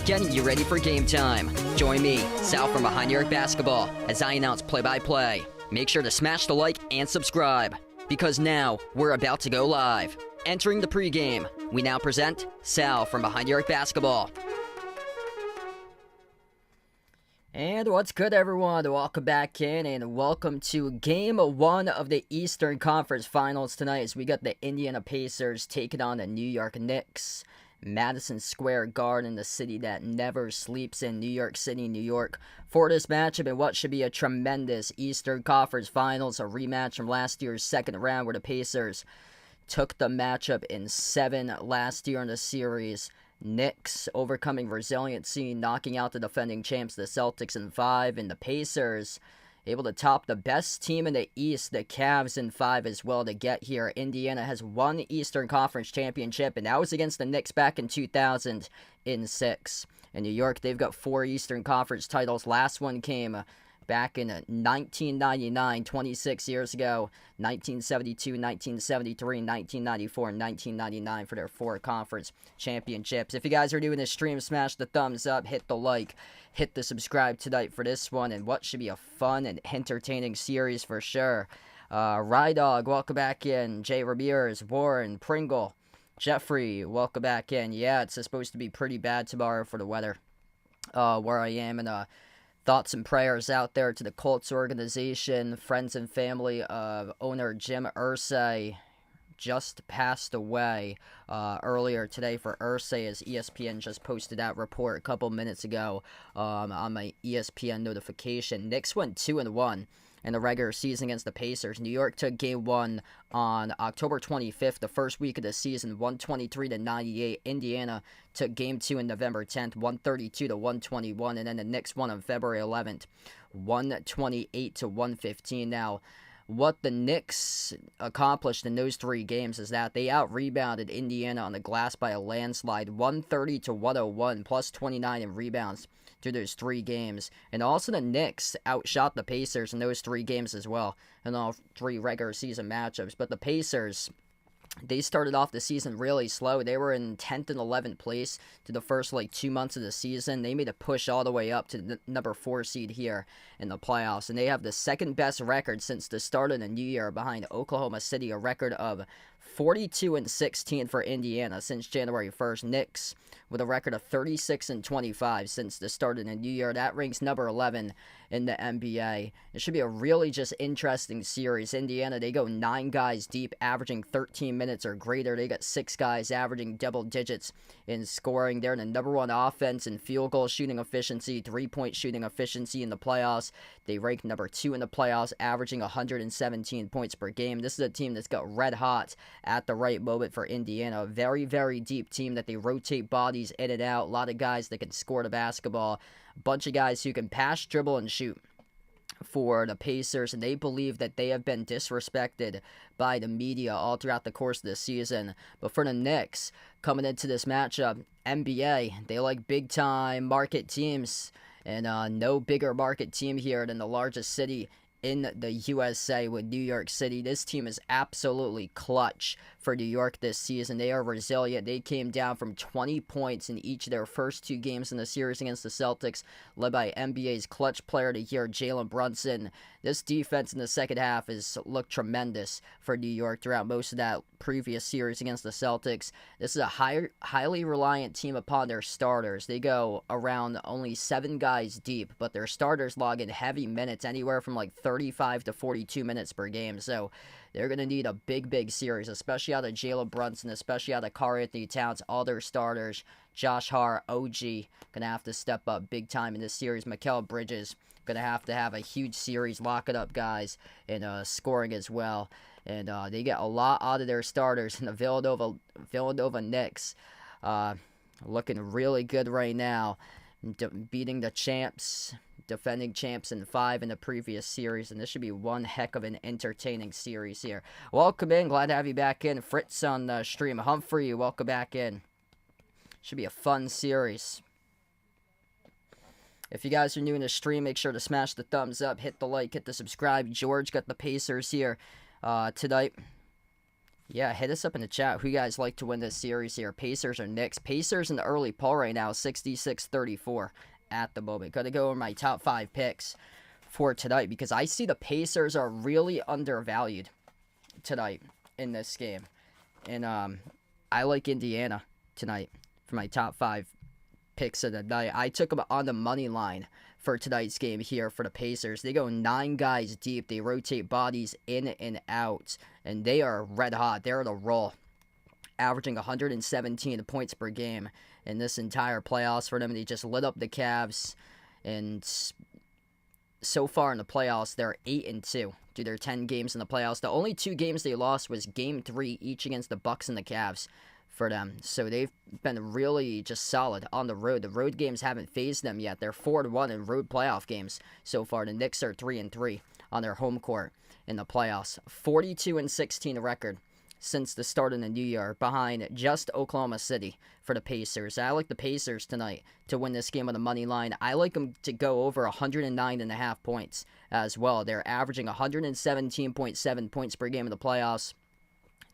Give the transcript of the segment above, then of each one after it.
Getting you ready for game time. Join me, Sal from Behind the Arc Basketball, as I announce play-by-play. Make sure to smash the like and subscribe, because now we're about to go live. Entering the pregame, we now present Sal from Behind the Arc Basketball. And what's good, everyone? Welcome back in, and welcome to Game 1 of the Eastern Conference Finals tonight, as we got the Indiana Pacers taking on the New York Knicks. Madison Square Garden, the city that never sleeps in New York City, New York, for this matchup in what should be a tremendous Eastern Conference Finals, a rematch from last year's second round where the Pacers took the matchup in 7 last year in the series. Knicks overcoming resiliency, knocking out the defending champs, the Celtics, in 5, and the Pacers able to top the best team in the East, the Cavs, in 5 as well to get here. Indiana has won Eastern Conference Championship, and that was against the Knicks back in 2006. In New York, they've got 4 Eastern Conference titles. Last one came back in 1999, 26 years ago, 1972, 1973, 1994, and 1999 for their 4 conference championships. If you guys are doing this stream, smash the thumbs up, hit the like, hit the subscribe tonight for this one, and what should be a fun and entertaining series for sure. Rydog, welcome back in. Jay Ramirez, Warren, Pringle, Jeffrey, welcome back in. Yeah, it's supposed to be pretty bad tomorrow for the weather where I am, and thoughts and prayers out there to the Colts organization. Friends and family of owner Jim Irsay just passed away earlier today for Irsay, as ESPN just posted that report a couple minutes ago on my ESPN notification. Knicks went 2-1 in the regular season against the Pacers. New York took Game 1 on October 25th, the first week of the season, 123-98. Indiana took Game 2 on November 10th, 132-121, and then the Knicks won on February 11th, 128-115. Now, what the Knicks accomplished in those 3 games is that they out-rebounded Indiana on the glass by a landslide, 130-101, plus 29 in rebounds through those 3 games. And also the Knicks outshot the Pacers in those 3 games as well, in all 3 regular season matchups. But the Pacers, they started off the season really slow. They were in 10th and 11th place to the first 2 months of the season. They made a push all the way up to the number 4 seed here in the playoffs. And they have the second best record since the start of the new year, behind Oklahoma City, a record of 42-16 for Indiana since January 1st. Knicks with a record of 36-25 since the start of the new year. That ranks number 11 in the NBA. It should be a really just interesting series. Indiana, they go 9 guys deep, averaging 13 minutes or greater. They got 6 guys averaging double digits in scoring. They're the number 1 offense in field goal shooting efficiency, 3-point shooting efficiency in the playoffs. They rank number 2 in the playoffs, averaging 117 points per game. This is a team that's got red hot at the right moment for Indiana. A very, very deep team that they rotate bodies in and out. A lot of guys that can score the basketball. A bunch of guys who can pass, dribble, and shoot for the Pacers, and they believe that they have been disrespected by the media all throughout the course of the season. But for the Knicks, coming into this matchup, NBA, they like big-time market teams, and no bigger market team here than the largest city in the USA with New York City. This team is absolutely clutch for New York this season. They are resilient. They came down from 20 points in each of their first 2 games in the series against the Celtics, led by NBA's clutch player of the year, Jalen Brunson. This defense in the second half has looked tremendous for New York throughout most of that previous series against the Celtics. This is a highly reliant team upon their starters. They go around only 7 guys deep, but their starters log in heavy minutes, anywhere from like 35 to 42 minutes per game. So they're going to need a big series, especially out of Jalen Brunson, especially out of Karl-Anthony Towns, all their starters. Josh Hart, OG, going to have to step up big time in this series. Mikal Bridges, going to have a huge series, lock it up, guys, and scoring as well. And they get a lot out of their starters. And the Villanova Knicks looking really good right now, beating the champs, defending champs in 5 in the previous series, and this should be one heck of an entertaining series here. Welcome in, glad to have you back in. Fritz on the stream, Humphrey, welcome back in. Should be a fun series. If you guys are new in the stream, make sure to smash the thumbs up, hit the like, hit the subscribe. George got the Pacers here tonight. Yeah, hit us up in the chat. Who you guys like to win this series here? Pacers or Knicks? Pacers in the early poll right now, 66-34 at the moment. Got to go over my top 5 picks for tonight because I see the Pacers are really undervalued tonight in this game. And I like Indiana tonight for my top 5 picks of the night. I took them on the money line for tonight's game here for the Pacers. They go 9 guys deep. They rotate bodies in and out, and they are red hot. They're on a roll, averaging 117 points per game in this entire playoffs for them. They just lit up the Cavs, and so far in the playoffs, they're 8-2 through their 10 games in the playoffs. The only 2 games they lost was Game 3, each against the Bucks and the Cavs for them. So they've been really just solid on the road. The road games haven't phased them yet. They're 4-1 in road playoff games so far. The Knicks are 3-3 on their home court in the playoffs. 42-16 record since the start of the new year, behind just Oklahoma City for the Pacers. I like the Pacers tonight to win this game on the money line. I like them to go over 109.5 points as well. They're averaging 117.7 points per game in the playoffs.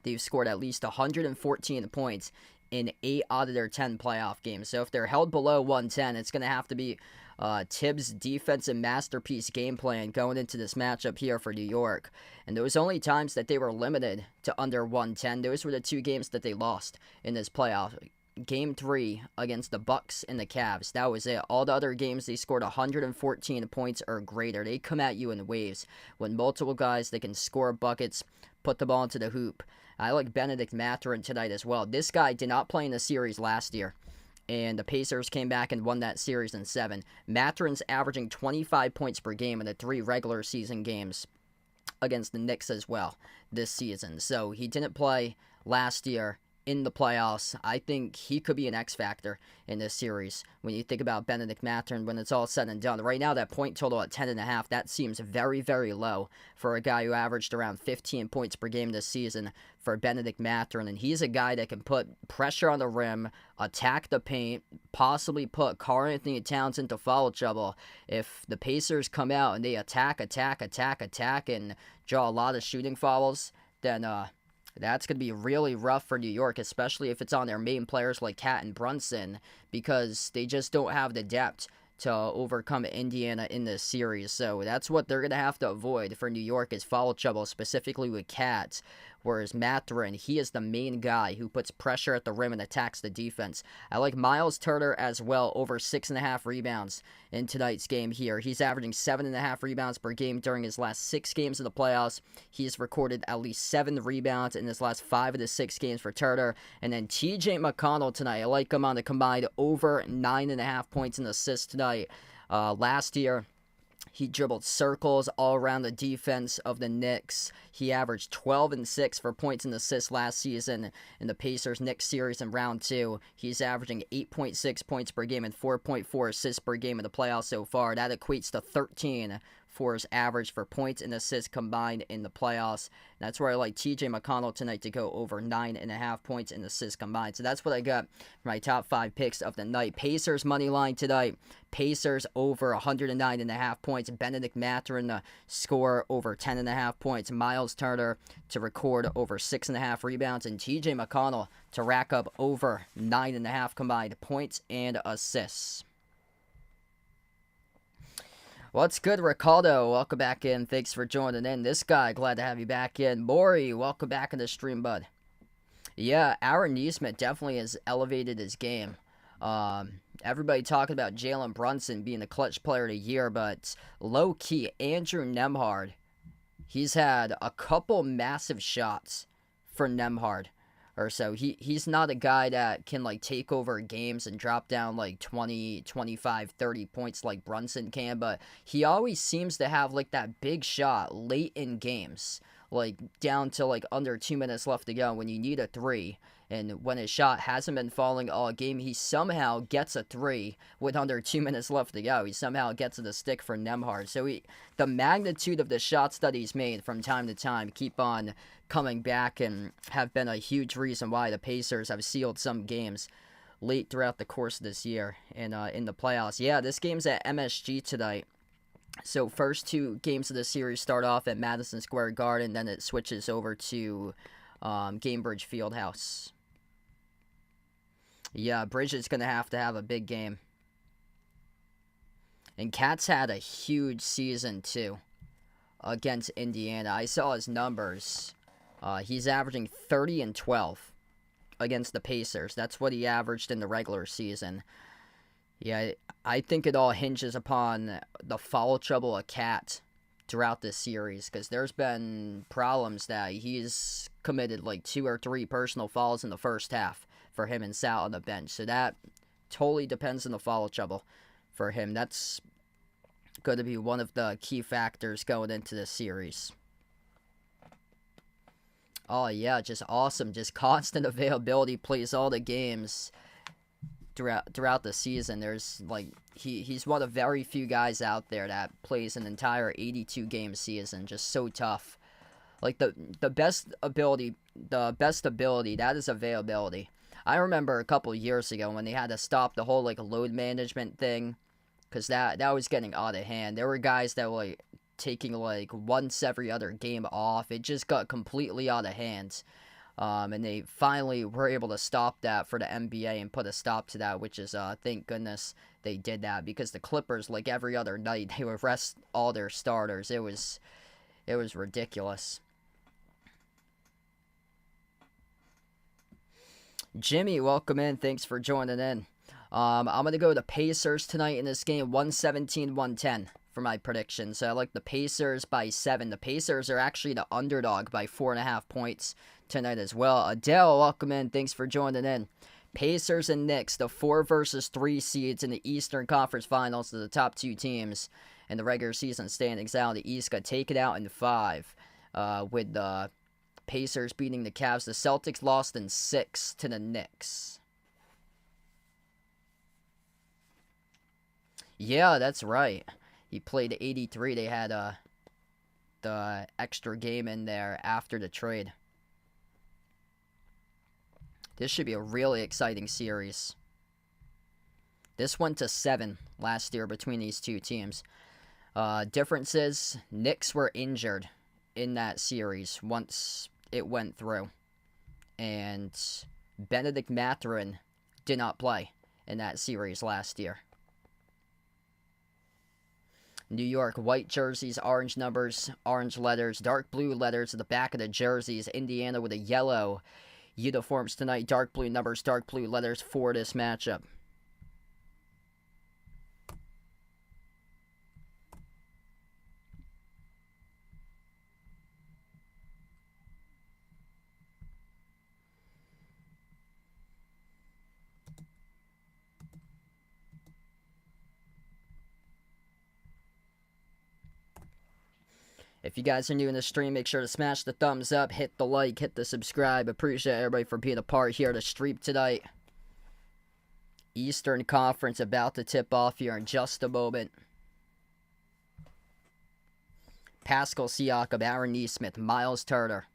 They've scored at least 114 points in 8 out of their 10 playoff games. So if they're held below 110, it's going to have to be Tibbs' defensive masterpiece game plan going into this matchup here for New York. And those only times that they were limited to under 110, those were the 2 games that they lost in this playoff. Game 3 against the Bucks and the Cavs. That was it. All the other games, they scored 114 points or greater. They come at you in waves. When multiple guys, they can score buckets, put the ball into the hoop. I like Benedict Mathurin tonight as well. This guy did not play in the series last year, and the Pacers came back and won that series in 7. Mathurin's averaging 25 points per game in the 3 regular season games against the Knicks as well this season. So he didn't play last year in the playoffs. I think he could be an X factor in this series when you think about Benedict Mathurin when it's all said and done. Right now, that point total at 10.5, that seems very, very low for a guy who averaged around 15 points per game this season for Benedict Mathurin. And he's a guy that can put pressure on the rim, attack the paint, possibly put Karl-Anthony Towns into foul trouble. If the Pacers come out and they attack, and draw a lot of shooting fouls, then that's going to be really rough for New York, especially if it's on their main players like Cat and Brunson, because they just don't have the depth to overcome Indiana in this series. So that's what they're going to have to avoid for New York is foul trouble, specifically with Cat. Whereas Mathurin, he is the main guy who puts pressure at the rim and attacks the defense. I like Miles Turner as well, over 6.5 rebounds in tonight's game here. He's averaging 7.5 rebounds per game during his last 6 games of the playoffs. He's recorded at least 7 rebounds in his last 5 of the 6 games for Turner. And then TJ McConnell tonight. I like him on the combined over 9.5 points and assists tonight. Last year, He dribbled circles all around the defense of the Knicks. He averaged 12 and 6 for points and assists last season in the Pacers-Knicks series in round 2. He's averaging 8.6 points per game and 4.4 assists per game in the playoffs so far. That equates to 13 for his average for points and assists combined in the playoffs. That's where I like TJ McConnell tonight to go over 9.5 points and assists combined. So that's what I got for my top 5 picks of the night. Pacers money line tonight. Pacers over 109.5 points. Benedict Mathurin to score over 10.5 points. Miles Turner to record over 6.5 rebounds. And TJ McConnell to rack up over 9.5 combined points and assists. What's good, Ricardo? Welcome back in. Thanks for joining in. This guy, glad to have you back in. Maury, welcome back in the stream, bud. Yeah, Aaron Nesmith definitely has elevated his game. Everybody talking about Jalen Brunson being the clutch player of the year, but low-key, Andrew Nembhard, he's had a couple massive shots for Nembhard. Or so he's not a guy that can like take over games and drop down like 20, 25, 30 points like Brunson can, but he always seems to have like that big shot late in games, like down to like under 2 minutes left to go when you need a 3. And when his shot hasn't been falling all game, he somehow gets a 3 with under 2 minutes left to go. He somehow gets the stick for Nembhard. So the magnitude of the shots that he's made from time to time keep on coming back and have been a huge reason why the Pacers have sealed some games late throughout the course of this year and in the playoffs. Yeah, this game's at MSG tonight. So first 2 games of the series start off at Madison Square Garden, then it switches over to Gainbridge Fieldhouse. Yeah, Bridge is going to have a big game. And Cat's had a huge season, too, against Indiana. I saw his numbers. He's averaging 30 and 12 against the Pacers. That's what he averaged in the regular season. Yeah, I think it all hinges upon the foul trouble of Cat throughout this series, because there's been problems that he's committed like 2 or 3 personal fouls in the first half for him and Sal on the bench. So that totally depends on the foul trouble for him. That's going to be one of the key factors going into this series. Oh, yeah, just awesome. Just constant availability, plays all the games throughout the season. There's, like, he's one of very few guys out there that plays an entire 82-game season. Just so tough. Like, the best ability, that is availability. I remember a couple years ago when they had to stop the whole, like, load management thing, because that was getting out of hand. There were guys that were, like, taking, like, once every other game off. It just got completely out of hand. And they finally were able to stop that for the NBA and put a stop to that, which is, thank goodness they did that, because the Clippers, like, every other night, they would rest all their starters. It was ridiculous. Jimmy, welcome in. Thanks for joining in. I'm going to go to the Pacers tonight in this game, 117-110 for my prediction. So I like the Pacers by 7. The Pacers are actually the underdog by 4.5 points tonight as well. Adele, welcome in. Thanks for joining in. Pacers and Knicks, the 4 versus 3 seeds in the Eastern Conference Finals, to the top 2 teams in the regular season standings out. The East got taken out in 5 with the Pacers beating the Cavs. The Celtics lost in 6 to the Knicks. Yeah, that's right. He played 83. They had the extra game in there after the trade. This should be a really exciting series. This went to 7 last year between these 2 teams. Differences, Knicks were injured in that series once it went through. And Benedict Mathurin did not play in that series last year. New York, white jerseys, orange numbers, orange letters, dark blue letters at the back of the jerseys. Indiana with a yellow uniforms tonight, dark blue numbers, dark blue letters for this matchup. If you guys are new in the stream, make sure to smash the thumbs up, hit the like, hit the subscribe. Appreciate everybody for being a part here to stream tonight. Eastern Conference about to tip off here in just a moment. Pascal Siakam, Aaron Nesmith, Miles Turner,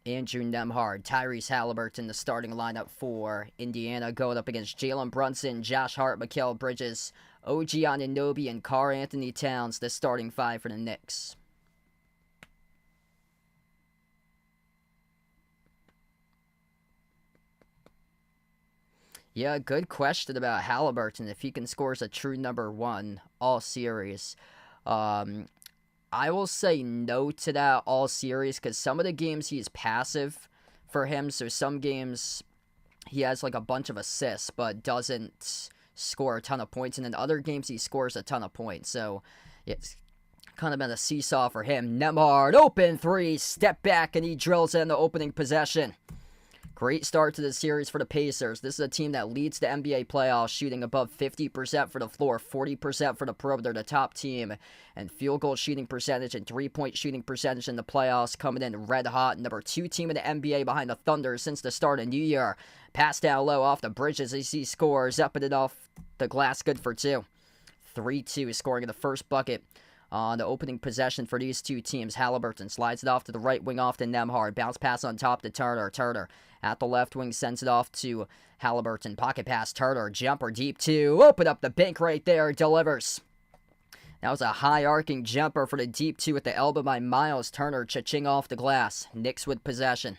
Andrew Nembhard, Tyrese Halliburton, the starting lineup for Indiana, going up against Jalen Brunson, Josh Hart, Mikal Bridges, OG Anunoby, and Karl Anthony Towns, the starting five for the Knicks. Yeah, good question about Halliburton, if he can score as a true number one all series. I will say no to that all series because some of the games he's passive for him. So some games he has like a bunch of assists but doesn't score a ton of points. And in other games he scores a ton of points. So it's kind of been a seesaw for him. Nembhard, open three, step back, and he drills in the opening possession. Great start to the series for the Pacers. This is a team that leads the NBA playoffs, shooting above 50% for the floor, 40% for the perimeter, the top team. And field goal shooting percentage and three-point shooting percentage in the playoffs coming in red hot. Number 2 team in the NBA behind the Thunder since the start of New Year. Pass down low off the Bridges as he scores, up and off the glass, good for 2. 3-2 scoring in the first bucket. On the opening possession for these two teams, Halliburton slides it off to the right wing off to Nembhard. Bounce pass on top to Turner. Turner at the left wing sends it off to Halliburton. Pocket pass, Turner. Jumper deep two. Open up the bank right there. Delivers. That was a high arcing jumper for the deep two at the elbow by Miles Turner. Cha-ching off the glass. Knicks with possession.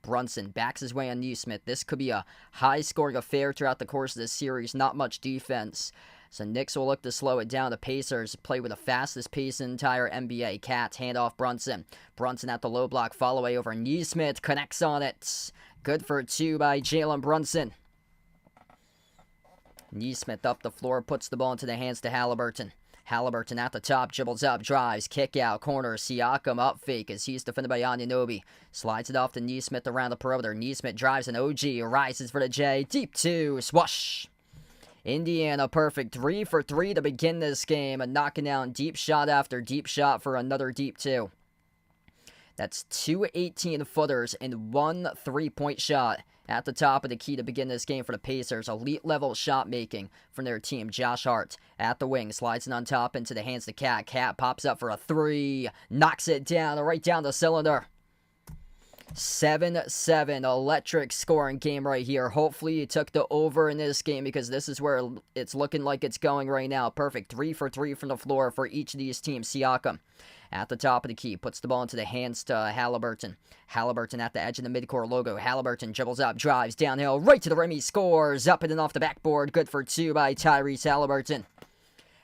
Brunson backs his way on Nesmith. This could be a high-scoring affair throughout the course of this series. Not much defense. So Knicks will look to slow it down. The Pacers play with the fastest pace in the entire NBA. Cat, handoff Brunson. Brunson at the low block, follow away over Nesmith. Connects on it. Good for 2 by Jalen Brunson. Nesmith up the floor, puts the ball into the hands to Halliburton. Halliburton at the top, dribbles up, drives, kick out, corner. Siakam up fake as he's defended by Anunoby. Slides it off to Nesmith around the perimeter. Nesmith drives an OG, rises for the J. Deep 2, swash. Indiana perfect 3 for 3 to begin this game, and knocking down deep shot after deep shot for another deep 2. That's 2 18-footers and 1 3-point shot at the top of the key to begin this game for the Pacers. Elite level shot making from their team. Josh Hart at the wing, slides it on top into the hands of Cat. Cat pops up for a 3, knocks it down right down the cylinder. 7-7, electric scoring game right here. Hopefully you took the over in this game because this is where it's looking like it's going right now. Perfect 3 for 3 from the floor for each of these teams. Siakam at the top of the key, puts the ball into the hands to Halliburton. Halliburton at the edge of the midcourt logo. Halliburton dribbles up, drives downhill, right to the rim. He scores, up and off the backboard. Good for 2 by Tyrese Halliburton.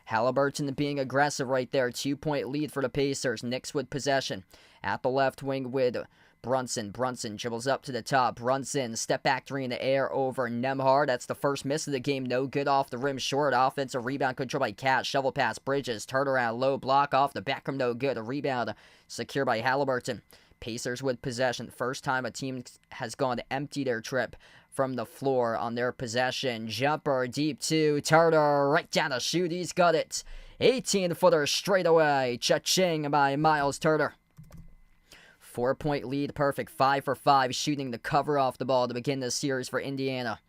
Halliburton being aggressive right there. 2-point lead for the Pacers. Knicks with possession. At the left wing with Brunson. Brunson dribbles up to the top. Brunson, step back 3 in the air over Nembhard. That's the first miss of the game. No good off the rim. Short offensive rebound control by Cat. Shovel pass Bridges. Turnaround low block off the back rim. No good. A rebound secure by Halliburton. Pacers with possession. First time a team has gone to empty their trip from the floor on their possession. Jumper deep 2. Turner right down the shoot. He's got it. 18-footer straight away. Cha-ching by Miles Turner. 4-point lead, perfect 5 for 5, shooting the cover off the ball to begin this series for Indiana.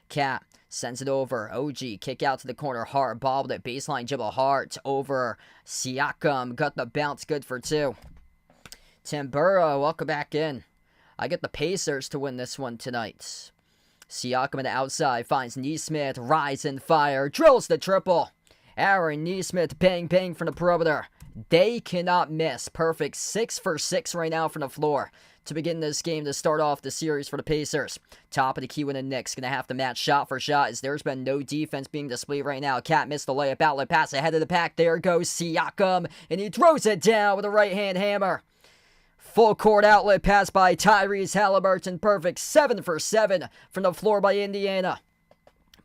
Cat sends it over. OG, kick out to the corner. Hart bobbled it. Baseline dribble. Hart over Siakam. Got the bounce, good for 2. Tambura, welcome back in. I get the Pacers to win this one tonight. Siakam on the outside finds Nesmith. Rise and fire. Drills the triple. Aaron Nesmith, bang, bang from the perimeter. They cannot miss. Perfect 6 for 6 right now from the floor to begin this game to start off the series for the Pacers. Top of the key with the Knicks. Going to have to match shot for shot as there's been no defense being displayed right now. Cat missed the layup, outlet pass ahead of the pack. There goes Siakam, and he throws it down with a right-hand hammer. Full court outlet pass by Tyrese Halliburton. Perfect 7 for 7 from the floor by Indiana.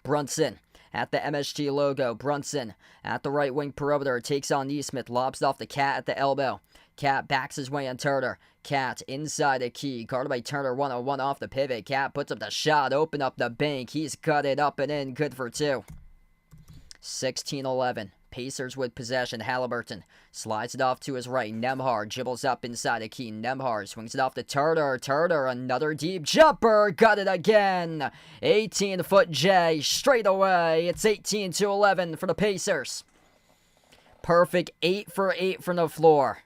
Brunson at the MSG logo. Brunson at the right wing perimeter. Takes on Nesmith. Lobs off the Cat at the elbow. Cat backs his way on Turner. Cat inside the key. Guarded by Turner 1-on-1 off the pivot. Cat puts up the shot. Open up the bank. He's cut it up and in. Good for 2. 16-11. Pacers with possession. Halliburton slides it off to his right. Nembhard dribbles up inside the key. Nembhard swings it off to Turner. Turner, another deep jumper. Got it again. 18-foot J straight away. It's 18-11 for the Pacers. Perfect 8 for 8 from the floor.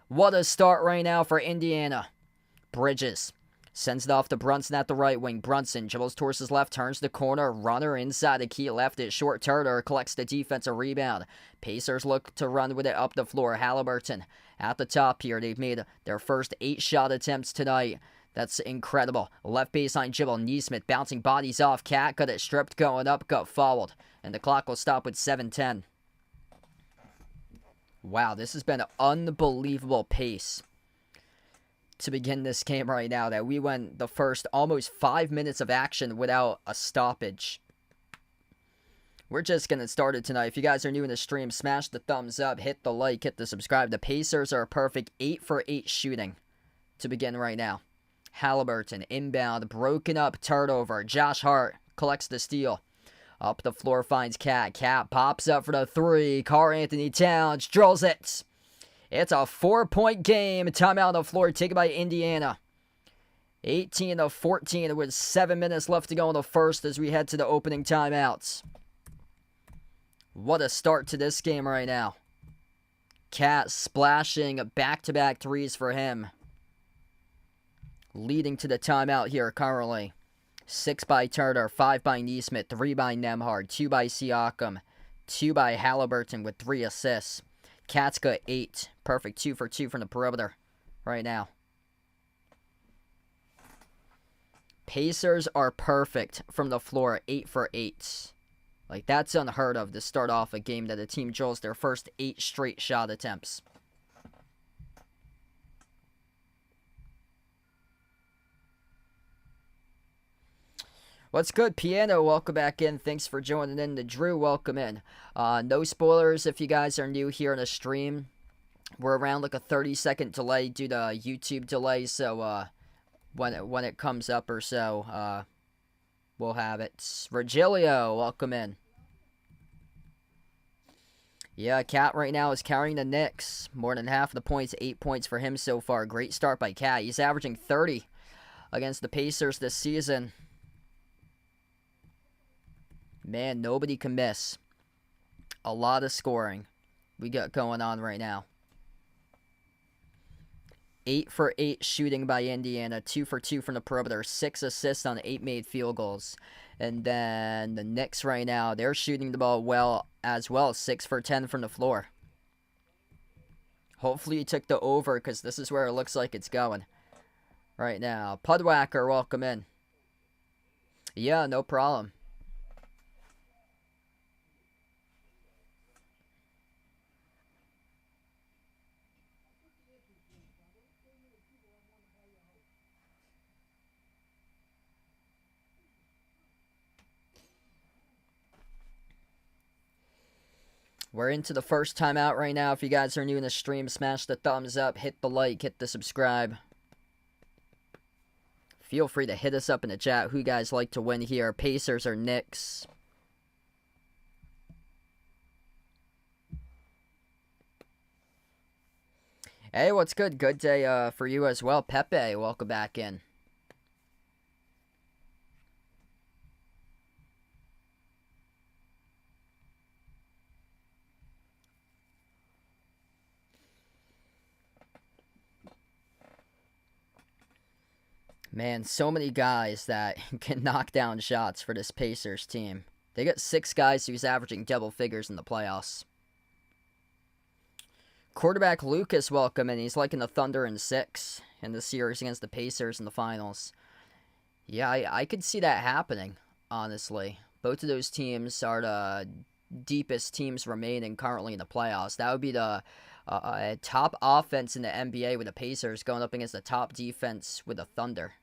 What a start right now for Indiana. Bridges sends it off to Brunson at the right wing. Brunson dribbles towards his left, turns the corner. Runner inside the key, left it short. Turner collects the defensive rebound. Pacers look to run with it up the floor. Halliburton at the top here. They've made their first 8 shot attempts tonight. That's incredible. Left baseline dribble. Nesmith bouncing bodies off. Cat got it stripped going up, got fouled. And the clock will stop with 7:10. Wow, this has been an unbelievable pace to begin this game right now, that we went the first almost 5 minutes of action without a stoppage. We're just getting started tonight. If you guys are new in the stream, smash the thumbs up, hit the like, hit the subscribe. The Pacers are a perfect 8 for 8 shooting to begin right now. Halliburton inbound, broken up turnover. Josh Hart collects the steal. Up the floor finds Cat. Cat pops up for the 3. Karl-Anthony Towns drills it. It's a 4-point game. Timeout on the floor taken by Indiana. 18-14 with 7 minutes left to go in the first as we head to the opening timeouts. What a start to this game right now. Cat splashing back-to-back threes for him. Leading to the timeout here currently. 6 by Turner, 5 by Nesmith, 3 by Nembhard, 2 by Siakam, 2 by Halliburton with 3 assists. Cat's got 8. Perfect 2 for 2 from the perimeter right now. Pacers are perfect from the floor, 8 for 8. Like, that's unheard of to start off a game that a team drills their first 8 straight shot attempts. What's good, Piano? Welcome back in. Thanks for joining in. The Drew, welcome in. No spoilers if you guys are new here in the stream. We're around like a 30-second delay due to YouTube delay, so when it comes up or so, we'll have it. Regilio, welcome in. Yeah, Cat right now is carrying the Knicks. More than half of the points, 8 points for him so far. Great start by Cat. He's averaging 30 against the Pacers this season. Man, nobody can miss. A lot of scoring we got going on right now. 8 for 8 shooting by Indiana. 2 for 2 from the perimeter. 6 assists on 8 made field goals. And then the Knicks right now, they're shooting the ball well as well. 6 for 10 from the floor. Hopefully you took the over because this is where it looks like it's going right now. Pudwacker, welcome in. Yeah, no problem. We're into the first timeout right now. If you guys are new in the stream, smash the thumbs up, hit the like, hit the subscribe. Feel free to hit us up in the chat. Who you guys like to win here? Pacers or Knicks? Hey, what's good? Good day for you as well. Pepe, welcome back in. Man, so many guys that can knock down shots for this Pacers team. They got 6 guys who's averaging double figures in the playoffs. Quarterback Lucas, welcome in. He's liking the Thunder in 6 in the series against the Pacers in the finals. Yeah, I could see that happening, honestly. Both of those teams are the deepest teams remaining currently in the playoffs. That would be the top offense in the NBA with the Pacers going up against the top defense with the Thunder.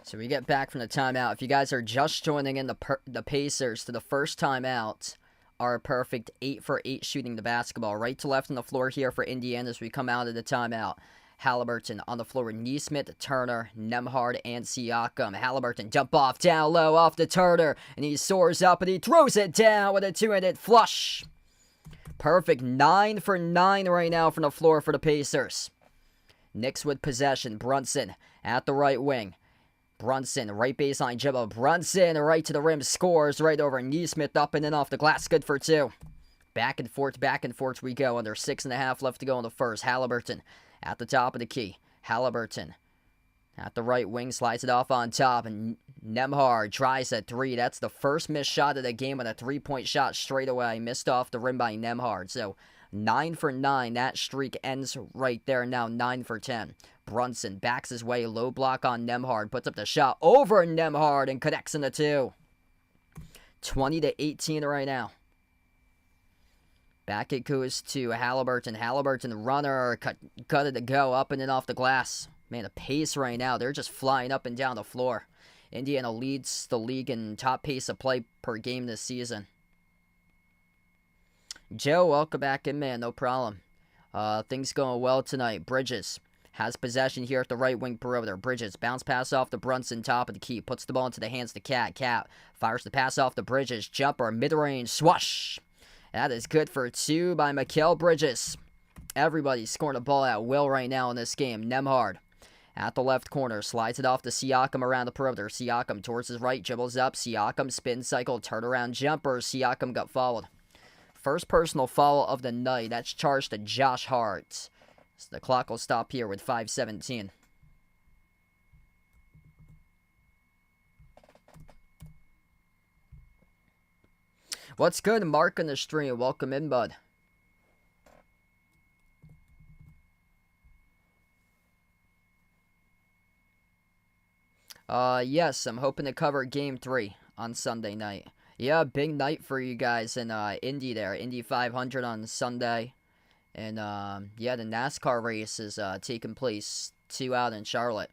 So we get back from the timeout. If you guys are just joining in, the Pacers to the first timeout are a perfect 8 for 8 shooting the basketball. Right to left on the floor here for Indiana as we come out of the timeout. Halliburton on the floor with Nesmith, Turner, Nembhard, and Siakam. Halliburton jump off down low off the Turner, and he soars up and he throws it down with a two-handed flush. Perfect 9 for 9 right now from the floor for the Pacers. Knicks with possession. Brunson at the right wing. Brunson, right baseline dribble. Brunson, right to the rim, scores right over Nesmith, up and in off the glass, good for 2. Back and forth we go. Under 6.5 left to go in the first. Halliburton at the top of the key. Halliburton at the right wing, slides it off on top, and Nembhard tries a 3. That's the first missed shot of the game with a 3-point shot straight away. Missed off the rim by Nembhard. So 9 for 9. That streak ends right there now, 9 for 10. Brunson backs his way, low block on Nembhard, puts up the shot over Nembhard and connects in the 2. 20-18 right now. Back it goes to Halliburton. Halliburton, runner, cut it to go, up and in off the glass. Man, the pace right now, they're just flying up and down the floor. Indiana leads the league in top pace of play per game this season. Joe, welcome back in, man. No problem. Things going well tonight. Bridges has possession here at the right wing perimeter. Bridges, bounce pass off to Brunson, top of the key. Puts the ball into the hands of Cat. Cat fires the pass off to Bridges. Jumper, mid-range, swash. That is good for 2 by Mikal Bridges. Everybody's scoring the ball at will right now in this game. Nembhard at the left corner, slides it off to Siakam around the perimeter. Siakam towards his right, dribbles up. Siakam spin cycle, turnaround jumper. Siakam got fouled. First personal foul of the night. That's charged to Josh Hart. So the clock will stop here with 5:17. What's good, Mark on the stream? Welcome in, bud. Yes, I'm hoping to cover Game 3 on Sunday night. Yeah, big night for you guys in Indy there. Indy 500 on Sunday. And, yeah, the NASCAR race is taking place 2 out in Charlotte.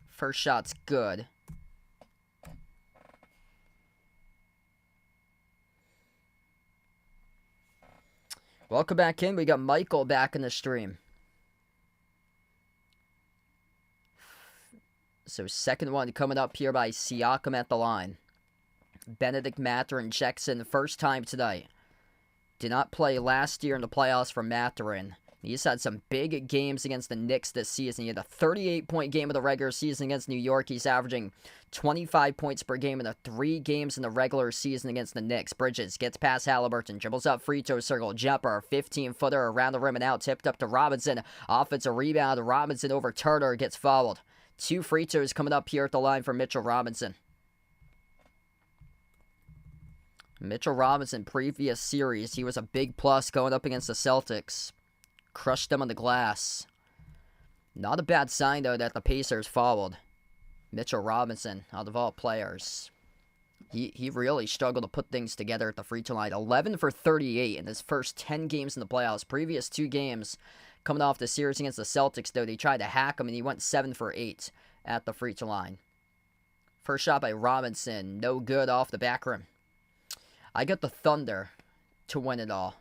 First shot's good. Welcome back in. We got Michael back in the stream. So second one coming up here by Siakam at the line. Benedict Mathurin checks in the first time tonight. Did not play last year in the playoffs for Mathurin. He's had some big games against the Knicks this season. He had a 38-point game of the regular season against New York. He's averaging 25 points per game in the 3 games in the regular season against the Knicks. Bridges gets past Halliburton, dribbles up free throw circle, jumper, 15-footer around the rim and out, tipped up to Robinson. Offensive rebound, Robinson over Turner, gets fouled. 2 free throws coming up here at the line for Mitchell Robinson. Mitchell Robinson, previous series, he was a big plus going up against the Celtics. Crushed them on the glass. Not a bad sign, though, that the Pacers fouled Mitchell Robinson out of all players. He really struggled to put things together at the free throw line. 11 for 38 in his first 10 games in the playoffs. Previous 2 games coming off the series against the Celtics, though, they tried to hack him, and he went 7 for 8 at the free throw line. First shot by Robinson. No good off the back rim. I got the Thunder to win it all.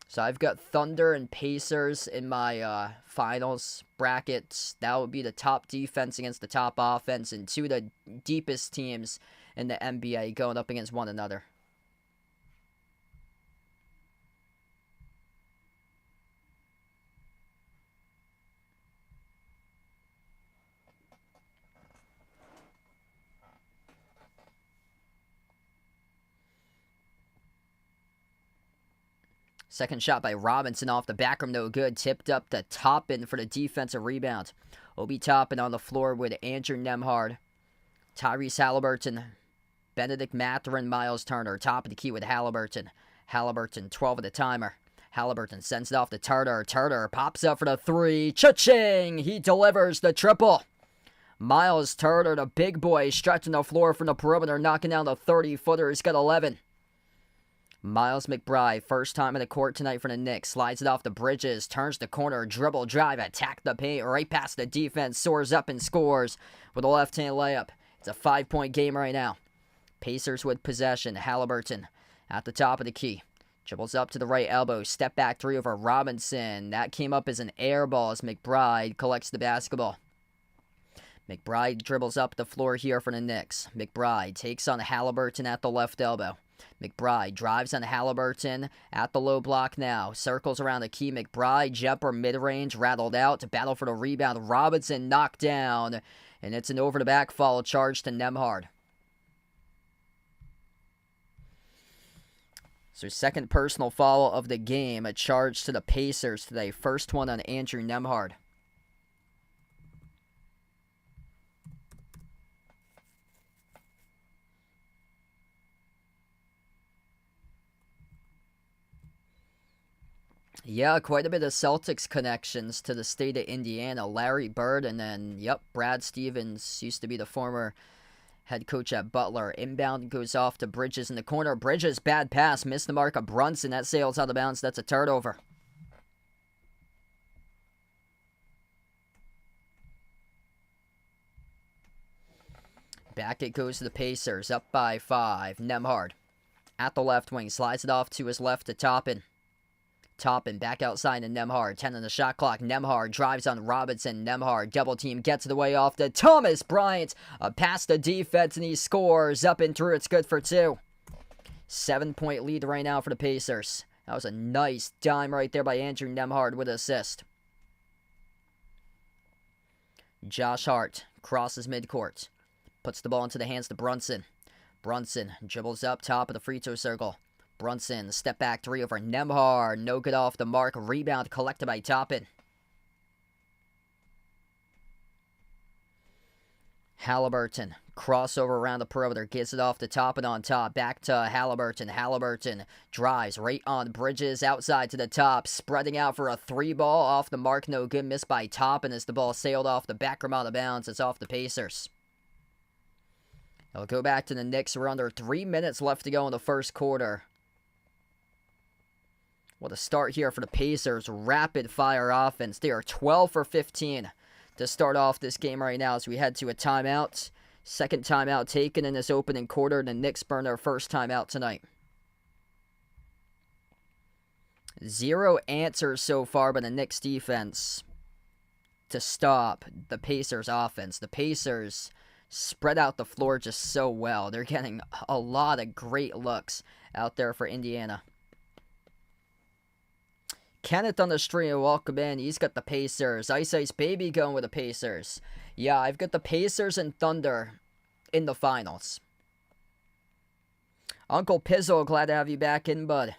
So I've got Thunder and Pacers in my finals brackets. That would be the top defense against the top offense, and 2 of the deepest teams in the NBA going up against one another. Second shot by Robinson off the back rim, no good. Tipped up to Toppin for the defensive rebound. Obi Toppin on the floor with Andrew Nembhard. Tyrese Halliburton. Benedict Mathurin, Miles Turner. Top of the key with Halliburton. Halliburton, 12 of the timer. Halliburton sends it off to Turner. Turner pops up for the 3. Cha-ching! He delivers the triple. Miles Turner, the big boy, stretching the floor from the perimeter, knocking down the 30-footer. He's got 11. Miles McBride, first time in the court tonight for the Knicks. Slides it off the Bridges, turns the corner, dribble, drive, attack the paint, right past the defense, soars up and scores with a left-hand layup. It's a 5-point game right now. Pacers with possession. Halliburton at the top of the key. Dribbles up to the right elbow. Step back three over Robinson. That came up as an air ball as McBride collects the basketball. McBride dribbles up the floor here for the Knicks. McBride takes on Halliburton at the left elbow. McBride drives on Halliburton at the low block now. Circles around the key. McBride, jumper mid-range, rattled out to battle for the rebound. Robinson knocked down, and it's an over-the-back foul charge to Nembhard. So second personal foul of the game, a charge to the Pacers today. First one on Andrew Nembhard. Yeah, quite a bit of Celtics connections to the state of Indiana. Larry Bird and then, Brad Stevens used to be the former head coach at Butler. Inbound goes off to Bridges in the corner. Bridges, bad pass, missed the mark of Brunson. That sails out of bounds. That's a turnover. Back it goes to the Pacers, up by 5. Nembhard at the left wing, slides it off to his left to Toppin. Toppin back outside to Nembhard. 10 on the shot clock. Nembhard drives on Robinson. Nembhard double team gets the way off to Thomas Bryant. Past the defense and he scores. Up and through. It's good for 2. 7-point lead right now for the Pacers. That was a nice dime right there by Andrew Nembhard with an assist. Josh Hart crosses midcourt. Puts the ball into the hands to Brunson. Brunson dribbles up top of the free throw circle. Brunson, step back three over Nembhard. No good off the mark. Rebound collected by Toppin. Halliburton, crossover around the perimeter. Gets it off to Toppin on top. Back to Halliburton. Halliburton drives right on Bridges. Outside to the top. Spreading out for a 3-ball. Off the mark. No good. Missed by Toppin as the ball sailed off the back rim out of bounds. It's off the Pacers. It'll go back to the Knicks. We're under 3 minutes left to go in the first quarter. What a start here for the Pacers. Rapid fire offense. They are 12 for 15 to start off this game right now as we head to a timeout. Second timeout taken in this opening quarter. The Knicks burn their first timeout tonight. 0 answers so far by the Knicks defense to stop the Pacers offense. The Pacers spread out the floor just so well. They're getting a lot of great looks out there for Indiana. Kenneth on the stream, welcome in. He's got the Pacers. Ice Ice Baby going with the Pacers. Yeah, I've got the Pacers and Thunder in the finals. Uncle Pizzo, glad to have you back in, bud.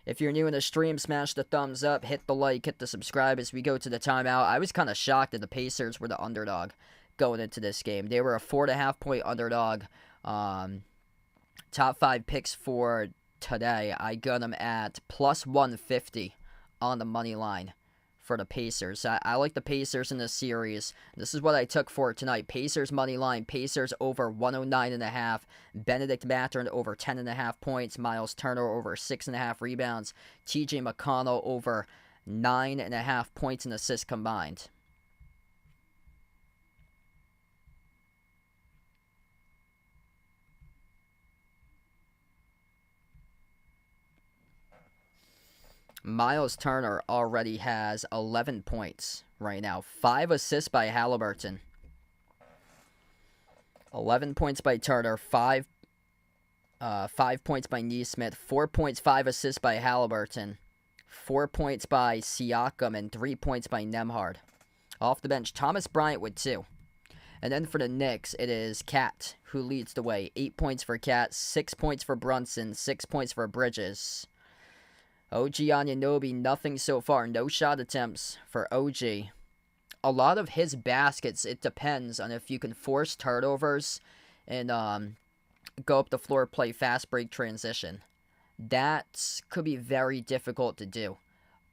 If you're new in the stream, smash the thumbs up, hit the like, hit the subscribe as we go to the timeout. I was kind of shocked that the Pacers were the underdog going into this game. They were a 4.5-point underdog. Top 5 picks for today. I got them at plus 150 on the money line for the Pacers. I like the Pacers in this series. This is what I took for it tonight. Pacers money line. Pacers over 109.5. Benedict Mathurin over 10.5 points. Miles Turner over 6.5 rebounds. TJ McConnell over 9.5 points and assists combined. Miles Turner already has 11 points right now. 5 assists by Halliburton. 11 points by Turner. 5 points by Nesmith. 4 points, 5 assists by Halliburton. 4 points by Siakam and 3 points by Nembhard. Off the bench, Thomas Bryant with 2. And then for the Knicks, it is Cat who leads the way. 8 points for Cat, 6 points for Brunson, 6 points for Bridges. OG Anunoby, nothing so far. No shot attempts for OG. A lot of his baskets, it depends on if you can force turnovers and go up the floor, play fast break transition. That could be very difficult to do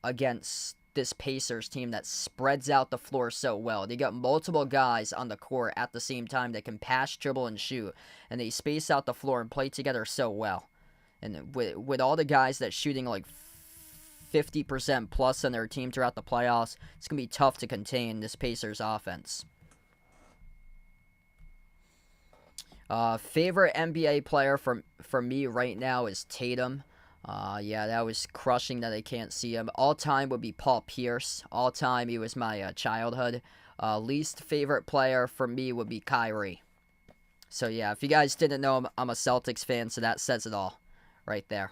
against this Pacers team that spreads out the floor so well. They got multiple guys on the court at the same time that can pass, dribble, and shoot. And they space out the floor and play together so well. And with all the guys that shooting like 50% plus on their team throughout the playoffs, it's going to be tough to contain this Pacers offense. Favorite NBA player for me right now is Tatum. Yeah, that was crushing that I can't see him. All time would be Paul Pierce. All time, he was my childhood. Least favorite player for me would be Kyrie. So yeah, if you guys didn't know, I'm a Celtics fan, so that says it all right there.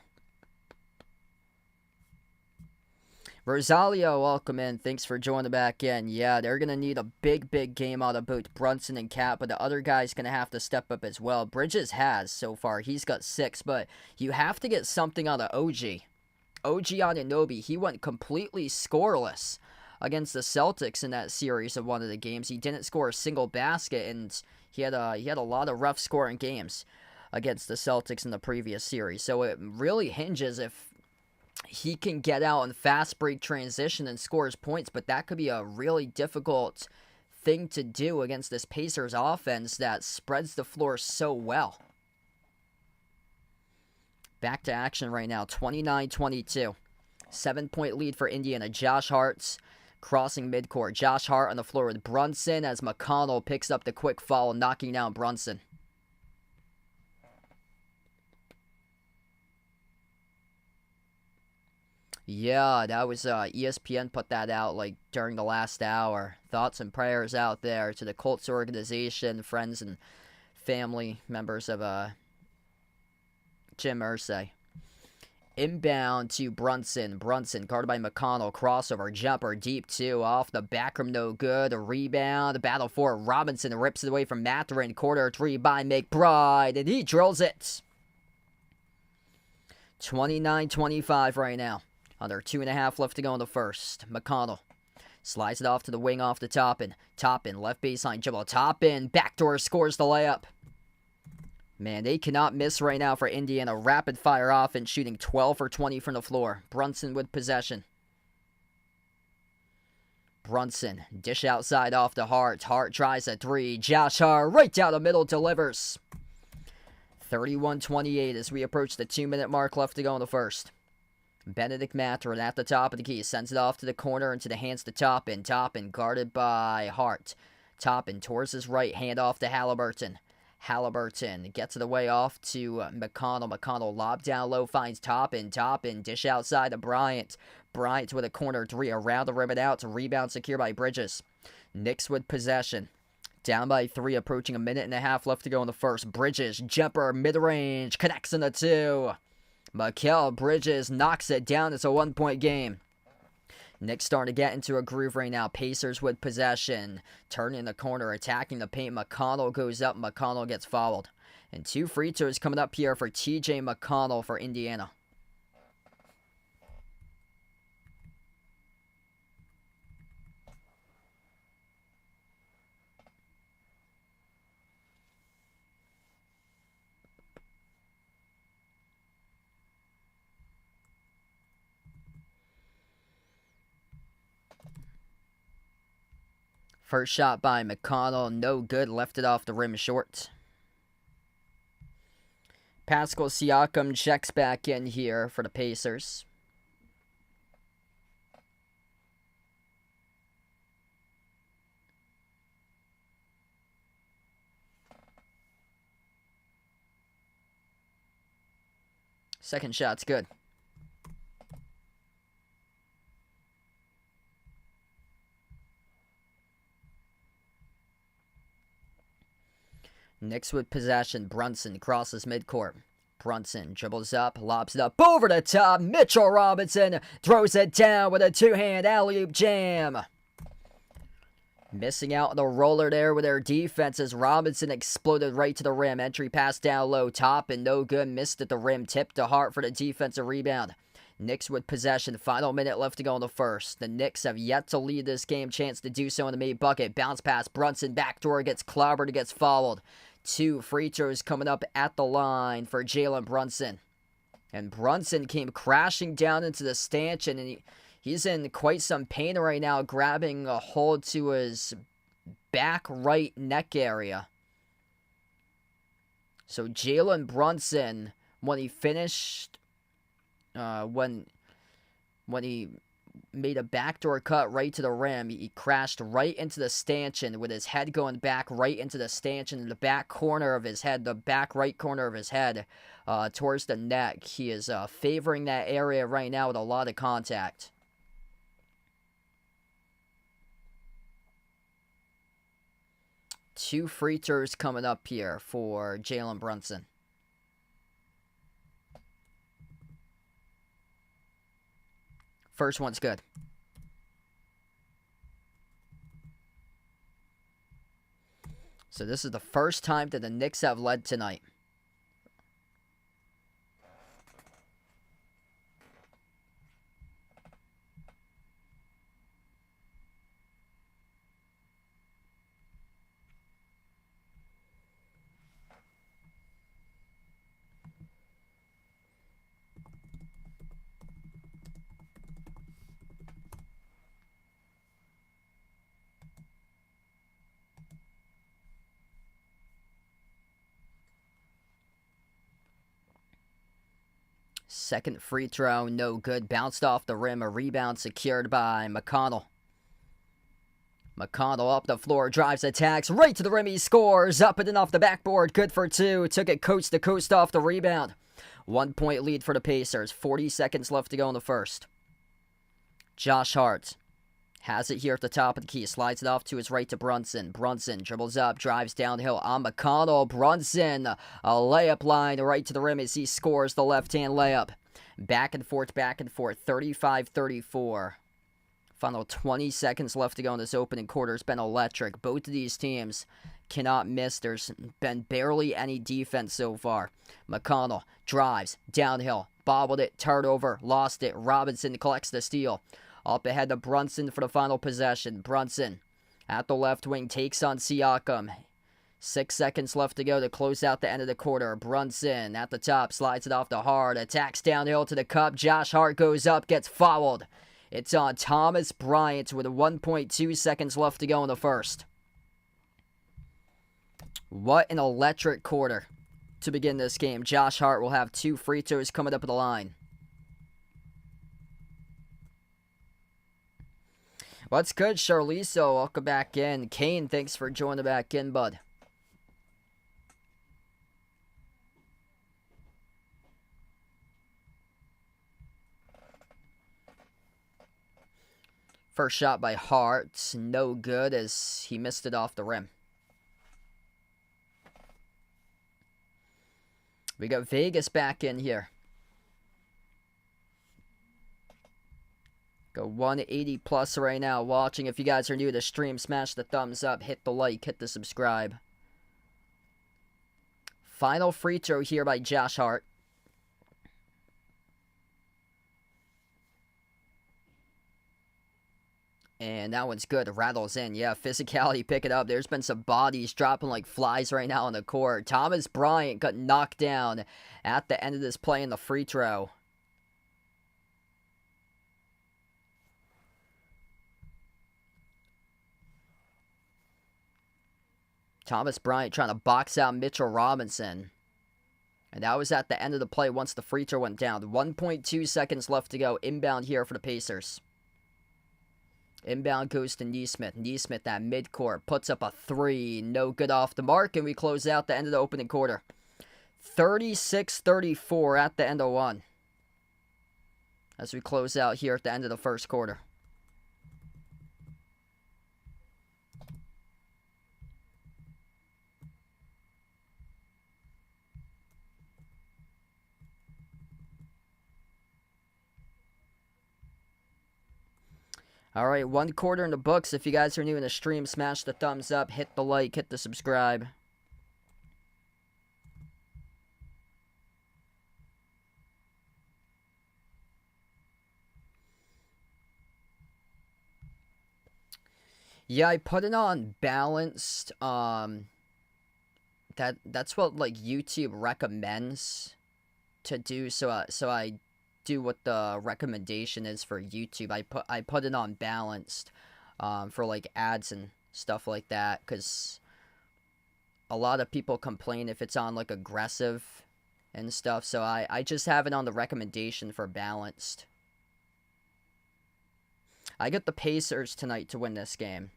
Rosalio, welcome in. Thanks for joining back in. Yeah, they're going to need a big game out of both Brunson and Cat, but the other guy's going to have to step up as well. Bridges has so far. He's got 6, but you have to get something out of OG. OG Anunoby, he went completely scoreless against the Celtics in that series of one of the games. He didn't score a single basket, and he had a lot of rough scoring games against the Celtics in the previous series. So it really hinges if he can get out in fast break transition and scores points, but that could be a really difficult thing to do against this Pacers offense that spreads the floor so well. Back to action right now, 29-22. 7-point lead for Indiana. Josh Hart's crossing midcourt. Josh Hart on the floor with Brunson as McConnell picks up the quick foul, knocking down Brunson. Yeah, that was ESPN put that out like during the last hour. Thoughts and prayers out there to the Colts organization, friends and family members of Jim Irsay. Inbound to Brunson. Brunson guarded by McConnell. Crossover, jumper, deep 2. Off the back rim, no good. A rebound. Battle for Robinson rips it away from Mathurin. Corner 3 by McBride, and he drills it. 29-25 right now. Under 2.5 left to go in the first. McConnell slides it off to the wing off the Toppin. Toppin, left baseline dribble. Toppin, backdoor scores the layup. Man, they cannot miss right now for Indiana. Rapid fire offense, shooting 12 for 20 from the floor. Brunson with possession. Brunson, dish outside off to Hart. Hart tries a 3. Josh Hart, right down the middle, delivers. 31-28 as we approach the 2-minute mark left to go in the first. Benedict Mathurin at the top of the key. Sends it off to the corner into the hands to Toppin. Toppin guarded by Hart. Toppin towards his right. Hand off to Halliburton. Halliburton gets it away off to McConnell. McConnell lob down low. Finds Toppin. Toppin dish outside to Bryant. Bryant with a corner 3. Around the rim and out. To rebound secure by Bridges. Knicks with possession. Down by 3. Approaching 1.5 left to go in the first. Bridges. Jumper. Mid-range. Connects in the 2. Mikal Bridges knocks it down. It's a 1-point game. Knicks starting to get into a groove right now. Pacers with possession. Turning the corner, attacking the paint. McConnell goes up. McConnell gets fouled. And 2 free throws coming up here for TJ McConnell for Indiana. First shot by McConnell, no good, left it off the rim short. Pascal Siakam checks back in here for the Pacers. Second shot's good. Knicks with possession. Brunson crosses midcourt. Brunson dribbles up, lobs it up over the top. Mitchell Robinson throws it down with a 2-hand alley-oop jam. Missing out on the roller there with their defense as Robinson exploded right to the rim. Entry pass down low, top and no good. Missed at the rim, tipped to Hart for the defensive rebound. Knicks with possession. Final minute left to go in the first. The Knicks have yet to lead this game. Chance to do so in the made bucket. Bounce pass. Brunson backdoor gets clobbered, gets fouled. 2 free throws coming up at the line for Jalen Brunson. And Brunson came crashing down into the stanchion, and he's in quite some pain right now, grabbing a hold to his back right neck area. So Jalen Brunson when he finished, when he made a backdoor cut right to the rim, he crashed right into the stanchion with his head going back right into the stanchion in the back corner of his head, the back right corner of his head, towards the neck. He is favoring that area right now with a lot of contact. Two free throws coming up here for Jalen Brunson. First one's good. So this is the first time that the Knicks have led tonight. Second free throw, no good. Bounced off the rim. A rebound secured by McConnell. McConnell up the floor, drives, attacks, right to the rim. He scores. Up and in off the backboard. Good for two. Took it coast to coast off the rebound. 1 point lead for the Pacers. 40 seconds left to go in the first. Josh Hart has it here at the top of the key. Slides it off to his right to Brunson. Brunson dribbles up, drives downhill on McConnell. Brunson, a layup line right to the rim as he scores the left-hand layup. Back and forth, 35-34. Final 20 seconds left to go in this opening quarter. It's been electric. Both of these teams cannot miss. There's been barely any defense so far. McConnell drives, downhill, bobbled it, turnover, lost it. Robinson collects the steal. Up ahead to Brunson for the final possession. Brunson at the left wing takes on Siakam. 6 seconds left to go to close out the end of the quarter. Brunson at the top, slides it off to Hart. Attacks downhill to the cup. Josh Hart goes up, gets fouled. It's on Thomas Bryant with 1.2 seconds left to go in the first. What an electric quarter to begin this game. Josh Hart will have two free throws coming up at the line. What's good, Charliso? Welcome back in. Kane, thanks for joining back in, bud. First shot by Hart, no good as he missed it off the rim. We got Vegas back in here. Go 180 plus right now watching. If you guys are new to the stream, smash the thumbs up, hit the like, hit the subscribe. Final free throw here by Josh Hart. And that one's good. Rattles in. Yeah, physicality, pick it up. There's been some bodies dropping like flies right now on the court. Thomas Bryant got knocked down at the end of this play in the free throw. Thomas Bryant trying to box out Mitchell Robinson. And that was at the end of the play once the free throw went down. 1.2 seconds left to go. Inbound here for the Pacers. Inbound goes to Nesmith. Nesmith at midcourt puts up a three. No good off the mark. And we close out the end of the opening quarter. 36-34 at the end of one. As we close out here at the end of the first quarter. Alright, one quarter in the books. If you guys are new in the stream, smash the thumbs up, hit the like, hit the subscribe. Yeah, I put it on balanced. That's what like YouTube recommends to do. So I do what the recommendation is for YouTube. I put it on balanced for like ads and stuff like that, because a lot of people complain if it's on like aggressive and stuff. So I just have it on the recommendation for balanced. I get the Pacers tonight to win this game.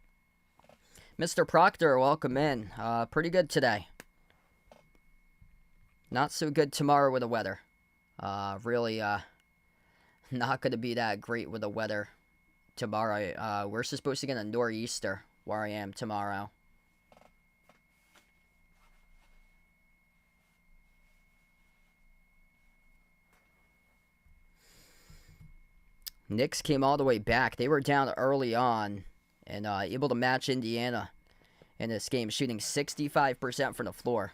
Mr. Proctor, welcome in. Pretty good today. Not so good tomorrow with the weather. Really not going to be that great with the weather tomorrow. We're supposed to get a nor'easter where I am tomorrow. Knicks came all the way back. They were down early on and able to match Indiana in this game, shooting 65% from the floor.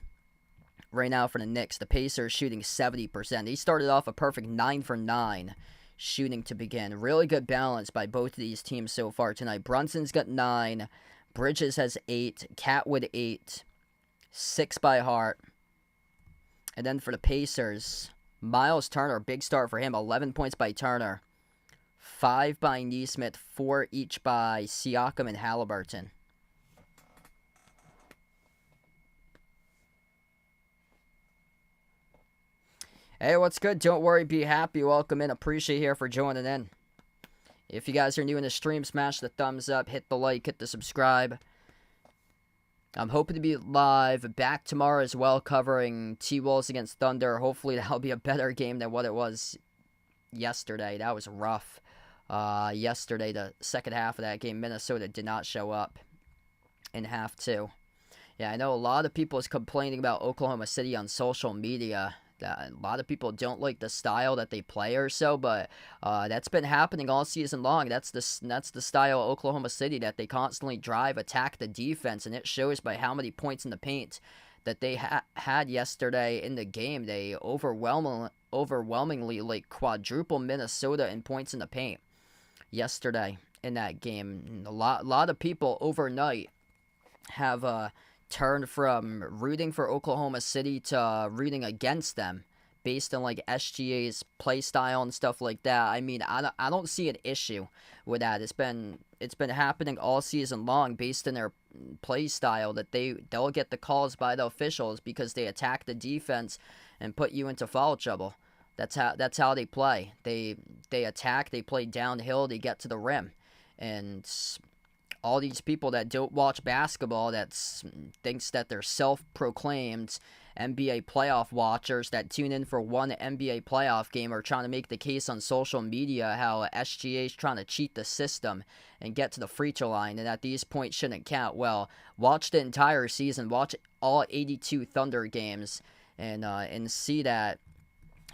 Right now for the Knicks, the Pacers shooting 70%. He started off a perfect 9 for 9 shooting to begin. Really good balance by both of these teams so far tonight. Brunson's got 9. Bridges has 8. Catwood 8. 6 by Hart. And then for the Pacers, Miles Turner, big start for him. 11 points by Turner. 5 by Nesmith. 4 each by Siakam and Halliburton. Hey, what's good? Don't worry, be happy. Welcome in. Appreciate you here for joining in. If you guys are new in the stream, smash the thumbs up, hit the like, hit the subscribe. I'm hoping to be live back tomorrow as well, covering T-Wolves against Thunder. Hopefully that'll be a better game than what it was yesterday. That was rough. Yesterday, the second half of that game, Minnesota did not show up in half 2. Yeah, I know a lot of people is complaining about Oklahoma City on social media. A lot of people don't like the style that they play or so, but that's been happening all season long. That's the style of Oklahoma City, that they constantly drive, attack the defense, and it shows by how many points in the paint that they had yesterday in the game. They overwhelmingly like quadruple Minnesota in points in the paint yesterday in that game. A lot of people overnight have turned from rooting for Oklahoma City to rooting against them based on like SGA's play style and stuff like that. I mean, I don't see an issue with that. It's been happening all season long based on their play style, that they'll get the calls by the officials because they attack the defense and put you into foul trouble. That's how they play. They attack, they play downhill, they get to the rim. And all these people that don't watch basketball, that thinks that they're self-proclaimed NBA playoff watchers that tune in for one NBA playoff game, are trying to make the case on social media how SGA is trying to cheat the system and get to the free throw line, and that these points shouldn't count. Well, watch the entire season, watch all 82 Thunder games, and see that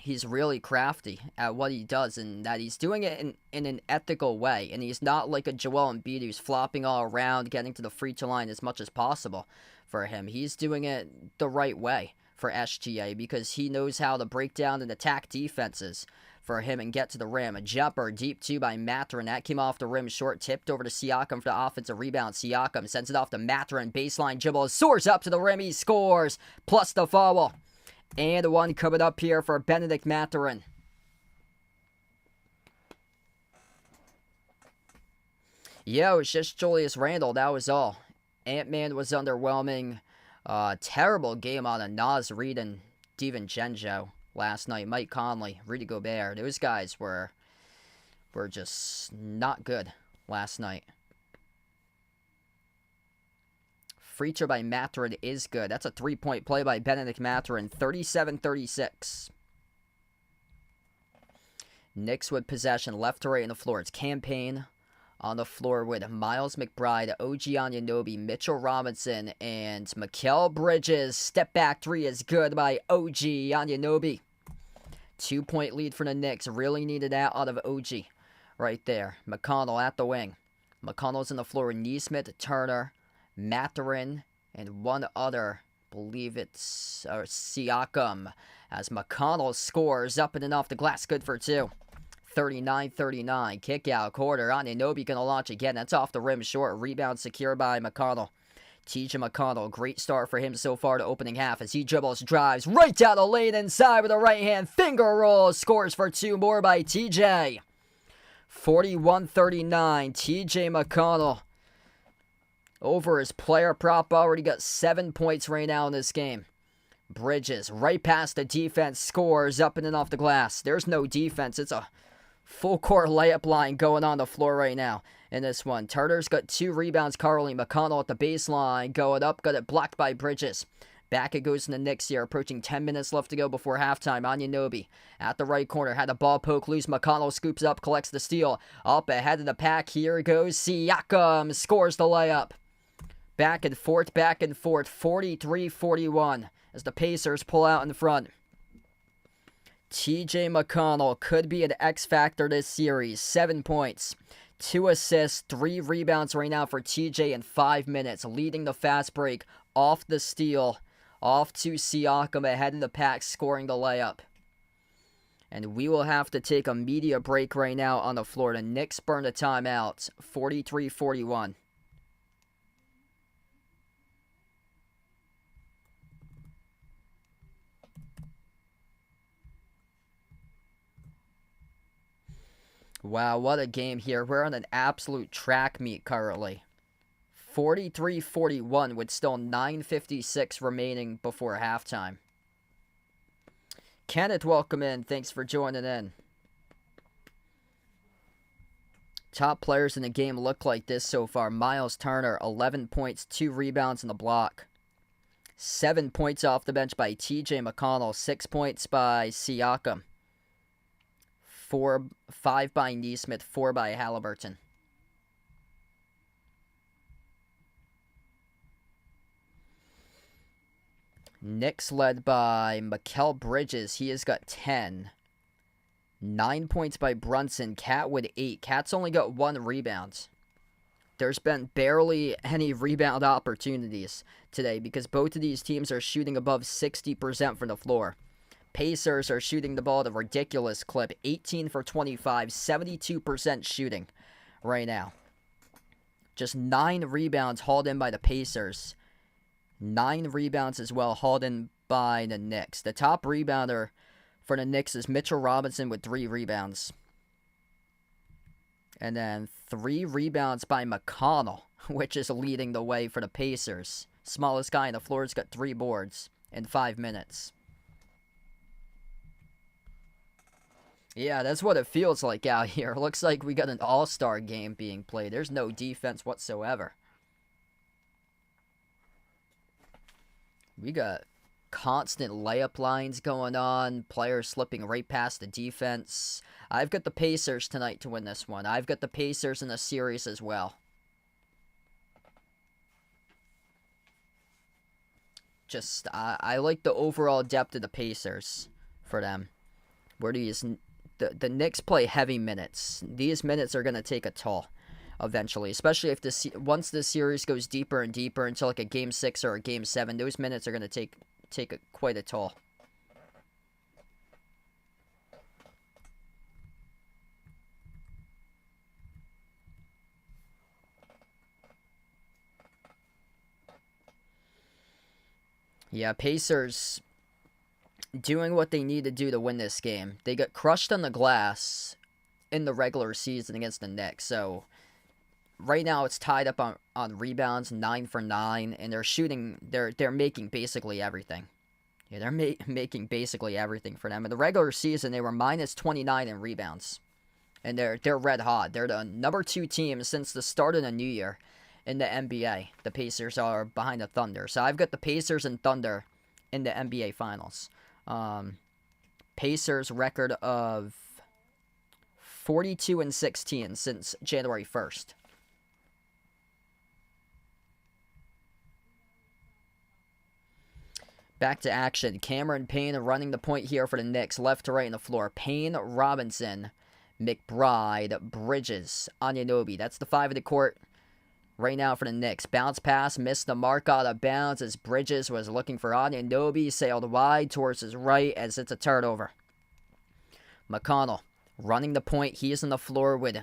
he's really crafty at what he does, and that he's doing it in an ethical way. And he's not like a Joel Embiid who's flopping all around, getting to the free throw line as much as possible for him. He's doing it the right way for SGA because he knows how to break down and attack defenses for him and get to the rim. A jumper deep 2 by Mathurin. That came off the rim short, tipped over to Siakam for the offensive rebound. Siakam sends it off to Mathurin. Baseline dribble, soars up to the rim. He scores, plus the foul. And one coming up here for Benedict Mathurin. Yeah, it was just Julius Randle. That was all. Ant-Man was underwhelming. Terrible game on a Naz Reid and DiVincenzo last night. Mike Conley, Rudy Gobert. Those guys were just not good last night. Free throw by Mathurin is good. That's a 3-point play by Benedict Mathurin. 37-36. Knicks with possession, left to right on the floor. It's Campaign on the floor with Miles McBride, OG Anunoby, Mitchell Robinson, and Mikal Bridges. Step back 3 is good by OG Anunoby. 2-point lead for the Knicks. Really needed that out of OG right there. McConnell at the wing. McConnell's on the floor with Nesmith, Turner, Mathurin, and one other, believe it's Siakam, as McConnell scores up and off the glass, good for 2. 39-39, kick out quarter. Anunoby gonna launch again. That's off the rim short. Rebound secured by McConnell. TJ McConnell, great start for him so far to opening half as he dribbles, drives right down the lane inside with a right hand finger roll. Scores for 2 more by TJ. 41-39, TJ McConnell over his player prop. Already got 7 points right now in this game Bridges, right past the defense, scores up and in off the glass. There's no defense. It's a full court layup line going on the floor right now in this one. Turner's got 2 rebounds. Carly McConnell at the baseline, going up, got it blocked by Bridges. Back it goes in the Knicks here, approaching 10 minutes left to go before halftime. Anunoby at the right corner, had the ball poke loose. McConnell scoops up, collects the steal. Up ahead of the pack, here goes Siakam, scores the layup. Back and forth, 43-41 as the Pacers pull out in front. TJ McConnell could be an X factor this series. 7 points, 2 assists, 3 rebounds right now for TJ in 5 minutes, leading the fast break off the steal. Off to Siakam ahead of the pack, scoring the layup. And we will have to take a media break right now on the floor. The Knicks burn a timeout, 43-41. Wow, what a game here. We're on an absolute track meet currently. 43-41 with still 9:56 remaining before halftime. Kenneth, welcome in. Thanks for joining in. Top players in the game look like this so far. Miles Turner, 11 points, 2 rebounds in the block. 7 points off the bench by TJ McConnell. 6 points by Siakam. 5 by Neesmith, 4 by Halliburton. Knicks led by Mikal Bridges. He has got 10. 9 points by Brunson. Cat with 8. Cat's only got 1 rebound. There's been barely any rebound opportunities today because both of these teams are shooting above 60% from the floor. Pacers are shooting the ball at a ridiculous clip. 18 for 25, 72% shooting right now. Just 9 rebounds hauled in by the Pacers. 9 rebounds as well hauled in by the Knicks. The top rebounder for the Knicks is Mitchell Robinson with 3 rebounds. And then 3 rebounds by McConnell, which is leading the way for the Pacers. Smallest guy on the floor has got 3 boards in 5 minutes. Yeah, that's what it feels like out here. Looks like we got an all-star game being played. There's no defense whatsoever. We got constant layup lines going on. Players slipping right past the defense. I've got the Pacers tonight to win this one. I've got the Pacers in the series as well. Just, I like the overall depth of the Pacers for them. Where these, the Knicks play heavy minutes. These minutes are going to take a toll eventually, especially if once the series goes deeper and deeper into like a game 6 or a game 7, those minutes are going to take quite a toll. Yeah, Pacers doing what they need to do to win this game. They got crushed on the glass in the regular season against the Knicks, so right now it's tied up on rebounds, 9 for 9, and they're shooting. They're making basically everything. Yeah, they're making basically everything for them. In the regular season, they were minus 29 in rebounds, and they're red hot. They're the number 2 team since the start of the new year in the NBA. The Pacers are behind the Thunder, so I've got the Pacers and Thunder in the NBA Finals. Pacers record of 42-16 since January 1st. Back to action. Cameron Payne running the point here for the Knicks. Left to right in the floor. Payne, Robinson, McBride, Bridges, Anunoby. That's the 5 of the court right now for the Knicks. Bounce pass. Missed the mark out of bounds as Bridges was looking for Anunoby. Sailed wide towards his right as it's a turnover. McConnell running the point. He is on the floor with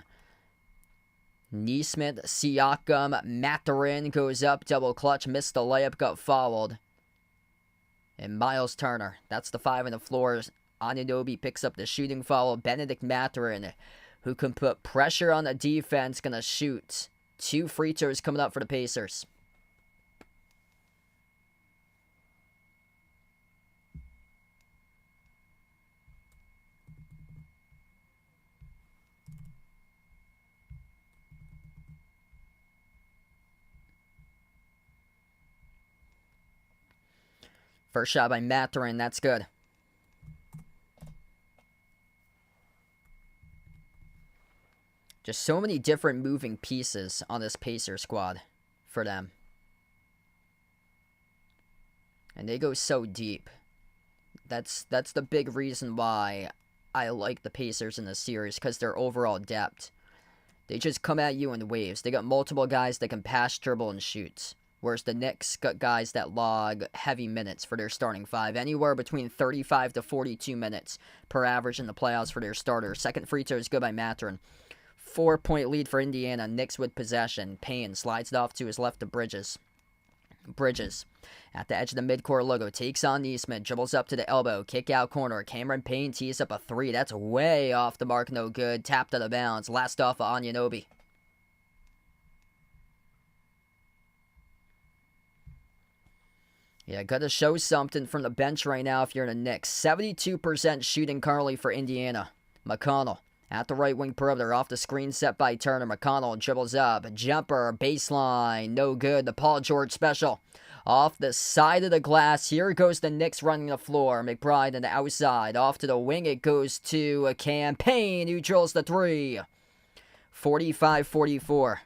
Neesmith, Siakam, Mathurin goes up. Double clutch. Missed the layup. Got fouled. And Miles Turner, that's the 5 on the floor. Anunoby picks up the shooting foul. Benedict Mathurin, who can put pressure on the defense, going to shoot. 2 free throws coming up for the Pacers. First shot by Mathurin. That's good. Just so many different moving pieces on this Pacer squad for them. And they go so deep. That's the big reason why I like the Pacers in this series, because their overall depth. They just come at you in waves. They got multiple guys that can pass, dribble, and shoot. Whereas the Knicks got guys that log heavy minutes for their starting five. Anywhere between 35 to 42 minutes per average in the playoffs for their starters. Second free throw is good by Mathurin. 4-point lead for Indiana. Knicks with possession. Payne slides it off to his left to Bridges. Bridges at the edge of the midcourt logo. Takes on Neesmith. Dribbles up to the elbow. Kick out corner. Cameron Payne tees up a three. That's way off the mark. No good. Tapped out of bounds. Last off of Anunoby. Yeah, got to show something from the bench right now if you're in the Knicks. 72% shooting currently for Indiana. McConnell at the right wing perimeter, off the screen set by Turner. McConnell dribbles up. Jumper, baseline, no good. The Paul George special. Off the side of the glass. Here goes the Knicks running the floor. McBride on the outside. Off to the wing. It goes to a Campaign who drills the three. 45-44.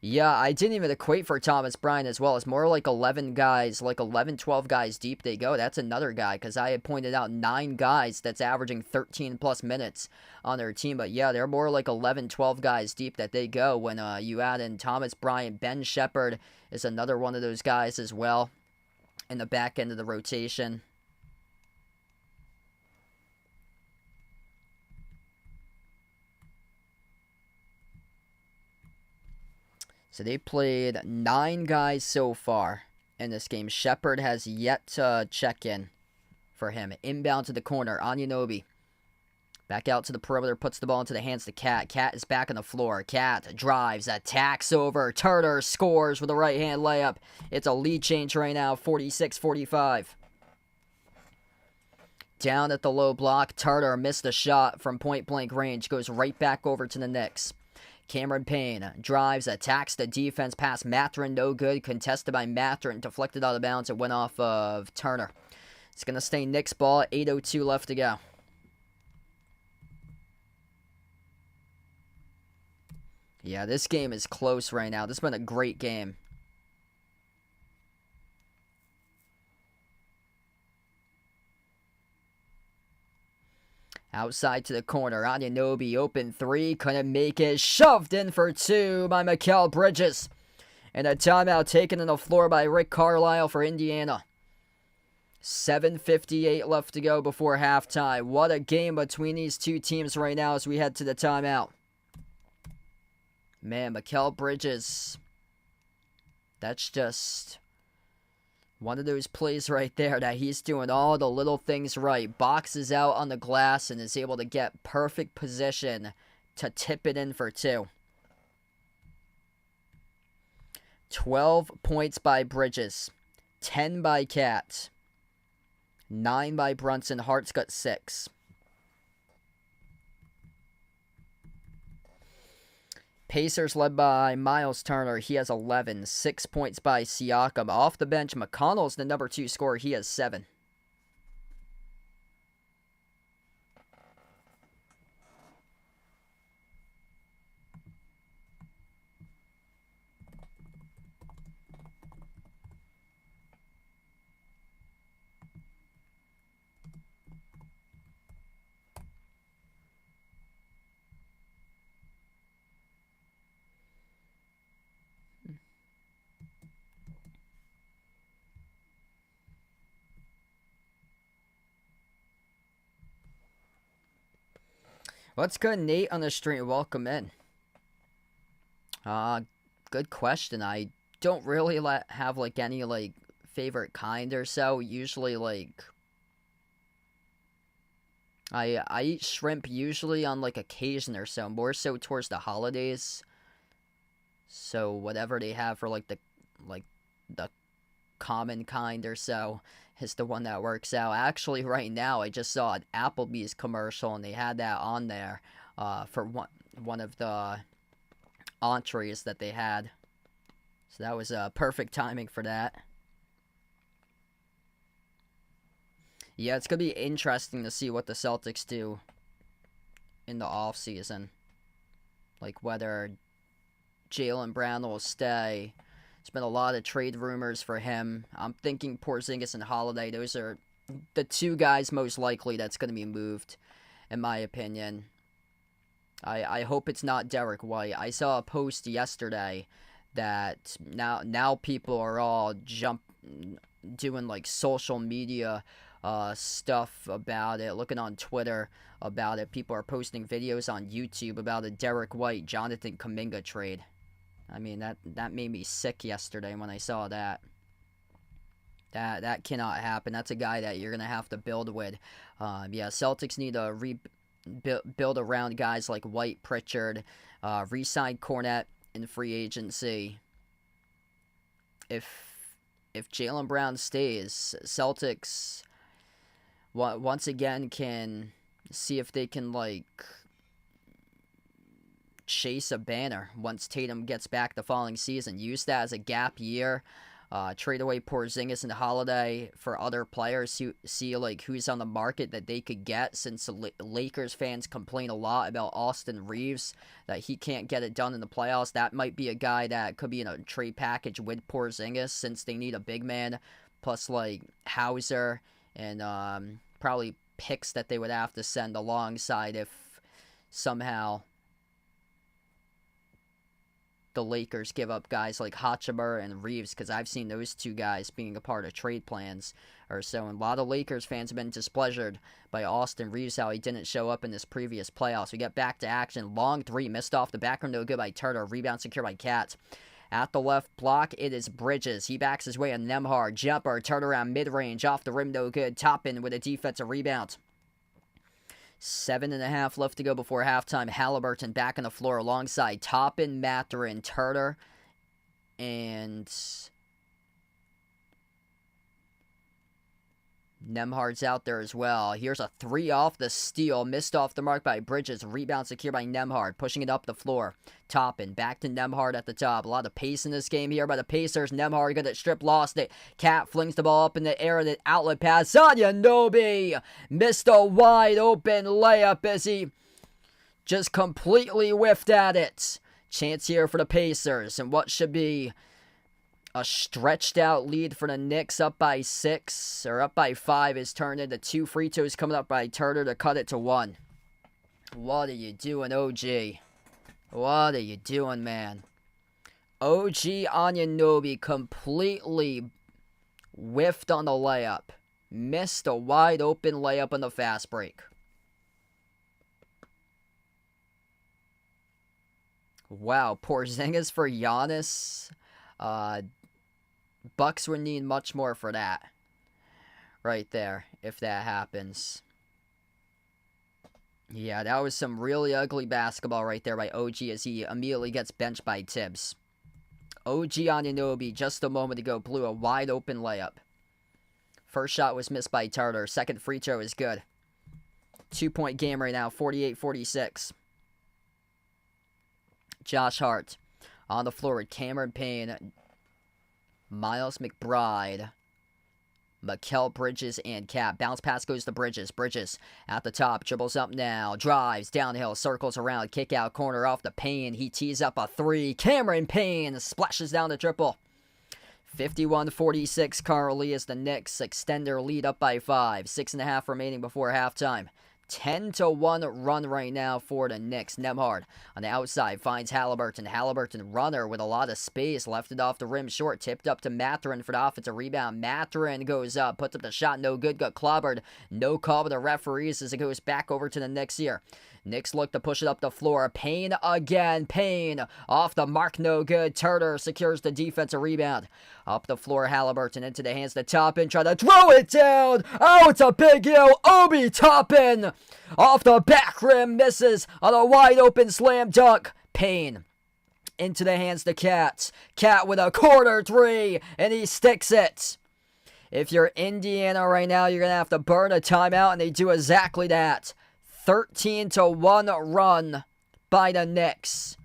Yeah, I didn't even equate for Thomas Bryant as well. It's more like 11 guys, like 11, 12 guys deep they go. That's another guy, because I had pointed out 9 guys that's averaging 13-plus minutes on their team. But yeah, they're more like 11, 12 guys deep that they go when you add in Thomas Bryant. Ben Shepherd is another one of those guys as well in the back end of the rotation. So they played 9 guys so far in this game. Shepherd has yet to check in for him. Inbound to the corner. Anunoby. Back out to the perimeter. Puts the ball into the hands of Cat. Cat is back on the floor. Cat drives. Attacks over. Turner scores with a right-hand layup. It's a lead change right now. 46-45. Down at the low block. Turner missed a shot from point-blank range. Goes right back over to the Knicks. Cameron Payne drives, attacks the defense, pass Mathurin, no good, contested by Mathurin, deflected out of bounds, it went off of Turner. It's going to stay Knicks ball, 8:02 left to go. Yeah, this game is close right now. This has been a great game. Outside to the corner. Anunoby, open three. Couldn't make it. Shoved in for two by Mikal Bridges. And a timeout taken on the floor by Rick Carlisle for Indiana. 7:58 left to go before halftime. What a game between these two teams right now as we head to the timeout. Man, Mikal Bridges. That's just one of those plays right there that he's doing all the little things right. Boxes out on the glass and is able to get perfect position to tip it in for two. 12 points by Bridges. 10 by Cat. 9 by Brunson. Hart's got 6. Pacers led by Miles Turner. He has 11. 6 points by Siakam. Off the bench, McConnell's the number 2 scorer. He has 7. What's good, Nate, on the stream? Welcome in. Good question. I don't really have, like, any, like, favorite kind or so. Usually, like, I eat shrimp usually on, like, occasion or so. More so towards the holidays. So, whatever they have for, like, the common kind or so is the one that works out. Actually, right now, I just saw an Applebee's commercial, and they had that on there for one of the entrees that they had. So that was perfect timing for that. Yeah, it's going to be interesting to see what the Celtics do in the offseason. Like whether Jaylen Brown will stay. There's been a lot of trade rumors for him. I'm thinking Porzingis and Holiday. Those are the two guys most likely that's going to be moved, in my opinion. I hope it's not Derek White. I saw a post yesterday that now people are all doing like social media stuff about it, looking on Twitter about it. People are posting videos on YouTube about a Derek White, Jonathan Kuminga trade. I mean, that made me sick yesterday when I saw that. That cannot happen. That's a guy that you're going to have to build with. Yeah, Celtics need to build around guys like White, Pritchard, re-sign Cornette in free agency. If Jaylen Brown stays, Celtics once again can see if they can like chase a banner once Tatum gets back the following season. Use that as a gap year. Trade away Porzingis and Holiday for other players who see like who's on the market that they could get, since the Lakers fans complain a lot about Austin Reeves, that he can't get it done in the playoffs. That might be a guy that could be in a trade package with Porzingis, since they need a big man, plus like Hauser and probably picks that they would have to send alongside if somehow the Lakers give up guys like Hachimura and Reeves, because I've seen those two guys being a part of trade plans or so. And a lot of Lakers fans have been displeasured by Austin Reeves, how he didn't show up in this previous playoffs. We get back to action. Long three, missed off the back rim, no good by Turner. Rebound secured by Cat. At the left block, it is Bridges. He backs his way on Nembhard. Jumper, turnaround mid-range, off the rim, no good. Toppin with a defensive rebound. 7.5 left to go before halftime. Halliburton back on the floor alongside Toppin, Mathurin, Turner, and Nembhard's out there as well. Here's a three off the steal. Missed off the mark by Bridges. Rebound secured by Nembhard. Pushing it up the floor. Toppin back to Nembhard at the top. A lot of pace in this game here by the Pacers. Nembhard got it stripped, lost it. Cat flings the ball up in the air. The outlet pass. Anunoby missed a wide open layup as he just completely whiffed at it. Chance here for the Pacers. And what should be a stretched out lead for the Knicks, up by 6 or up by 5, is turned into 2 free throws coming up by Turner to cut it to 1. What are you doing, OG? What are you doing, man? OG Anunoby completely whiffed on the layup. Missed a wide open layup on the fast break. Wow, Porzingis for Giannis. Bucks would need much more for that. Right there, if that happens. Yeah, that was some really ugly basketball right there by OG as he immediately gets benched by Tibbs. OG Anunoby, just a moment ago, blew a wide open layup. First shot was missed by Turner. Second free throw is good. 2-point game right now, 48-46. Josh Hart on the floor with Cameron Payne, Miles McBride, Mikal Bridges, and Cat. Bounce pass goes to Bridges. Bridges at the top, dribbles up now, drives downhill, circles around, kick out corner off the Payne. He tees up a 3. Cameron Payne splashes down the triple. 51-46 currently as the Knicks extend their lead up by 5. 6.5 remaining before halftime. 10-1 run right now for the Knicks. Nembhard on the outside finds Halliburton. Halliburton runner with a lot of space. Left it off the rim short. Tipped up to Mathurin for the offensive rebound. Mathurin goes up. Puts up the shot. No good. Got clobbered. No call by the referees as it goes back over to the Knicks here. Knicks look to push it up the floor. Payne again. Payne off the mark. No good. Turner secures the defensive rebound. Up the floor, Halliburton into the hands of the Toppin. Try to throw it down. Oh, it's a big yo. Obi Toppin off the back rim. Misses on a wide open slam dunk. Payne into the hands of the Cats. Cat with a corner 3, and he sticks it. If you're Indiana right now, you're going to have to burn a timeout, and they do exactly that. 13-1 run by the Knicks,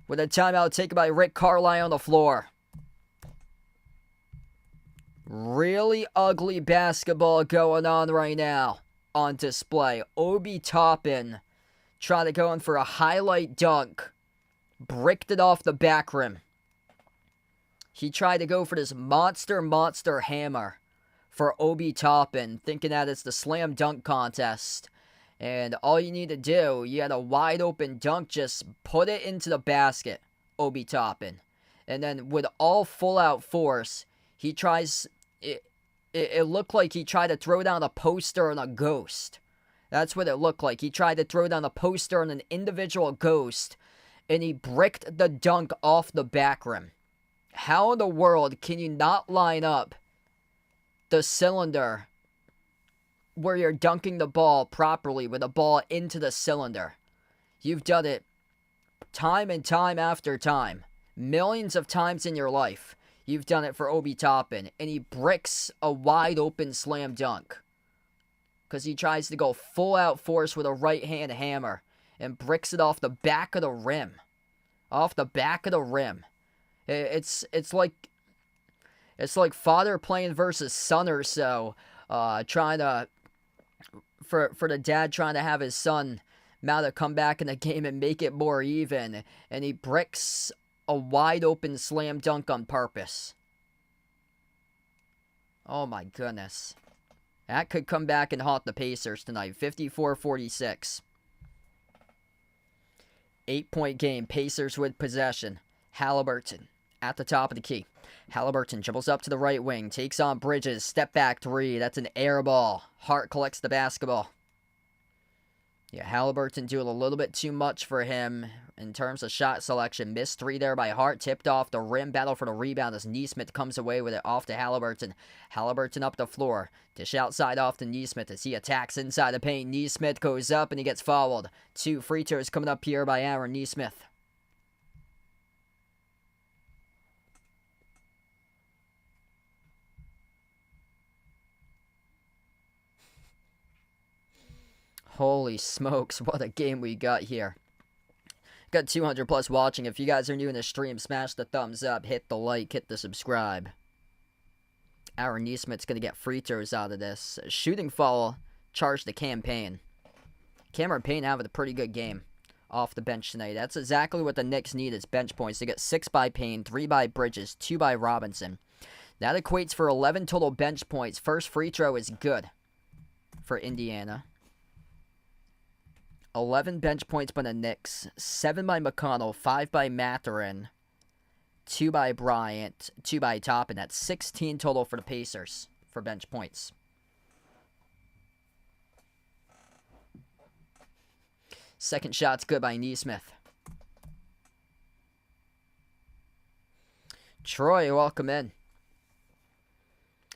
with a timeout taken by Rick Carlisle on the floor. Really ugly basketball going on right now on display. Obi Toppin trying to go in for a highlight dunk. Bricked it off the back rim. He tried to go for this monster hammer for Obi Toppin, thinking that it's the slam dunk contest. And all you need to do, you had a wide open dunk, just put it into the basket, Obi Toppin. And then with all full out force, he tries, it looked like he tried to throw down a poster on a ghost. That's what it looked like. He tried to throw down a poster on an individual ghost, and he bricked the dunk off the back rim. How in the world can you not line up the cylinder where you're dunking the ball properly with the ball into the cylinder? You've done it time and time after time. Millions of times in your life. You've done it for Obi Toppin, and he bricks a wide open slam dunk. Because he tries to go full out force with a right hand hammer and bricks it off the back of the rim. Off the back of the rim. It's like father playing versus son or so, trying to for the dad trying to have his son now to come back in the game and make it more even, and he bricks a wide open slam dunk on purpose. Oh my goodness. That could come back and haunt the Pacers tonight. 54-46. 8-point game. Pacers with possession. Halliburton at the top of the key. Halliburton dribbles up to the right wing. Takes on Bridges. Step back three. That's an air ball. Hart collects the basketball. Yeah, Halliburton doing a little bit too much for him in terms of shot selection. Missed three there by Hart. Tipped off the rim. Battle for the rebound as Nesmith comes away with it off to Halliburton. Halliburton up the floor. Dish outside off to Nesmith as he attacks inside the paint. Nesmith goes up and he gets fouled. 2 free throws coming up here by Aaron Nesmith. Holy smokes, what a game we got here. Got 200 plus watching. If you guys are new in the stream, smash the thumbs up, hit the like, hit the subscribe. Aaron Nesmith's going to get free throws out of this. Shooting foul charged to Campaign. Cameron Payne having a pretty good game off the bench tonight. That's exactly what the Knicks need is bench points. They get 6 by Payne, 3 by Bridges, 2 by Robinson. That equates for 11 total bench points. First free throw is good for Indiana. 11 bench points by the Knicks, 7 by McConnell, 5 by Mathurin, 2 by Bryant, 2 by Toppin. That's 16 total for the Pacers for bench points. Second shot's good by Nesmith. Troy, welcome in.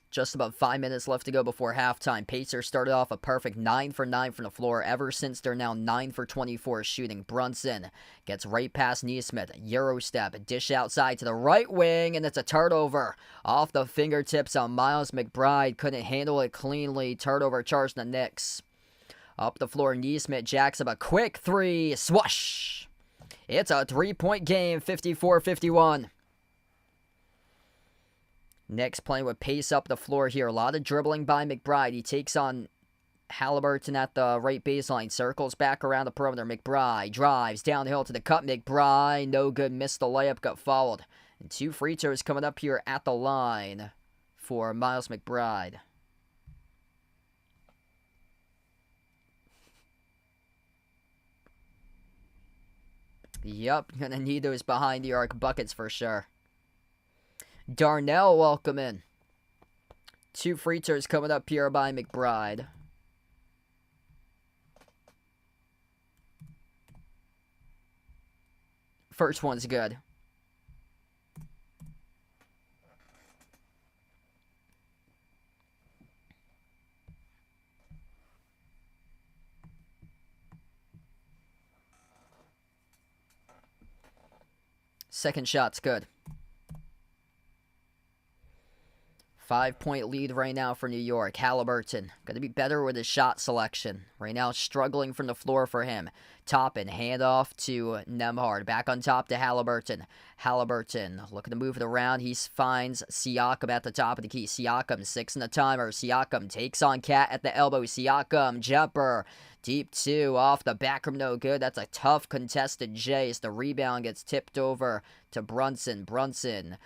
Just about 5 minutes left to go before halftime. Pacers started off a perfect 9 for 9 from the floor. Ever since, they're now 9 for 24 shooting. Brunson gets right past Nesmith. Euro step. Dish outside to the right wing, and it's a turnover. Off the fingertips on Miles McBride. Couldn't handle it cleanly. Turnover charge the Knicks. Up the floor, Nesmith jacks up a quick three. Swoosh! It's a 3-point game, 54-51. Knicks playing with pace up the floor here. A lot of dribbling by McBride. He takes on Halliburton at the right baseline. Circles back around the perimeter. McBride drives downhill to the cup. McBride, no good. Missed the layup. Got fouled. And 2 free throws coming up here at the line for Miles McBride. Yup, gonna need those behind the arc buckets for sure. Darnell, welcome in. 2 free throws coming up here by McBride. First one's good. Second shot's good. 5-point lead right now for New York. Halliburton going to be better with his shot selection. Right now struggling from the floor for him. Toppin, handoff to Nembhard. Back on top to Halliburton. Halliburton looking to move it around. He finds Siakam at the top of the key. Siakam, 6 in the timer. Siakam takes on Cat at the elbow. Siakam, jumper. Deep 2 off the back rim, no good. That's a tough contested chase. The rebound gets tipped over to Brunson. Brunson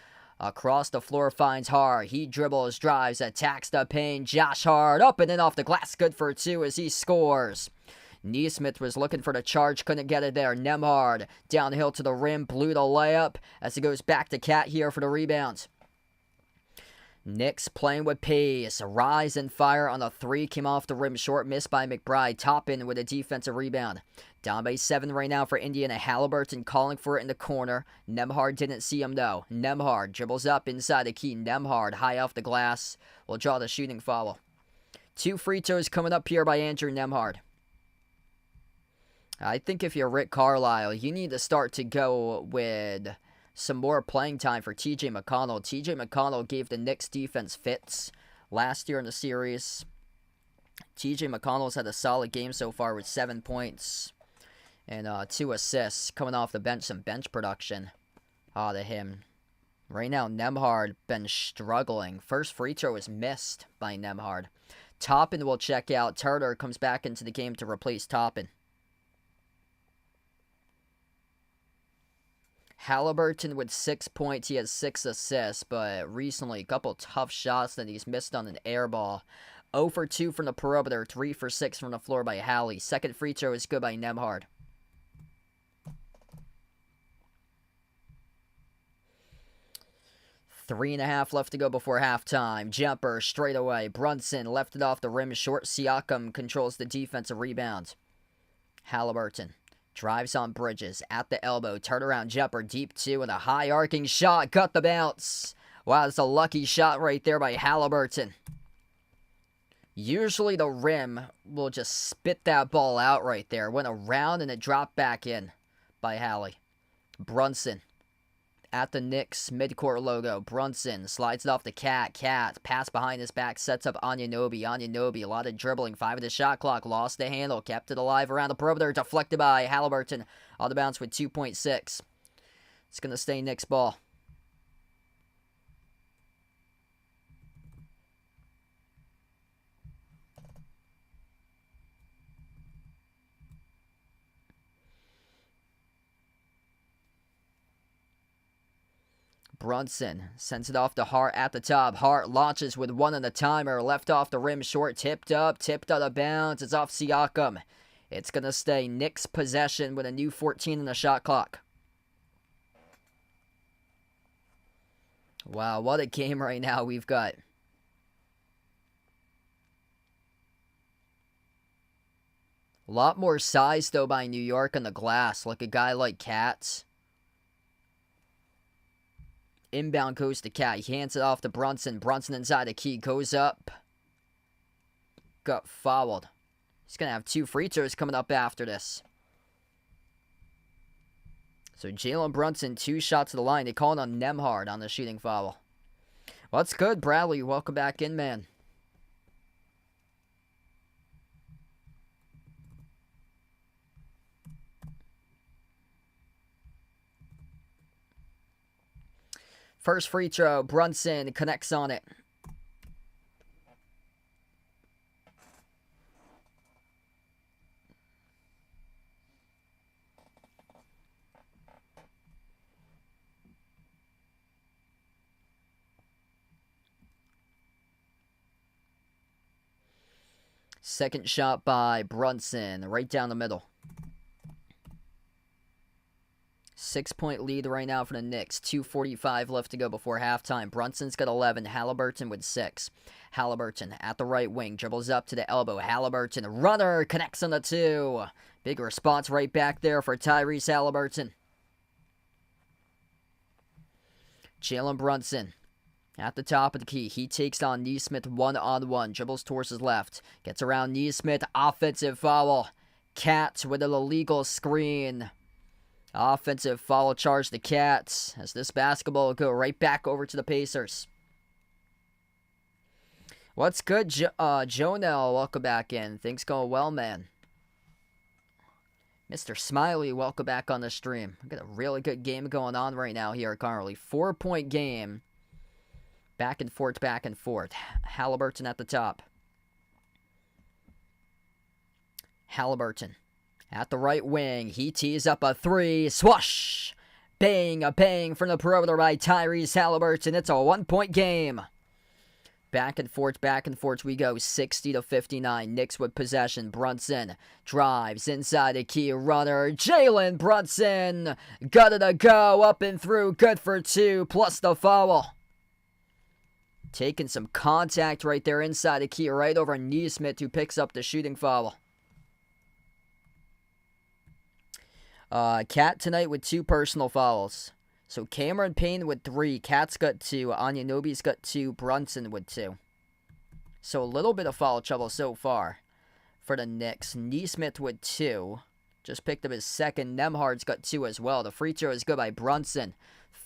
across the floor finds Hart. He dribbles, drives, attacks the paint. Josh Hart up and in off the glass. Good for 2 as he scores. Neesmith was looking for the charge, couldn't get it there. Nembhard downhill to the rim, blew the layup as it goes back to Cat here for the rebound. Knicks playing with pace. Rise and fire on the 3. Came off the rim short. Missed by McBride. Toppin with a defensive rebound. Down by 7 right now for Indiana. Halliburton calling for it in the corner. Nembhard didn't see him though. Nembhard dribbles up inside the key. Nembhard high off the glass will draw the shooting foul. 2 free throws coming up here by Andrew Nembhard. I think if you're Rick Carlisle, you need to start to go with some more playing time for TJ McConnell. TJ McConnell gave the Knicks defense fits last year in the series. TJ McConnell's had a solid game so far with 7 points and 2 assists coming off the bench. Some bench production out of him. Right now, Nembhard been struggling. First free throw is missed by Nembhard. Toppin will check out. Turner comes back into the game to replace Toppin. Halliburton with 6 points. He has 6 assists, but recently a couple tough shots that he's missed on an air ball. 0 for 2 from the perimeter, 3 for 6 from the floor by Halley. Second free throw is good by Nembhard. Three and a half left to go before halftime. Jumper straight away. Brunson left it off the rim short. Siakam controls the defensive rebound. Halliburton drives on Bridges at the elbow. Turnaround jumper deep 2 and a high arcing shot. Got the bounce. Wow, that's a lucky shot right there by Halliburton. Usually the rim will just spit that ball out right there. Went around and it dropped back in by Halley. Brunson at the Knicks midcourt logo. Brunson slides it off the Cat. Cat pass behind his back, sets up Anunoby. Anunoby, a lot of dribbling. 5 of the shot clock. Lost the handle. Kept it alive around the perimeter. Deflected by Halliburton. On the bounce with 2.6. It's going to stay Knicks ball. Brunson sends it off to Hart at the top. Hart launches with 1 on the timer. Left off the rim short. Tipped up. Tipped out of bounds. It's off Siakam. It's going to stay Knicks possession with a new 14 on the shot clock. Wow, what a game right now we've got. A lot more size, though, by New York on the glass. Like a guy like Katz. Inbound goes to Cat. He hands it off to Brunson. Brunson inside the key. Goes up. Got fouled. He's going to have 2 free throws coming up after this. So Jalen Brunson, 2 shots to the line. They call it on Nembhard on the shooting foul. Well, that's good, Bradley. Welcome back in, man. First free throw, Brunson connects on it. Second shot by Brunson, right down the middle. 6-point lead right now for the Knicks. 2:45 left to go before halftime. Brunson's got 11. Halliburton with 6. Halliburton at the right wing. Dribbles up to the elbow. Halliburton, runner, connects on the 2. Big response right back there for Tyrese Halliburton. Jalen Brunson at the top of the key. He takes on Neesmith one-on-one. Dribbles towards his left. Gets around Neesmith. Offensive foul. Cat with an illegal screen. Offensive foul charge the Cats as this basketball will go right back over to the Pacers. What's good, Jonel? Welcome back in. Things going well, man. Mr. Smiley, welcome back on the stream. We got a really good game going on right now here currently. 4-point game. Back and forth, back and forth. Halliburton at the top. Halliburton at the right wing. He tees up a three. Swash! Bang! A bang from the perimeter by Tyrese Halliburton. It's a 1-point game. Back and forth we go. 60-59. Knicks with possession. Brunson drives inside the key runner. Jalen Brunson got it to go. Up and through. Good for 2. Plus the foul. Taking some contact right there inside the key. Right over Neesmith, who picks up the shooting foul. Cat tonight with 2 personal fouls. So Cameron Payne with 3, Cat's got 2, Anunoby's got 2, Brunson with 2. So a little bit of foul trouble so far for the Knicks. Neesmith with 2, just picked up his second. Nembhard's got 2 as well. The free throw is good by Brunson.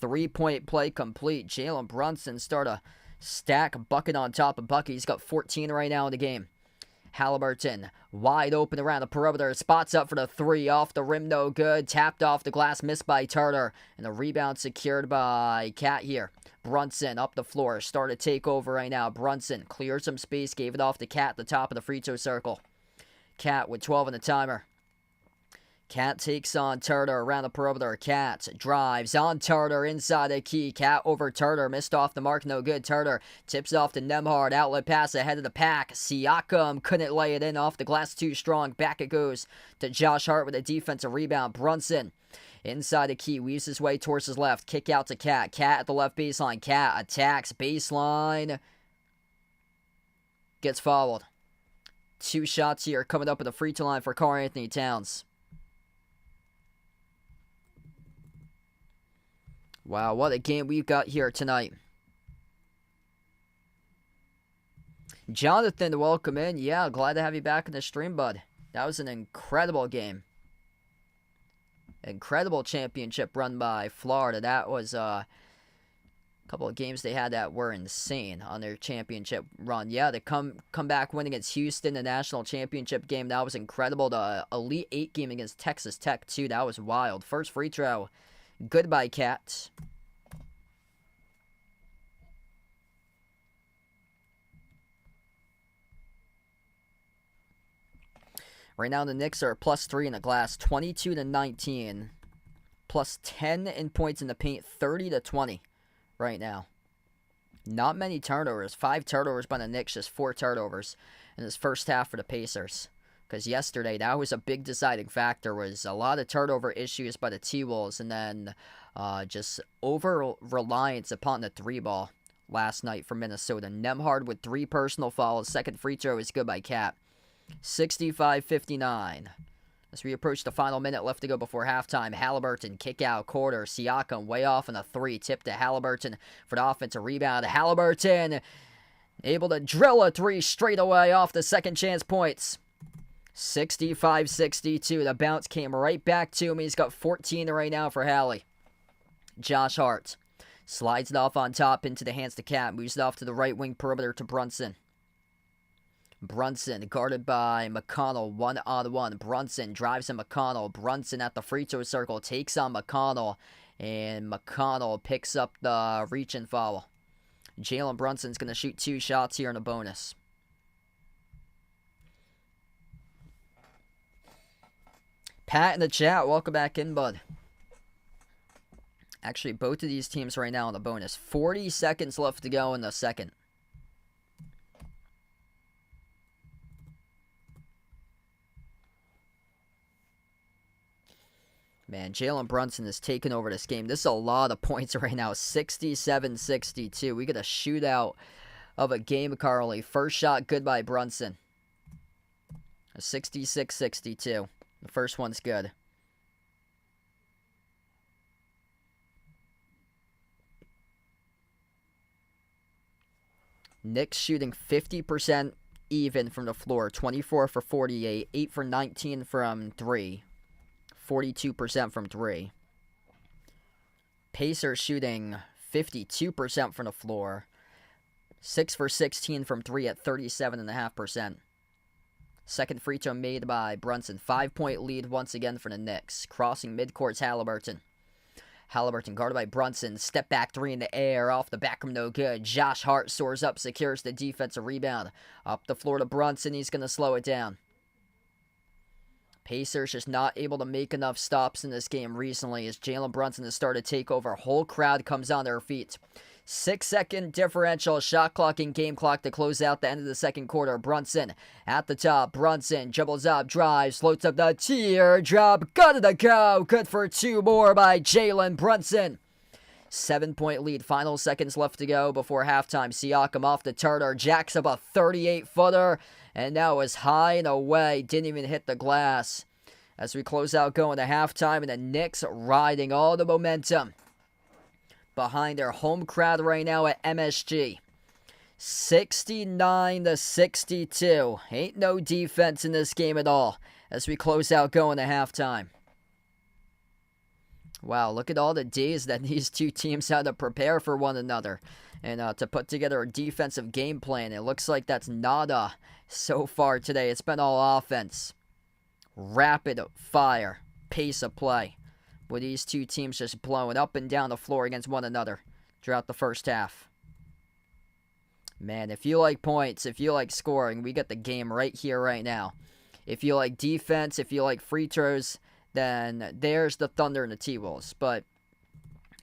3-point play complete. Jalen Brunson start a stack bucket on top of bucket. He's got 14 right now in the game. Halliburton, wide open around the perimeter, spots up for the 3, off the rim, no good, tapped off the glass, missed by Turner, and the rebound secured by Cat here. Brunson up the floor, start to take over right now. Brunson cleared some space, gave it off to Cat at the top of the free throw circle. Cat with 12 on the timer. Cat takes on Turner around the perimeter. Cat drives on Turner inside the key. Cat over Turner. Missed off the mark. No good. Turner tips off to Nembhard. Outlet pass ahead of the pack. Siakam couldn't lay it in off the glass. Too strong. Back it goes to Josh Hart with a defensive rebound. Brunson inside the key. Weaves his way towards his left. Kick out to Cat. Cat at the left baseline. Cat attacks baseline. Gets fouled. 2 shots here coming up at the free throw line for Karl-Anthony Towns. Wow, what a game we've got here tonight. Jonathan, welcome in. Yeah, glad to have you back in the stream, bud. That was an incredible game. Incredible championship run by Florida. That was a couple of games they had that were insane on their championship run. Yeah, they come back win against Houston, the national championship game. That was incredible. The Elite 8 game against Texas Tech, too. That was wild. First free throw. Goodbye, Cats. Right now, the Knicks are +3 in the glass, 22-19. +10 in points in the paint, 30-20 right now. Not many turnovers. 5 turnovers by the Knicks, just 4 turnovers in this first half for the Pacers. Because yesterday, that was a big deciding factor, was a lot of turnover issues by the T-Wolves, and then just over-reliance upon the 3-ball last night for Minnesota. Nembhard with 3 personal fouls. Second free throw is good by Cat. 65-59. As we approach the final minute left to go before halftime, Halliburton, kick out, quarter. Siakam way off on a 3. Tip to Halliburton for the offensive rebound. Halliburton able to drill a 3 straight away off the second chance points. 65-62. The bounce came right back to him. He's got 14 right now for Hallie. Josh Hart slides it off on top into the hands to Cat. Moves it off to the right wing perimeter to Brunson. Brunson guarded by McConnell. 1-on-1. Brunson drives in McConnell. Brunson at the free throw circle takes on McConnell. And McConnell picks up the reach-in foul. Jalen Brunson's going to shoot 2 shots here in a bonus. Pat in the chat, welcome back in, bud. Actually, both of these teams right now on the bonus. 40 seconds left to go in the second. Man, Jalen Brunson is taking over this game. This is a lot of points right now. 67-62. We get a shootout of a game, Carly. First shot, good by Brunson. 66-62. The first one's good. Knicks shooting 50% even from the floor. 24 for 48. 8 for 19 from 3. 42% from 3. Pacers shooting 52% from the floor. 6 for 16 from 3 at 37.5%. Second free throw made by Brunson. 5-point lead once again for the Knicks. Crossing midcourt's Halliburton. Halliburton guarded by Brunson. Step back three in the air. Off the back rim, no good. Josh Hart soars up, secures the defensive rebound. Up the floor to Brunson. He's going to slow it down. Pacers just not able to make enough stops in this game recently as Jalen Brunson has started to take over. Whole crowd comes on their feet. 6-second differential, shot clock and game clock to close out the end of the second quarter. Brunson at the top. Brunson dribbles up, drives, floats up the teardrop. Got to go. Good for 2 more by Jalen Brunson. 7-point lead. Final seconds left to go before halftime. Siakam off the Turner. Jacks up a 38-footer. And that was high and away. Didn't even hit the glass. As we close out going to halftime. And the Knicks riding all the momentum behind their home crowd right now at MSG. 69-62. Ain't no defense in this game at all as we close out going to halftime. Wow, look at all the days that these two teams had to prepare for one another and to put together a defensive game plan. It looks like that's nada so far today. It's been all offense. Rapid fire pace of play, with these two teams just blowing up and down the floor against one another throughout the first half. Man, if you like points, if you like scoring, we got the game right here, right now. If you like defense, if you like free throws, then there's the Thunder and the T-Wolves. But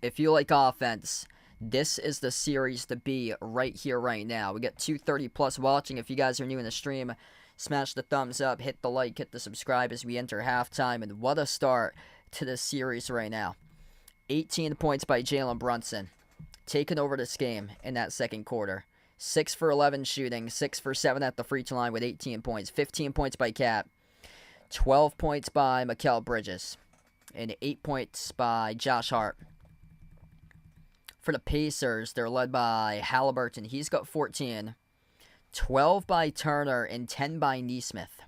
if you like offense, this is the series to be right here, right now. We got 230 plus watching. If you guys are new in the stream, smash the thumbs up, hit the like, hit the subscribe as we enter halftime. And what a start to this series right now. 18 points by Jalen Brunson, taking over this game in that second quarter. 6 for 11 shooting, 6 for 7 at the free throw line with 18 points. 15 points by Cat, 12 points by Mikal Bridges, and 8 points by Josh Hart. For the Pacers, they're led by Halliburton. He's got 14, 12 by Turner, and 10 by Nesmith.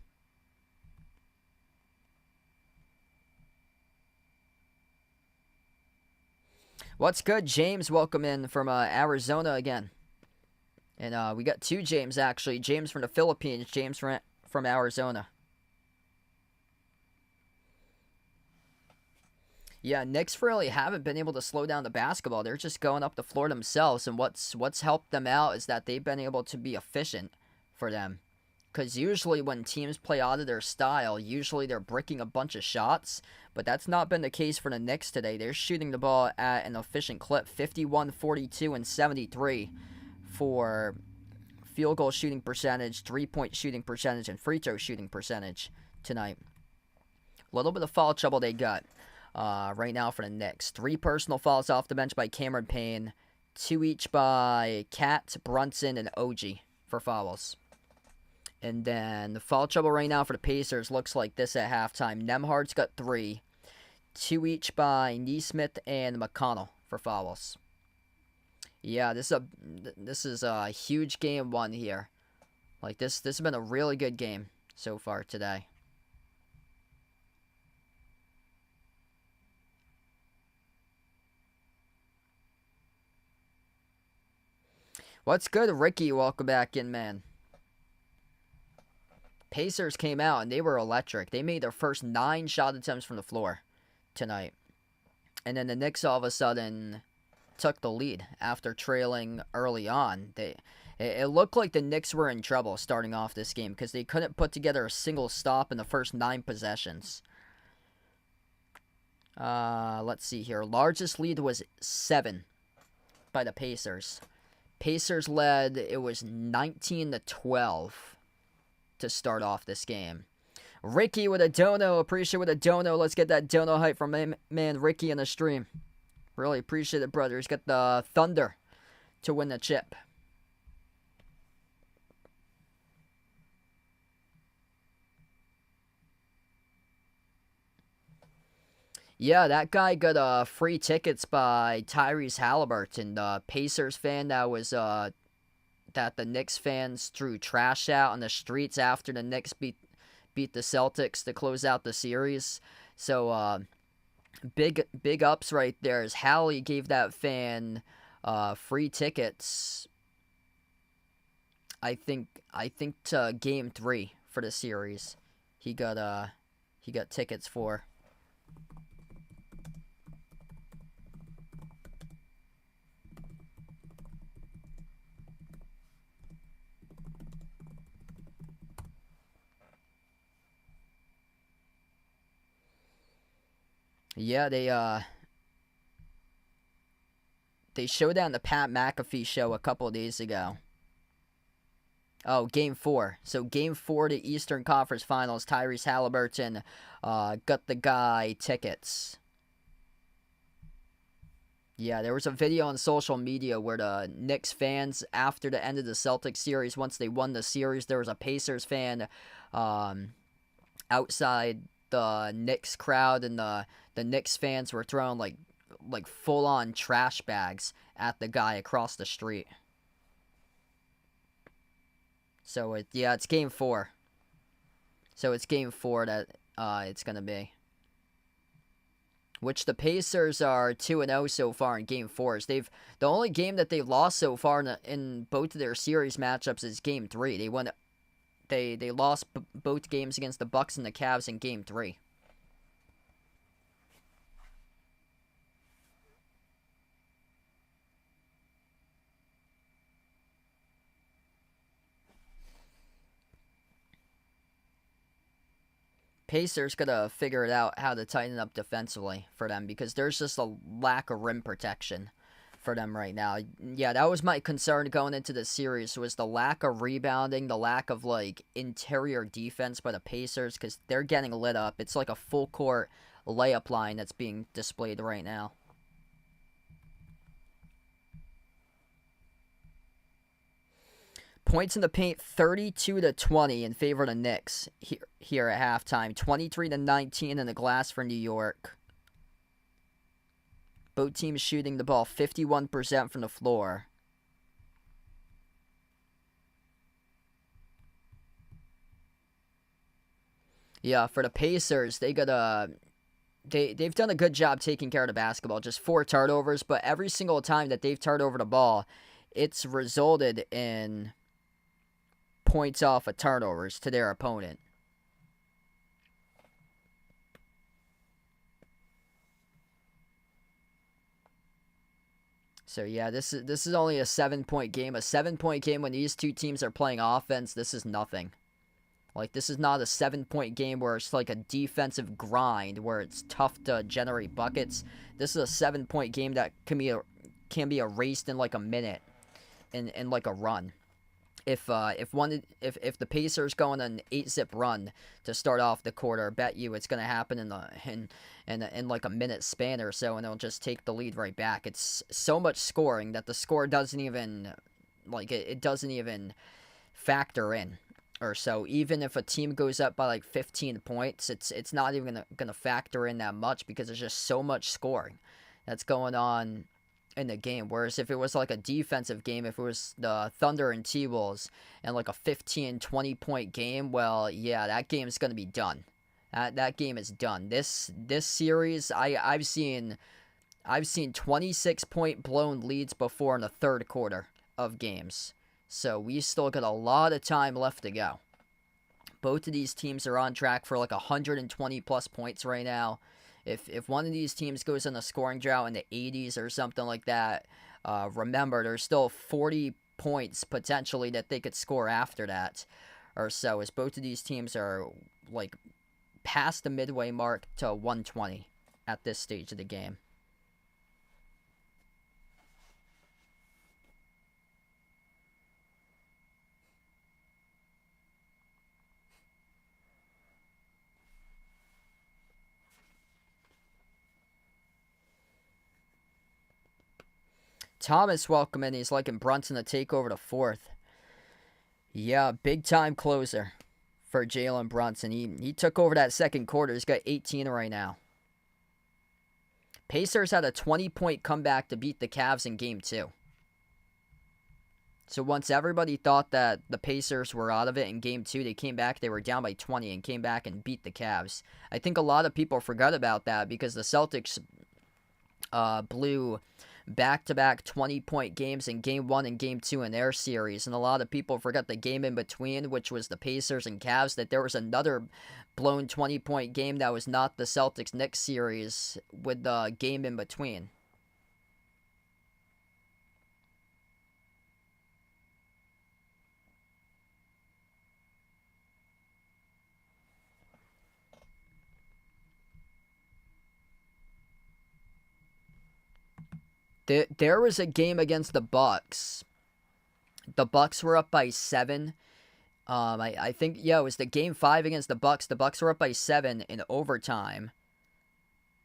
What's good, James? Welcome in from Arizona again. And we got 2 James, actually. James from the Philippines, James from Arizona. Yeah, Knicks really haven't been able to slow down the basketball. They're just going up the floor themselves, and what's helped them out is that they've been able to be efficient for them. Because usually when teams play out of their style, usually they're bricking a bunch of shots. But that's not been the case for the Knicks today. They're shooting the ball at an efficient clip. 51, 42, and 73 for field goal shooting percentage, 3-point shooting percentage, and free throw shooting percentage tonight. A little bit of foul trouble they got right now for the Knicks. 3 personal fouls off the bench by Cameron Payne. 2 each by Cat, Brunson, and OG for fouls. And then the foul trouble right now for the Pacers looks like this at halftime. Nembhard's got 3. 2 each by Nesmith and McConnell for fouls. Yeah, this is a huge game 1 here. Like this has been a really good game so far today. What's good, Ricky? Welcome back in, man. Pacers came out and they were electric. They made their first 9 shot attempts from the floor tonight. And then the Knicks all of a sudden took the lead after trailing early on. It looked like the Knicks were in trouble starting off this game because they couldn't put together a single stop in the first 9 possessions. Let's see here. Largest lead was 7 by the Pacers. Pacers led, it was 19-12 to start off this game. Ricky with a dono. Appreciate with a dono. Let's get that dono hype from man Ricky in the stream. Really appreciate it, brother. He's got the Thunder to win the chip. Yeah, that guy got free tickets by Tyrese Halliburton, the Pacers fan that was that the Knicks fans threw trash out on the streets after the Knicks beat the Celtics to close out the series. So big ups right there as Hallie gave that fan free tickets I think to game 3 for the series. He got tickets for. Yeah, they showed that on the Pat McAfee show a couple of days ago. Oh, game 4. So game 4 to Eastern Conference Finals. Tyrese Halliburton got the guy tickets. Yeah, there was a video on social media where the Knicks fans, after the end of the Celtics series, once they won the series, there was a Pacers fan outside the Knicks crowd, and the Knicks fans were throwing like full on trash bags at the guy across the street. So it's game 4. So it's game 4 that it's gonna be. Which the Pacers are 2-0 so far in game 4s. The only game that they've lost so far in both of their series matchups is game 3. They lost both games against the Bucks and the Cavs in game 3. Pacers gotta figure it out how to tighten up defensively for them, because there's just a lack of rim protection for them right now. Yeah, that was my concern going into the series, was the lack of rebounding, the lack of interior defense by the Pacers, because they're getting lit up. It's like a full court layup line that's being displayed right now. Points in the paint, 32-20 in favor of the Knicks here at halftime. 23-19 in the glass for New York. Both teams shooting the ball 51% from the floor. Yeah, for the Pacers, they've done a good job taking care of the basketball. Just 4 turnovers, but every single time that they've turned over the ball, it's resulted in points off of turnovers to their opponent. So yeah, this is only a 7-point game. A 7-point game when these two teams are playing offense, this is nothing. This is not a 7-point game where it's like a defensive grind where it's tough to generate buckets. This is a 7-point game that can be erased in a minute in a run. If the Pacers go on an 8-zip run to start off the quarter, bet you it's going to happen in a minute span or so, and they'll just take the lead right back. It's so much scoring that the score doesn't even it doesn't even factor in or so. Even if a team goes up by 15 points, it's not even gonna factor in that much, because there's just so much scoring that's going on in the game. Whereas if it was a defensive game, if it was the Thunder and T-Wolves and a 15-20 point game, well, yeah, that game's going to be done. That game is done. This series, I've seen 26 point blown leads before in the third quarter of games. So we still got a lot of time left to go. Both of these teams are on track for 120 plus points right now. If one of these teams goes on a scoring drought in the 80s or something like that, remember, there's still 40 points potentially that they could score after that or so, as both of these teams are past the midway mark to 120 at this stage of the game. Thomas welcome in. He's liking Brunson to take over the fourth. Yeah, big time closer for Jalen Brunson. He took over that second quarter. He's got 18 right now. Pacers had a 20-point comeback to beat the Cavs in game 2. So once everybody thought that the Pacers were out of it in game 2, they came back. They were down by 20 and came back and beat the Cavs. I think a lot of people forgot about that because the Celtics blew back-to-back 20-point games in Game 1 and Game 2 in their series. And a lot of people forgot the game in between, which was the Pacers and Cavs, that there was another blown 20-point game that was not the Celtics-Knicks series with the game in between. There was a game against the Bucks. The Bucks were up by 7. I think, yeah, it was the Game 5 against the Bucks. The Bucks were up by 7 in overtime.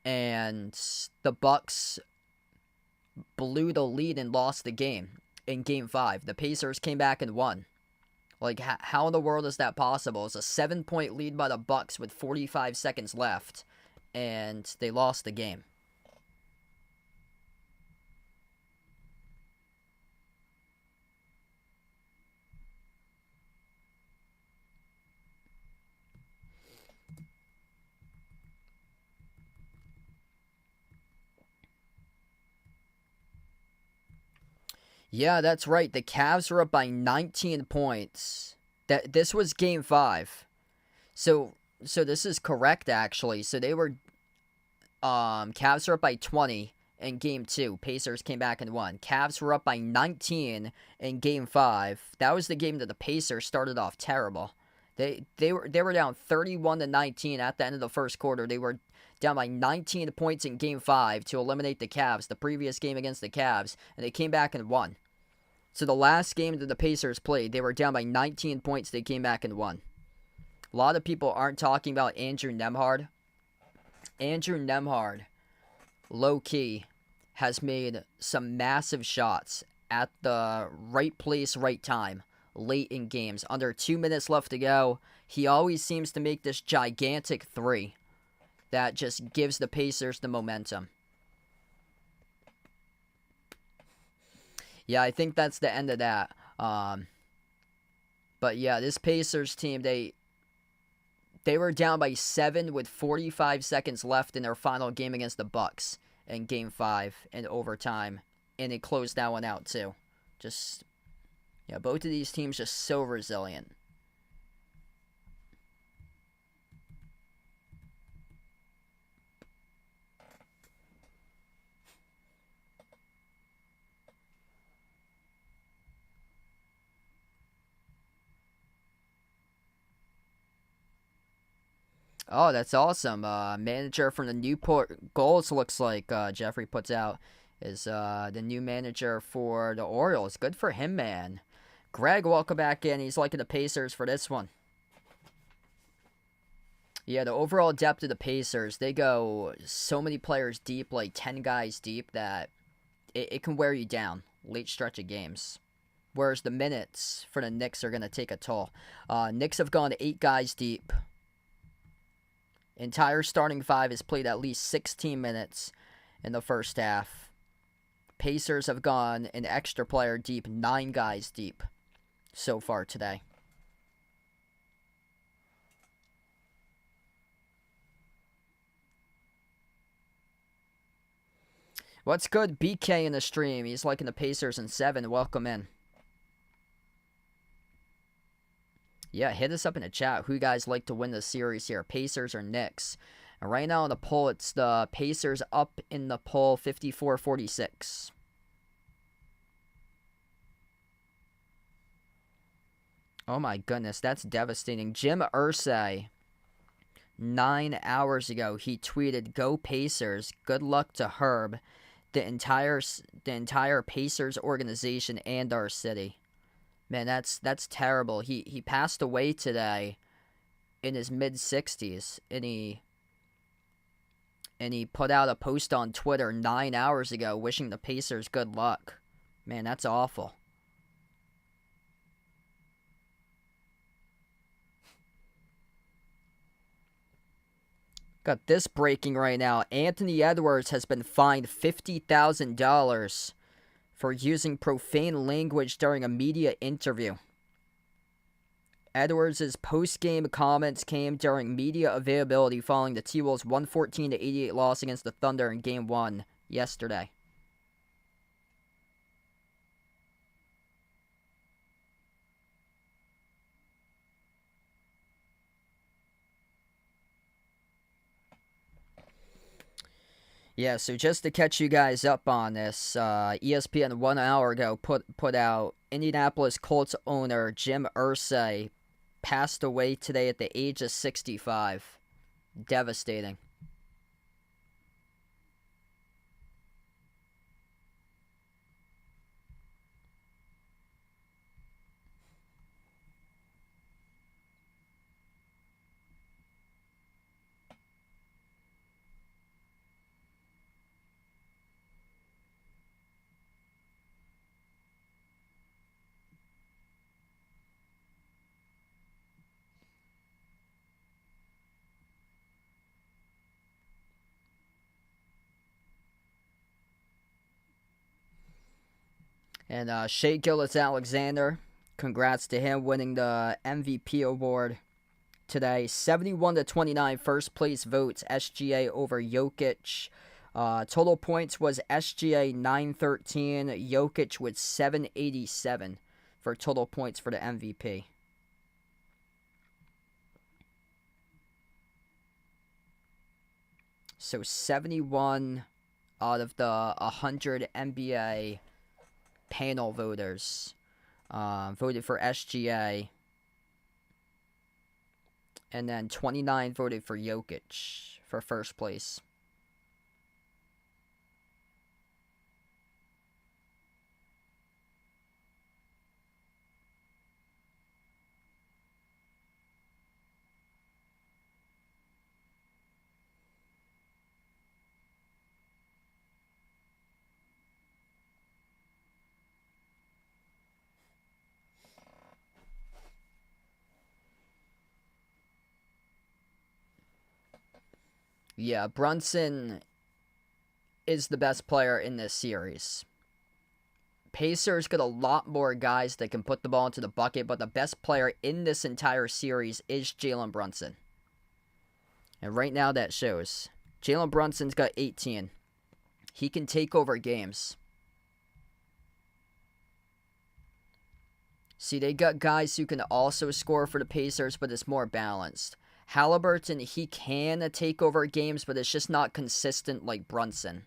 And the Bucks blew the lead and lost the game in Game 5. The Pacers came back and won. Like, how in the world is that possible? It's a 7-point lead by the Bucks with 45 seconds left. And they lost the game. Yeah, that's right. The Cavs were up by 19 points. This was Game 5. So this is correct, actually. So they were Cavs were up by 20 in Game 2. Pacers came back and won. Cavs were up by 19 in Game 5. That was the game that the Pacers started off terrible. They were down 31-19 at the end of the first quarter. They were down by 19 points in Game 5 to eliminate the Cavs, the previous game against the Cavs, and they came back and won. So the last game that the Pacers played, they were down by 19 points. They came back and won. A lot of people aren't talking about Andrew Nembhard. Andrew Nembhard, low-key, has made some massive shots at the right place, right time, late in games. Under 2 minutes left to go, he always seems to make this gigantic three that just gives the Pacers the momentum. Yeah, I think that's the end of that. But yeah, this Pacers team, they were down by 7 with 45 seconds left in their final game against the Bucks in Game 5 in overtime. And they closed that one out too. Just, yeah, both of these teams just so resilient. Oh, that's awesome. Manager from the Newport Goals, looks like Jeffrey puts out, is the new manager for the Orioles. Good for him, man. Greg, welcome back in. He's liking the Pacers for this one. Yeah, the overall depth of the Pacers, they go so many players deep, like 10 guys deep, that it can wear you down late stretch of games. Whereas the minutes for the Knicks are going to take a toll. Knicks have gone 8 guys deep. Entire starting 5 has played at least 16 minutes in the first half. Pacers have gone an extra player deep, 9 guys deep so far today. What's good? BK in the stream. He's liking the Pacers in 7. Welcome in. Yeah, hit us up in the chat. Who you guys like to win the series here, Pacers or Knicks? And right now in the poll, it's the Pacers up in the poll, 54-46. Oh my goodness, that's devastating. Jim Irsay, 9 hours ago, he tweeted, "Go Pacers. Good luck to Herb, the entire Pacers organization, and our city." Man, that's terrible. He passed away today in his mid-60s, and he put out a post on Twitter 9 hours ago wishing the Pacers good luck. Man, that's awful. Got this breaking right now. Anthony Edwards has been fined $50,000 for using profane language during a media interview. Edwards' post-game comments came during media availability following the T-Wolves' 114-88 loss against the Thunder in Game 1 yesterday. Yeah, so just to catch you guys up on this, ESPN 1 hour ago put out Indianapolis Colts owner Jim Irsay passed away today at the age of 65. Devastating. And Shea Gilgeous-Alexander, congrats to him winning the MVP award today. 71-29 first place votes, SGA over Jokic. Total points was SGA 913, Jokic with 787 for total points for the MVP. So 71 out of the 100 NBA panel voters voted for SGA, and then 29 voted for Jokic for first place. Yeah, Brunson is the best player in this series. Pacers got a lot more guys that can put the ball into the bucket, but the best player in this entire series is Jalen Brunson. And right now that shows. Jalen Brunson's got 18. He can take over games. See, they got guys who can also score for the Pacers, but it's more balanced. Halliburton, he can take over games, but it's just not consistent like Brunson.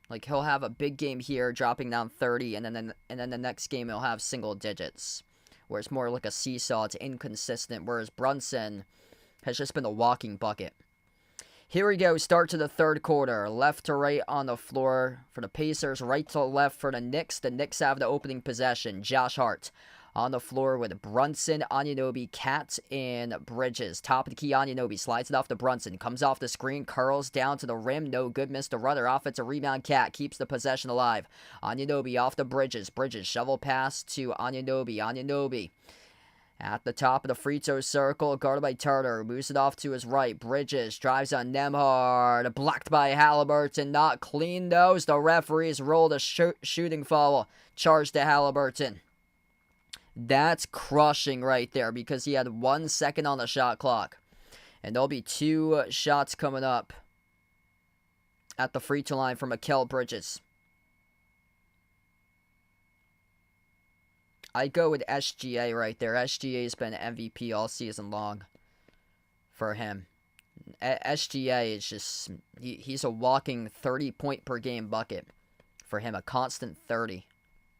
Like, he'll have a big game here, dropping down 30, and then the next game he'll have single digits. Where it's more like a seesaw, it's inconsistent, whereas Brunson has just been a walking bucket. Here we go, start to the third quarter. Left to right on the floor for the Pacers, right to left for the Knicks. The Knicks have the opening possession. Josh Hart on the floor with Brunson, Anunoby, Cat, and Bridges. Top of the key, Anunoby slides it off to Brunson. Comes off the screen, curls down to the rim. No good, missed the rudder. Offensive rebound, Cat keeps the possession alive. Anunoby off to Bridges. Bridges shovel pass to Anunoby. Anunoby at the top of the free throw circle, guarded by Turner. Moves it off to his right. Bridges drives on Nembhard. Blocked by Halliburton. Not clean, though. The referees rolled a shooting foul. Charged to Halliburton. That's crushing right there because he had 1 second on the shot clock. And there'll be 2 shots coming up at the free throw line for Mikal Bridges. I go with SGA right there. SGA's been MVP all season long for him. SGA is just, he's a walking 30-point per game bucket for him, a constant 30.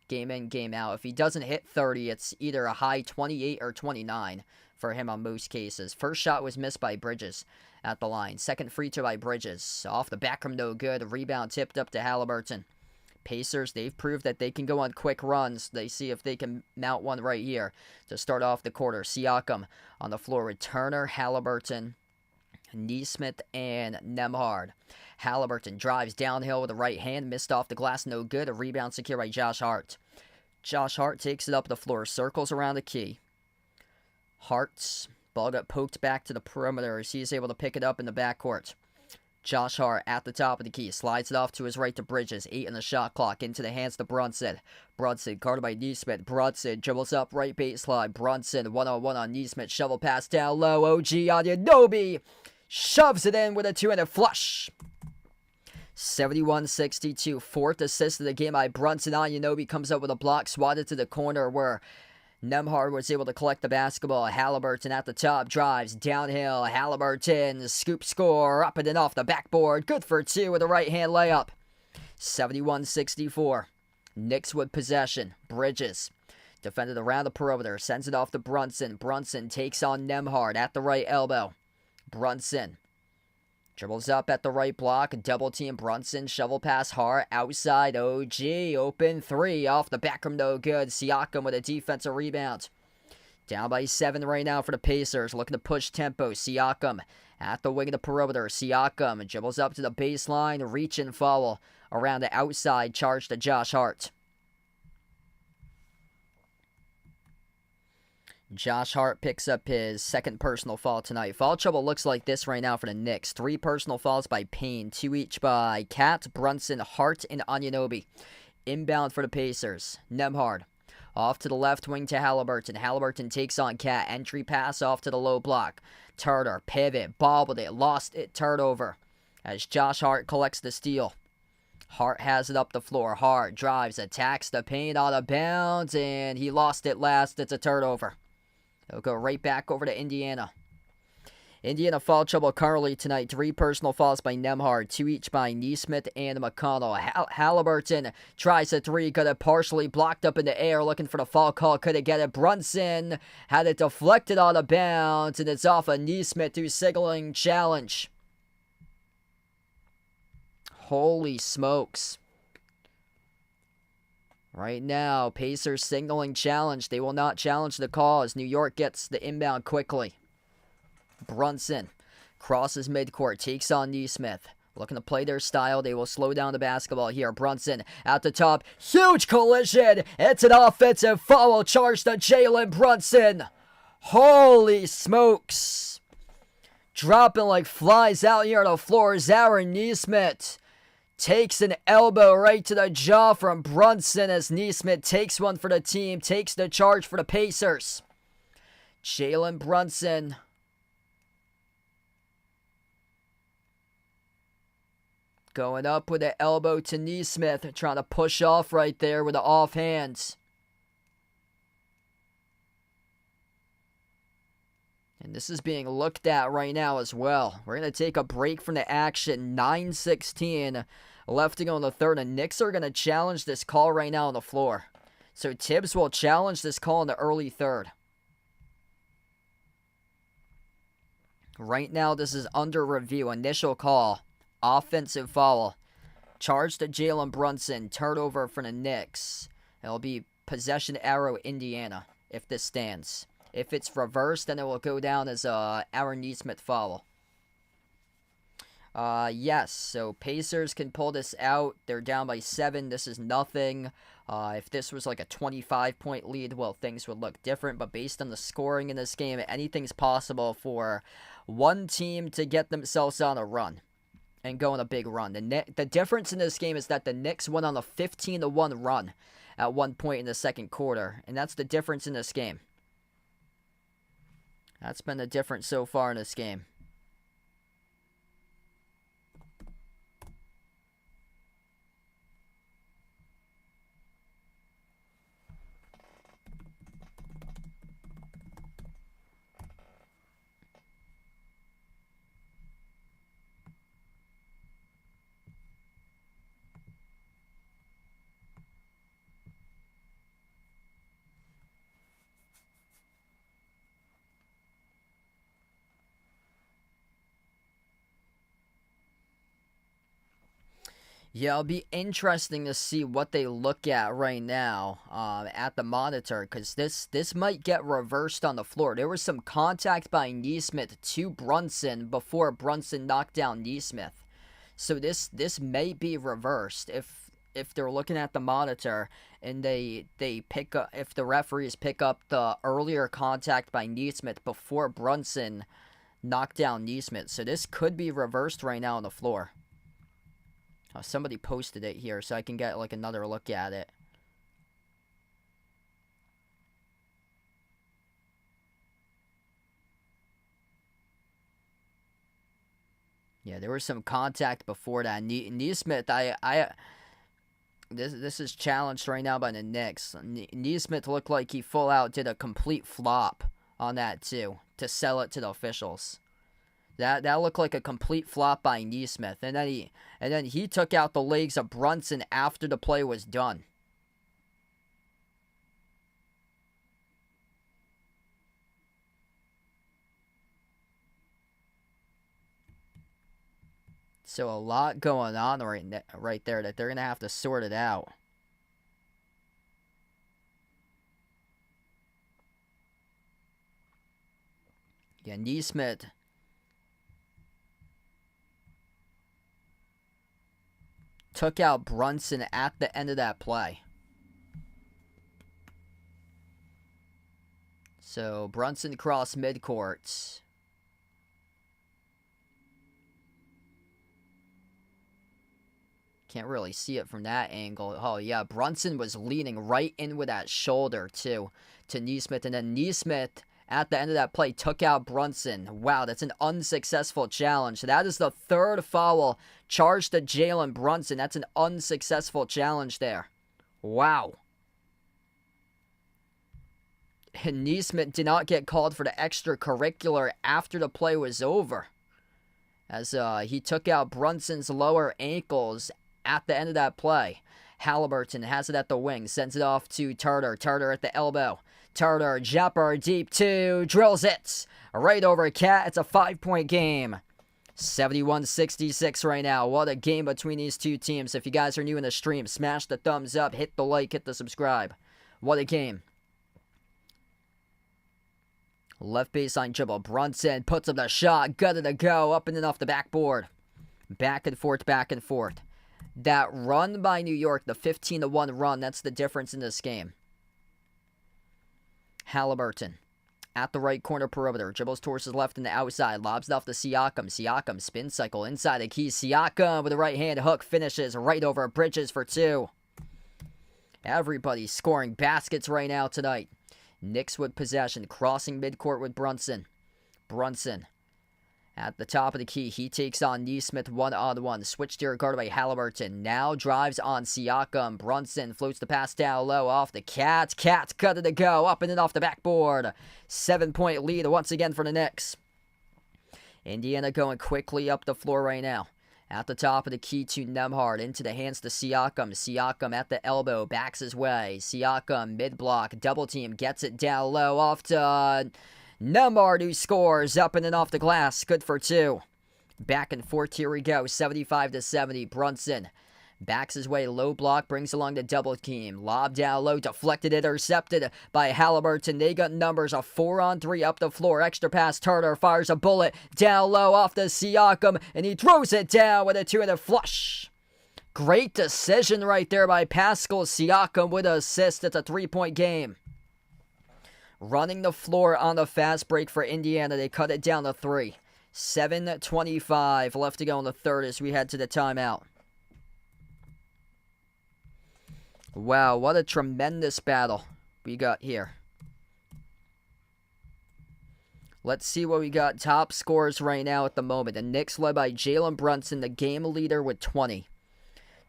Game in, game out. If he doesn't hit 30, it's either a high 28 or 29 for him on most cases. First shot was missed by Bridges at the line. Second free throw by Bridges. Off the back rim, no good. Rebound tipped up to Halliburton. Pacers, they've proved that they can go on quick runs. They see if they can mount one right here to start off the quarter. Siakam on the floor with Turner, Halliburton, Nesmith, and Nembhard. Halliburton drives downhill with the right hand, missed off the glass, no good. A rebound secured by Josh Hart. Josh Hart takes it up the floor, circles around the key. Hart's ball got poked back to the perimeter as he's able to pick it up in the backcourt. Josh Hart at the top of the key, slides it off to his right to Bridges. 8 on the shot clock, into the hands to Brunson. Brunson guarded by Nesmith. Brunson dribbles up right baseline. Brunson one-on-one on Nesmith. Shovel pass down low. OG Anunoby shoves it in with a two-handed flush. 71-62. Fourth assist of the game by Brunson. Anunoby comes up with a block, swatted to the corner where Nemhard was able to collect the basketball. Halliburton at the top, drives downhill. Halliburton, scoop score, up and off the backboard. Good for two with a right-hand layup. 71-64. Knicks with possession. Bridges defended around the perimeter, sends it off to Brunson. Brunson takes on Nemhard at the right elbow. Brunson dribbles up at the right block, double team Brunson, shovel pass Hart, outside OG, open three, off the back rim, no good. Siakam with a defensive rebound. Down by 7 right now for the Pacers, looking to push tempo. Siakam at the wing of the perimeter. Siakam dribbles up to the baseline, reach and foul around the outside, charge to Josh Hart. Josh Hart picks up his second personal foul tonight. Foul trouble looks like this right now for the Knicks. 3 personal fouls by Payne, 2 each by Cat, Brunson, Hart, and Anunoby. Inbound for the Pacers. Nemhard off to the left wing to Halliburton. Halliburton takes on Cat. Entry pass off to the low block. Turner, pivot, bobbled it, lost it, turnover. As Josh Hart collects the steal. Hart has it up the floor. Hart drives, attacks the paint, out of bounds, and he lost it last. It's a turnover. It'll go right back over to Indiana. Indiana foul trouble currently tonight. 3 personal fouls by Nemhard, 2 each by Neesmith and McConnell. Halliburton tries a 3, got it partially blocked up in the air, looking for the foul call, couldn't get it. Brunson had it deflected out of bounds, and it's off of Neesmith, who's signaling challenge. Holy smokes. Right now, Pacers signaling challenge. They will not challenge the call as New York gets the inbound quickly. Brunson crosses midcourt, takes on Neesmith. Looking to play their style. They will slow down the basketball here. Brunson at the top. Huge collision. It's an offensive foul charge to Jalen Brunson. Holy smokes. Dropping like flies out here on the floor is Aaron Neesmith. Takes an elbow right to the jaw from Brunson as Neesmith takes one for the team, takes the charge for the Pacers. Jalen Brunson going up with an elbow to Neesmith, trying to push off right there with the offhands. And this is being looked at right now as well. We're going to take a break from the action. 9:16 left to go in the third. And Knicks are going to challenge this call right now on the floor. So Tibbs will challenge this call in the early third. Right now this is under review. Initial call. Offensive foul. Charge to Jalen Brunson. Turnover for the Knicks. It'll be possession arrow Indiana if this stands. If it's reversed, then it will go down as a Aaron Neesmith foul. Yes, so Pacers can pull this out. They're down by 7. This is nothing. If this was like a 25-point lead, well, things would look different. But based on the scoring in this game, anything's possible for one team to get themselves on a run and go on a big run. The difference in this game is that the Knicks went on a 15-1 run at one point in the second quarter. And that's the difference in this game. That's been the difference so far in this game. Yeah, it'll be interesting to see what they look at right now at the monitor, because this might get reversed on the floor. There was some contact by Neesmith to Brunson before Brunson knocked down Neesmith. So this may be reversed if they're looking at the monitor and they pick up, if the referees pick up the earlier contact by Neesmith before Brunson knocked down Neesmith. So this could be reversed right now on the floor. Somebody posted it here so I can get like another look at it. Yeah, there was some contact before that. Neesmith, This is challenged right now by the Knicks. Neesmith looked like he full out did a complete flop on that too to sell it to the officials. That looked like a complete flop by Neesmith, and then he took out the legs of Brunson after the play was done. So a lot going on right there that they're going to have to sort it out. Yeah, Neesmith took out Brunson at the end of that play. So Brunson crossed midcourt. Can't really see it from that angle. Oh, yeah, Brunson was leaning right in with that shoulder, too, to Neesmith. And then Neesmith, at the end of that play, took out Brunson. Wow, that's an unsuccessful challenge. That is the third foul charged to Jalen Brunson. That's an unsuccessful challenge there. Wow. And Neesmith did not get called for the extracurricular after the play was over, as he took out Brunson's lower ankles at the end of that play. Halliburton has it at the wing, sends it off to Tarter. Tarter at the elbow. Tarter, jumper, deep two, drills it right over Cat. It's a 5-point game. 71-66 right now. What a game between these two teams. If you guys are new in the stream, smash the thumbs up, hit the like, hit the subscribe. What a game. Left baseline dribble. Brunson puts up the shot. Gutted to go. Up and in off the backboard. Back and forth, back and forth. That run by New York, the 15-1 run, that's the difference in this game. Halliburton at the right corner perimeter. Dribbles towards his left and the outside. Lobs it off to Siakam. Siakam spin cycle inside the key. Siakam with a right hand hook finishes right over Bridges for two. Everybody's scoring baskets right now tonight. Knicks with possession, crossing midcourt with Brunson. Brunson at the top of the key. He takes on Neesmith one-on-one. Switch to guarded by Halliburton. Now drives on Siakam. Brunson floats the pass down low off the Cat. Cat cut it to go. Up and in off the backboard. 7-point lead once again for the Knicks. Indiana going quickly up the floor right now. At the top of the key to Nembhard. Into the hands to Siakam. Siakam at the elbow. Backs his way. Siakam mid-block. Double team. Gets it down low. Off to Nembhard, who scores. Up and in off the glass. Good for two. Back and forth. Here we go. 75-70. Brunson backs his way. Low block. Brings along the double team. Lob down low. Deflected. Intercepted by Halliburton. They got numbers. A 4-on-3 up the floor. Extra pass. Turner fires a bullet. Down low off the Siakam. And he throws it down with a two-handed flush. Great decision right there by Pascal Siakam with an assist. It's a 3-point game. Running the floor on the fast break for Indiana. They cut it down to 3. 7:25 left to go in the third as we head to the timeout. Wow, what a tremendous battle we got here. Let's see what we got. Top scores right now at the moment. The Knicks led by Jalen Brunson, the game leader with 20.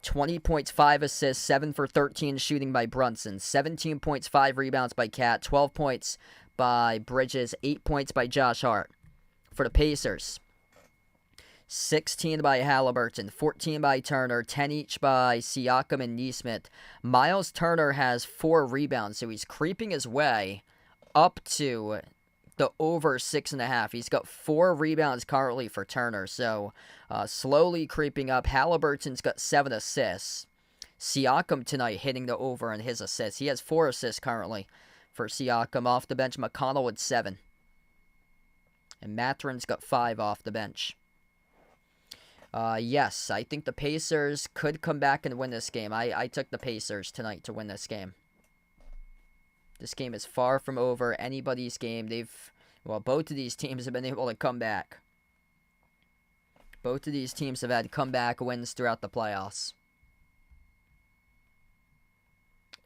20 points, 5 assists, 7 for 13 shooting by Brunson. 17 points, 5 rebounds by Cat. 12 points by Bridges. 8 points by Josh Hart. For the Pacers, 16 by Halliburton, 14 by Turner, 10 each by Siakam and Neesmith. Miles Turner has 4 rebounds, so he's creeping his way up to the over 6.5. He's got 4 rebounds currently for Turner, so slowly creeping up. Halliburton's got 7 assists. Siakam tonight hitting the over on his assists. He has 4 assists currently for Siakam. Off the bench, McConnell with 7. And Mathurin's got 5 off the bench. Yes, I think the Pacers could come back and win this game. I took the Pacers tonight to win this game. This game is far from over. Anybody's game. Both of these teams have been able to come back. Both of these teams have had comeback wins throughout the playoffs.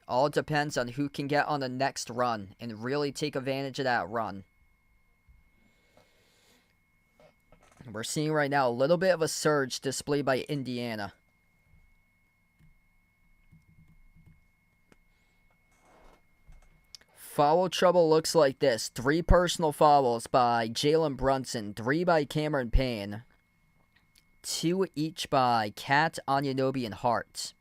All depends on who can get on the next run and really take advantage of that run. We're seeing right now a little bit of a surge displayed by Indiana. Foul trouble looks like this. 3 personal fouls by Jalen Brunson, 3 by Cameron Payne, 2 each by Cat, Anunoby, and Hart.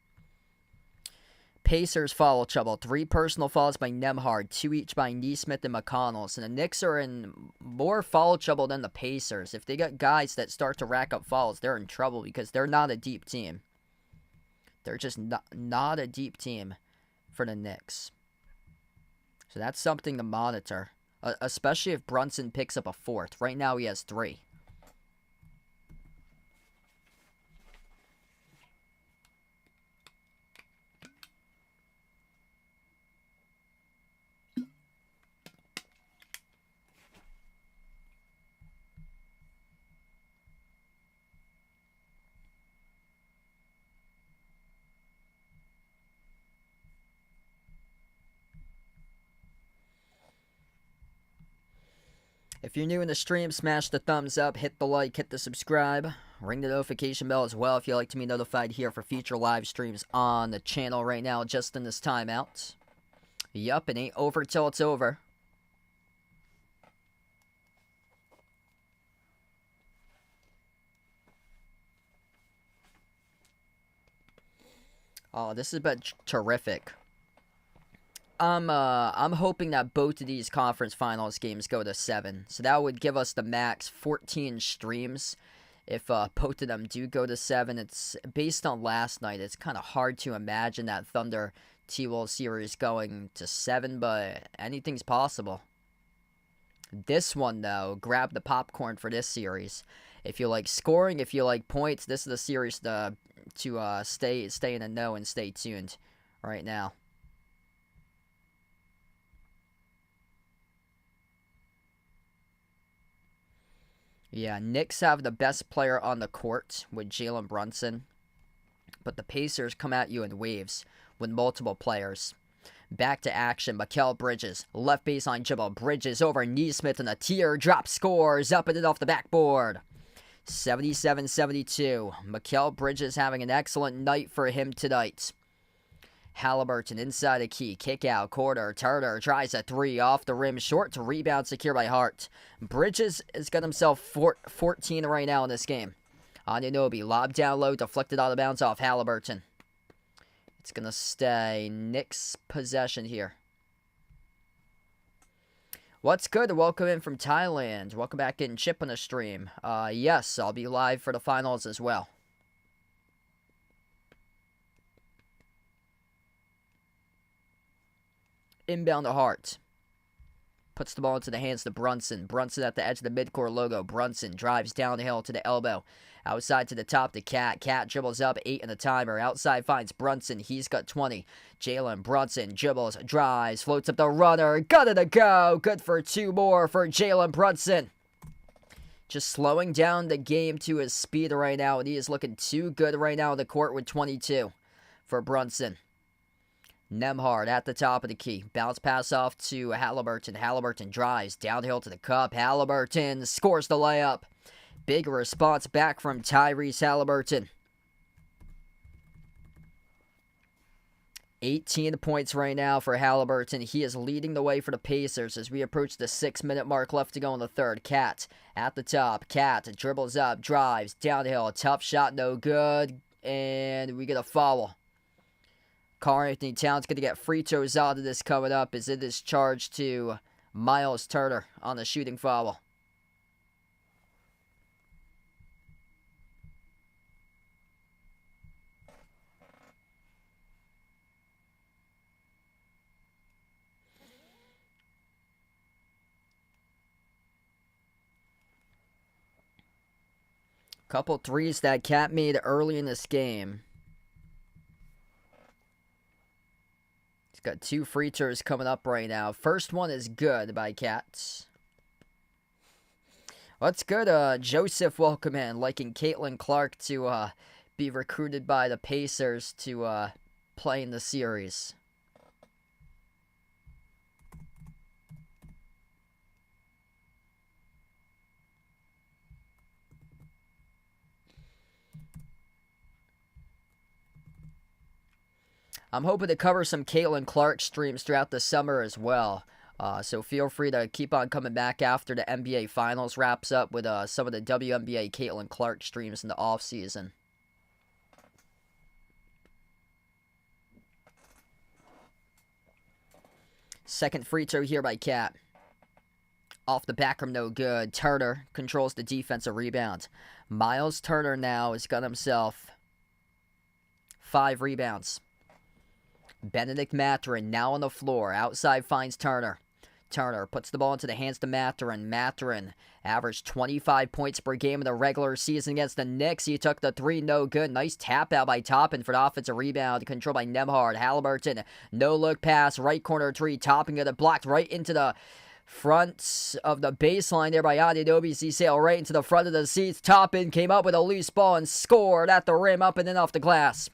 Pacers foul trouble. 3 personal fouls by Nembhard, 2 each by Neesmith and McConnell. So the Knicks are in more foul trouble than the Pacers. If they got guys that start to rack up fouls, they're in trouble because they're not a deep team. They're just not a deep team for the Knicks. So that's something to monitor, especially if Brunson picks up a 4th. Right now he has 3. If you're new in the stream, smash the thumbs up, hit the like, hit the subscribe, ring the notification bell as well if you'd like to be notified here for future live streams on the channel right now, just in this timeout. Yup, it ain't over till it's over. Oh, this has been terrific. I'm hoping that both of these conference finals games go to 7. So that would give us the max 14 streams. If both of them do go to 7, it's based on last night. It's kind of hard to imagine that Thunder T-Wolves series going to 7, but anything's possible. This one, though, grab the popcorn for this series. If you like scoring, if you like points, this is the series to stay in the know and stay tuned right now. Yeah, Knicks have the best player on the court with Jalen Brunson, but the Pacers come at you in waves with multiple players. Back to action, Mikal Bridges, left baseline dribble, Bridges over Neesmith and a teardrop scores, up and off the backboard. 77-72, Mikal Bridges having an excellent night for him tonight. Halliburton inside the key, kick out, quarter, Turner tries a 3 off the rim, short to rebound, secure by Hart. Bridges has got himself 14 right now in this game. Anunoby, lob down low, deflected out of bounds off Halliburton. It's going to stay Knicks possession here. What's good? Welcome in from Thailand. Welcome back in, Chip on the stream. Yes, I'll be live for the finals as well. Inbound to Hart. Puts the ball into the hands of Brunson. Brunson at the edge of the midcourt logo. Brunson drives downhill to the elbow. Outside to the top to Cat. Cat dribbles up, 8 in the timer. Outside finds Brunson. He's got 20. Jalen Brunson dribbles, drives, floats up the runner. Got it to go. Good for 2 more for Jalen Brunson. Just slowing down the game to his speed right now, and he is looking too good right now on the court with 22 for Brunson. Nembhard at the top of the key. Bounce pass off to Halliburton. Halliburton drives downhill to the cup. Halliburton scores the layup. Big response back from Tyrese Halliburton. 18 points right now for Halliburton. He is leading the way for the Pacers as we approach the 6-minute mark left to go in the third. Cat at the top. Cat dribbles up, drives downhill. Tough shot, no good. And we get a foul. Karl-Anthony Towns going to get free throws out of this coming up as it is charged to Miles Turner on the shooting foul. Couple threes that Cat made early in this game. Got 2 free throws coming up right now. First one is good by Cats. What's good? Joseph, welcome in. Liking Caitlin Clark to be recruited by the Pacers to play in the series. I'm hoping to cover some Caitlin Clark streams throughout the summer as well. So feel free to keep on coming back after the NBA Finals wraps up with some of the WNBA Caitlin Clark streams in the offseason. Second free throw here by Cat. Off the back rim, no good. Turner controls the defensive rebound. Miles Turner now has got himself 5 rebounds. Benedict Mathurin now on the floor. Outside finds Turner. Turner puts the ball into the hands to Mathurin. Mathurin averaged 25 points per game in the regular season against the Knicks. He took the 3, no good. Nice tap out by Toppin for the offensive rebound. Controlled by Nembhard. Halliburton, no look pass. Right corner 3. Toppin got it blocked right into the front of the baseline there by Anunoby. He sailed right into the front of the seats. Toppin came up with a loose ball and scored at the rim, up and in off the glass.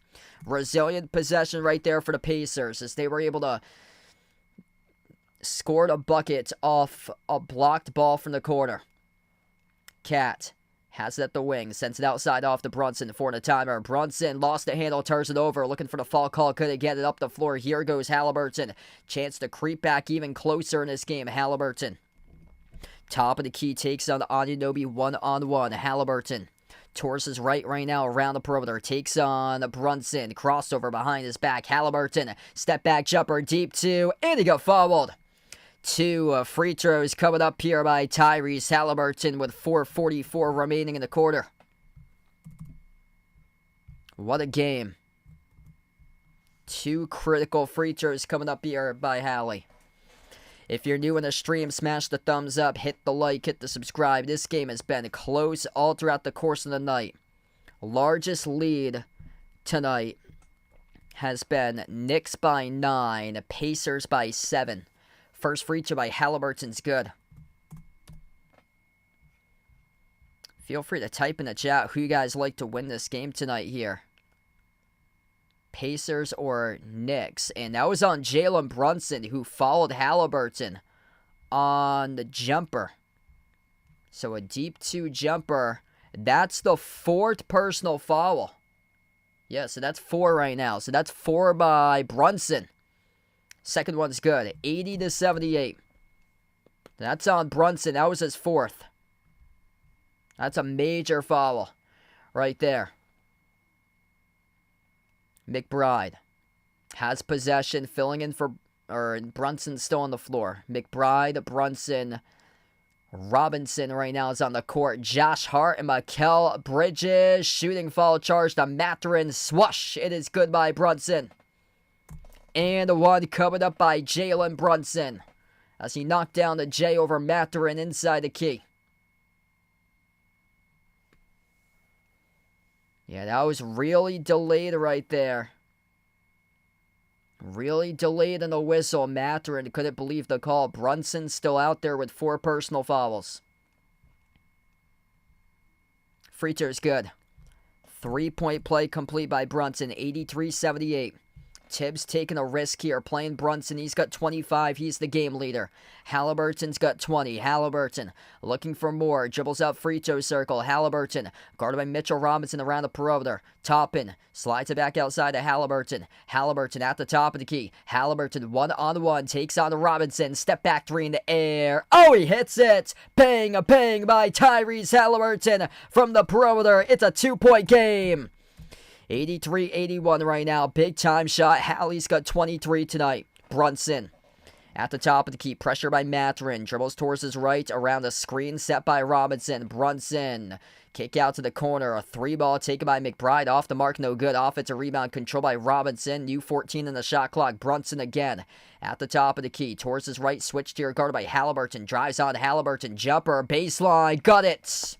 Resilient possession right there for the Pacers as they were able to scored a bucket off a blocked ball from the corner. Cat has it at the wing, sends it outside off to Brunson for the timer. Brunson lost the handle, turns it over, looking for the foul call, couldn't get it up the floor. Here goes Halliburton. Chance to creep back even closer in this game. Halliburton. Top of the key, takes on Anunoby one-on-one. Halliburton towards his right now around the perimeter. Takes on Brunson. Crossover behind his back. Halliburton. Step back jumper deep 2. And he got fouled. 2 free throws coming up here by Tyrese Halliburton with 4:44 remaining in the quarter. What a game. 2 critical free throws coming up here by Hallie. If you're new in the stream, smash the thumbs up, hit the like, hit the subscribe. This game has been close all throughout the course of the night. Largest lead tonight has been Knicks by 9, Pacers by 7. First free throw by Halliburton's good. Feel free to type in the chat who you guys like to win this game tonight here. Pacers or Knicks. And that was on Jalen Brunson, who followed Halliburton on the jumper. So a deep 2 jumper. That's the 4th personal foul. Yeah, so that's 4 right now. So that's 4 by Brunson. Second one's good. 80-78. That's on Brunson. That was his 4th. That's a major foul right there. McBride has possession, filling in for, Brunson's still on the floor. McBride, Brunson, Robinson right now is on the court. Josh Hart and Mikal Bridges. Shooting foul charge to Mathurin. Swoosh. It is good by Brunson. And one coming up by Jalen Brunson as he knocked down the J over Mathurin inside the key. Yeah, that was really delayed right there. Really delayed in the whistle. Mathurin couldn't believe the call. Brunson still out there with 4 personal fouls. Free throw's good. 3-point play complete by Brunson. 83-78. Tibbs taking a risk here, playing Brunson. He's got 25. He's the game leader. Halliburton's got 20. Halliburton looking for more. Dribbles out free throw circle. Halliburton guarded by Mitchell Robinson around the perimeter. Toppin slides it back outside to Halliburton. Halliburton at the top of the key. Halliburton one-on-one takes on Robinson. Step back 3 in the air. Oh, he hits it. Bang, a bang by Tyrese Halliburton from the perimeter. It's a 2-point game. 83-81 right now. Big time shot. Hallie's got 23 tonight. Brunson at the top of the key. Pressure by Mathurin. Dribbles towards his right. Around the screen set by Robinson. Brunson. Kick out to the corner. A 3-ball taken by McBride. Off the mark. No good. Offensive rebound controlled by Robinson. New 14 in the shot clock. Brunson again. At the top of the key. Towards his right. Switch to your guarded by Halliburton. Drives on Halliburton. Jumper. Baseline. Got it.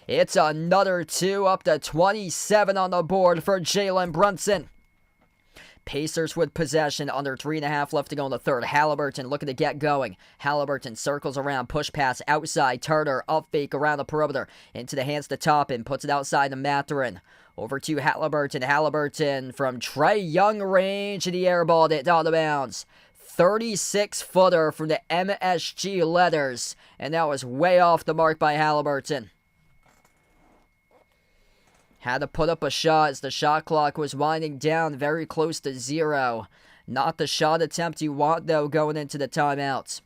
It's another 2, up to 27 on the board for Jalen Brunson. Pacers with possession, under 3.5 left to go in the third. Halliburton looking to get going. Halliburton circles around, push pass outside. Turner, up fake around the perimeter. Into the hands to Toppin, puts it outside to Mathurin. Over to Halliburton. Halliburton from Trae Young range, and he airballed it out of bounds. 36-footer from the MSG letters, and that was way off the mark by Halliburton. Had to put up a shot as the shot clock was winding down very close to 0. Not the shot attempt you want, though, going into the timeouts.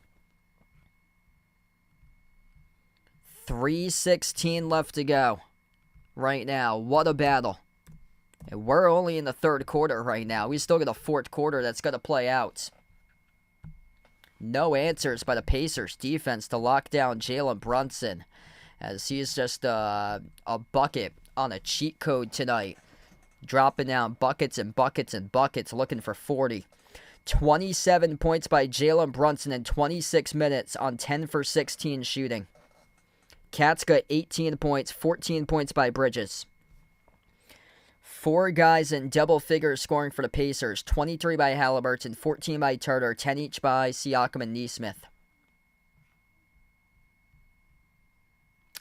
3:16 left to go right now. What a battle. And we're only in the third quarter right now. We still got a fourth quarter that's going to play out. No answers by the Pacers defense to lock down Jalen Brunson, as he's just a bucket on a cheat code tonight. Dropping down buckets and buckets and buckets, looking for 40. 27 points by Jalen Brunson in 26 minutes on 10 for 16 shooting. Cats got 18 points, 14 points by Bridges. 4 guys in double figures scoring for the Pacers. 23 by Halliburton, 14 by Turner, 10 each by Siakam and Nesmith.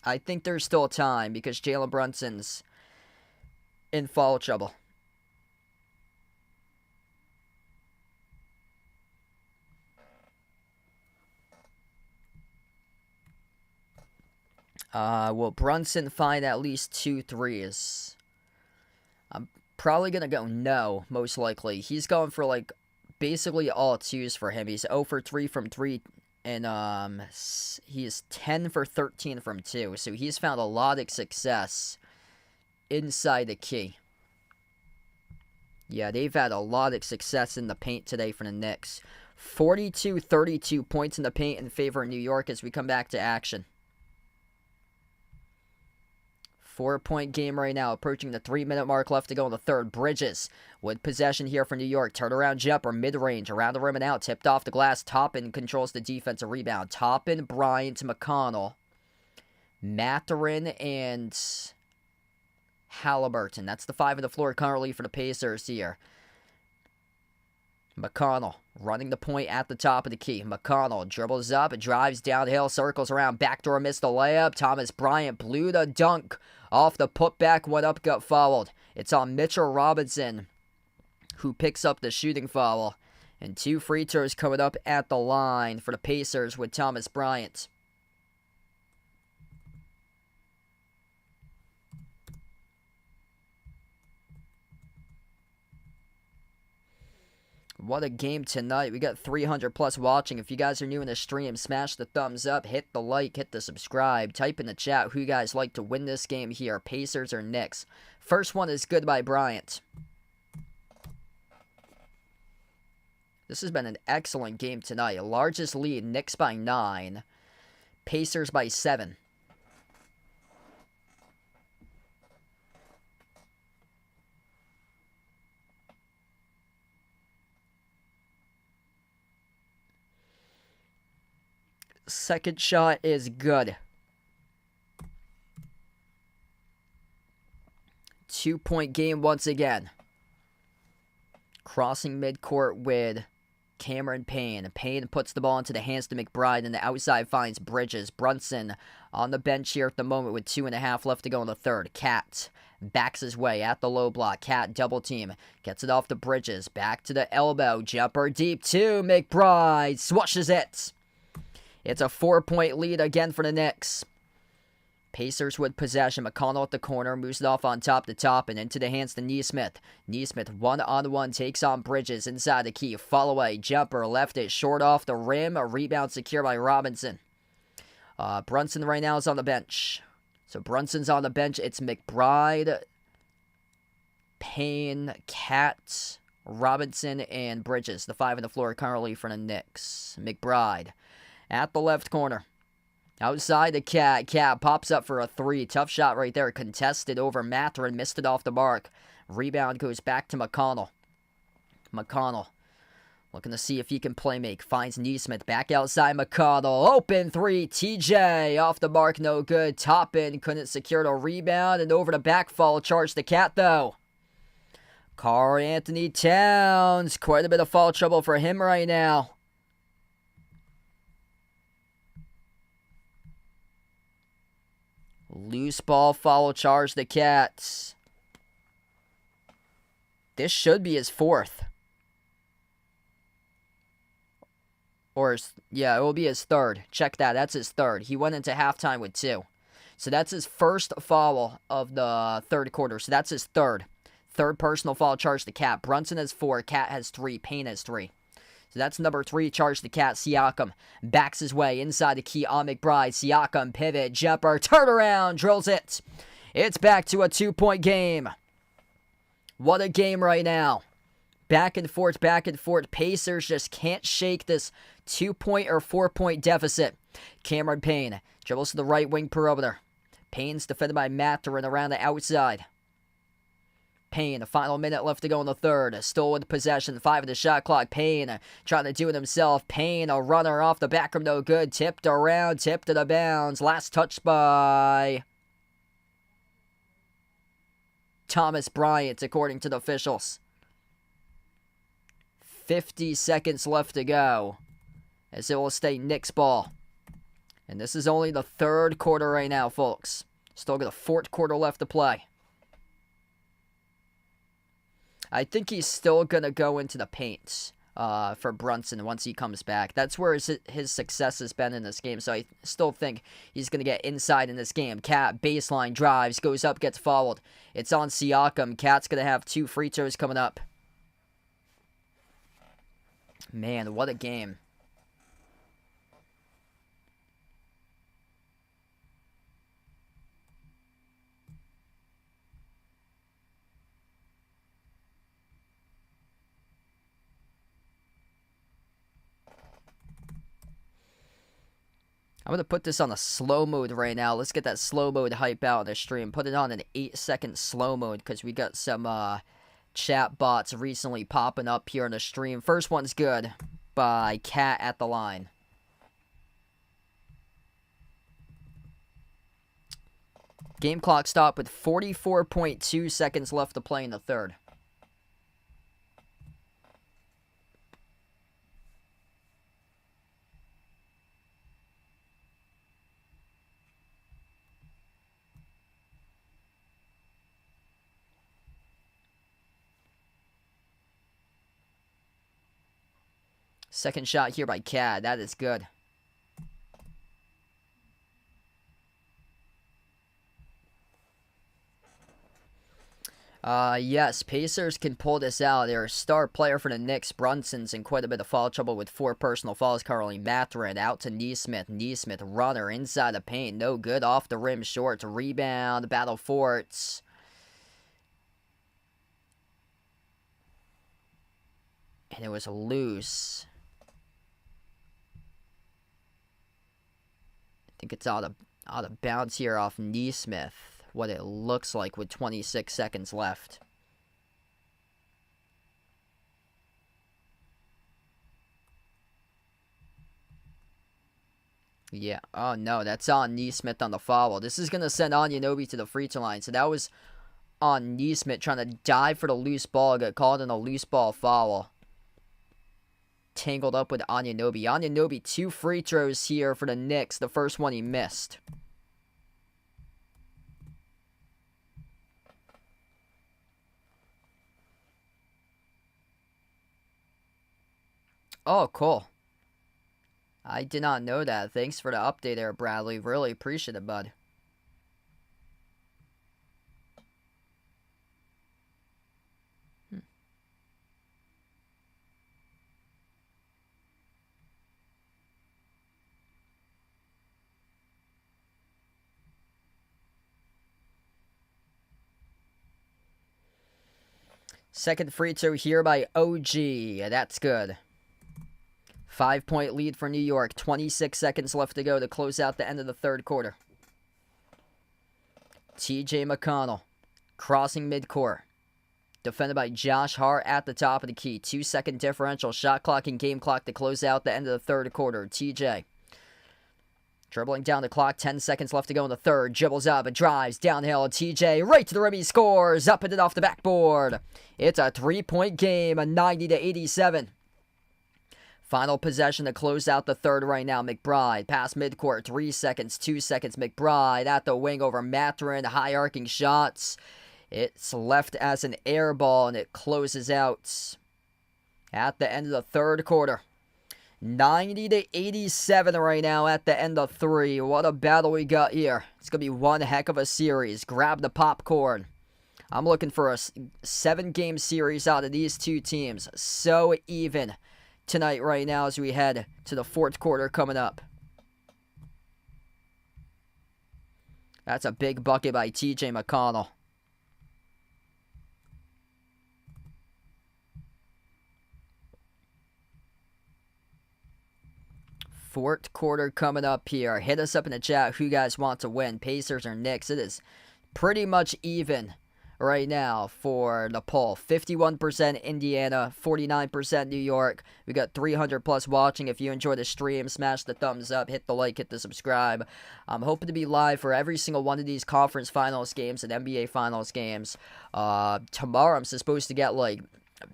I think there's still time because Jalen Brunson's in foul trouble. Will Brunson find at least 2 threes? I'm probably going to go no, most likely. He's going for, like, basically all 2s for him. He's 0 for 3 from 3, and he's 10 for 13 from 2. So he's found a lot of success inside the key. Yeah, they've had a lot of success in the paint today for the Knicks. 42-32 points in the paint in favor of New York as we come back to action. 4-point game right now, approaching the 3-minute mark left to go in the third. Bridges with possession here for New York. Turnaround jumper, mid-range, around the rim and out, tipped off the glass. Toppin controls the defensive rebound. Toppin, Bryant, McConnell, Mathurin, and Halliburton. That's the 5 on the floor currently for the Pacers here. McConnell running the point at the top of the key. McConnell dribbles up, drives downhill, circles around, backdoor missed the layup. Thomas Bryant blew the dunk off the putback, went up, got fouled. It's on Mitchell Robinson, who picks up the shooting foul. And 2 free throws coming up at the line for the Pacers with Thomas Bryant. What a game tonight. We got 300 plus watching. If you guys are new in the stream, smash the thumbs up, hit the like, hit the subscribe. Type in the chat who you guys like to win this game here, Pacers or Knicks. First one is good by Bryant. This has been an excellent game tonight. Largest lead, Knicks by 9. Pacers by 7. Second shot is good. 2-point game once again. Crossing midcourt with Cameron Payne. Payne puts the ball into the hands to McBride, and the outside finds Bridges. Brunson on the bench here at the moment with 2.5 left to go in the third. Cat backs his way at the low block. Cat double team. Gets it off the Bridges. Back to the elbow. Jumper deep to McBride. Swashes it. It's a 4-point lead again for the Knicks. Pacers with possession. McConnell at the corner. Moves it off on top to top and into the hands to Nesmith. Nesmith one-on-one takes on Bridges inside the key. Fall away. Jumper. Left it short off the rim. A rebound secured by Robinson. Brunson right now is on the bench. So Brunson's on the bench. It's McBride, Payne, Cat, Robinson, and Bridges. The 5 on the floor currently for the Knicks. McBride at the left corner. Outside the Cat. Cat pops up for a 3. Tough shot right there. Contested over Mathurin. Missed it off the mark. Rebound goes back to McConnell. McConnell looking to see if he can play make. Finds Nesmith. Back outside McConnell. Open 3. TJ off the mark. No good. Toppin couldn't secure the rebound. And over the back fall. Charge the Cat though. Karl Anthony Towns. Quite a bit of foul trouble for him right now. Loose ball foul charge the Cats. This should be his 4th. Or, yeah, it will be his 3rd. Check that. That's his 3rd. He went into halftime with 2. So that's his first foul of the third quarter. So that's his 3rd. 3rd personal foul charge to Cat. Brunson has 4. Cat has 3. Payne has 3. So that's number 3, charge the cat. Siakam backs his way inside the key on McBride. Siakam pivot, jumper, turnaround, drills it. It's back to a 2-point game. What a game right now. Back and forth, back and forth. Pacers just can't shake this 2-point or 4-point deficit. Cameron Payne dribbles to the right wing perimeter. Payne's defended by Mathurin around the outside. Payne, a final minute left to go in the third. Still with possession, 5 of the shot clock. Payne trying to do it himself. Payne, a runner off the back rim, no good. Tipped around, tipped to the bounds. Last touch by Thomas Bryant, according to the officials. 50 seconds left to go as it will stay Knicks ball. And this is only the third quarter right now, folks. Still got a fourth quarter left to play. I think he's still going to go into the paint for Brunson once he comes back. That's where his success has been in this game. So I still think he's going to get inside in this game. Cat, baseline, drives, goes up, gets fouled. It's on Siakam. Cat's going to have 2 free throws coming up. Man, what a game. I'm going to put this on a slow mode right now. Let's get that slow mode hype out on the stream. Put it on an 8-second slow mode because we got some chat bots recently popping up here on the stream. First one's good by Cat at the line. Game clock stopped with 44.2 seconds left to play in the third. Second shot here by Cad. That is good. Yes, Pacers can pull this out. Their star player for the Knicks, Brunson's in quite a bit of foul trouble with 4 personal fouls currently. Mathurin out to Neesmith. Neesmith, runner inside the paint. No good. Off the rim, short. Rebound. Battle forts. And it was loose. I think it's out of bounds here off Neesmith. What it looks like with 26 seconds left. Yeah. Oh, no. That's on Neesmith on the foul. This is going to send Anunoby to the free throw line. So that was on Neesmith trying to dive for the loose ball. Got called in a loose ball foul. Tangled up with Anunoby. Anunoby, 2 free throws here for the Knicks. The first one he missed. Oh, cool. I did not know that. Thanks for the update there, Bradley. Really appreciate it, bud. Second free throw here by OG. That's good. 5-point lead for New York. 26 seconds left to go to close out the end of the third quarter. TJ McConnell crossing midcourt. Defended by Josh Hart at the top of the key. 2-second differential. Shot clock and game clock to close out the end of the third quarter. TJ dribbling down the clock. 10 seconds left to go in the third. Dribbles up and drives downhill. TJ right to the rim. He scores. Up and it off the backboard. It's a 3-point game. A 90-87. Final possession to close out the third right now. McBride, pass midcourt, 3 seconds, 2 seconds. McBride at the wing over Mathurin, high arcing shots. It's left as an air ball, and it closes out at the end of the third quarter. 90-87 right now at the end of 3. What a battle we got here. It's going to be one heck of a series. Grab the popcorn. I'm looking for a 7-game series out of these two teams. So even. tonight right now as we head to the fourth quarter coming up. That's a big bucket by TJ McConnell. Fourth quarter coming up here. Hit us up in the chat who you guys want to win, Pacers or Knicks. It is pretty much even right now for the poll. 51% Indiana, 49% New York. We got 300 plus watching. If you enjoy the stream, smash the thumbs up, hit the like, hit the subscribe. I'm hoping to be live for every single one of these conference finals games and NBA finals games. Tomorrow I'm supposed to get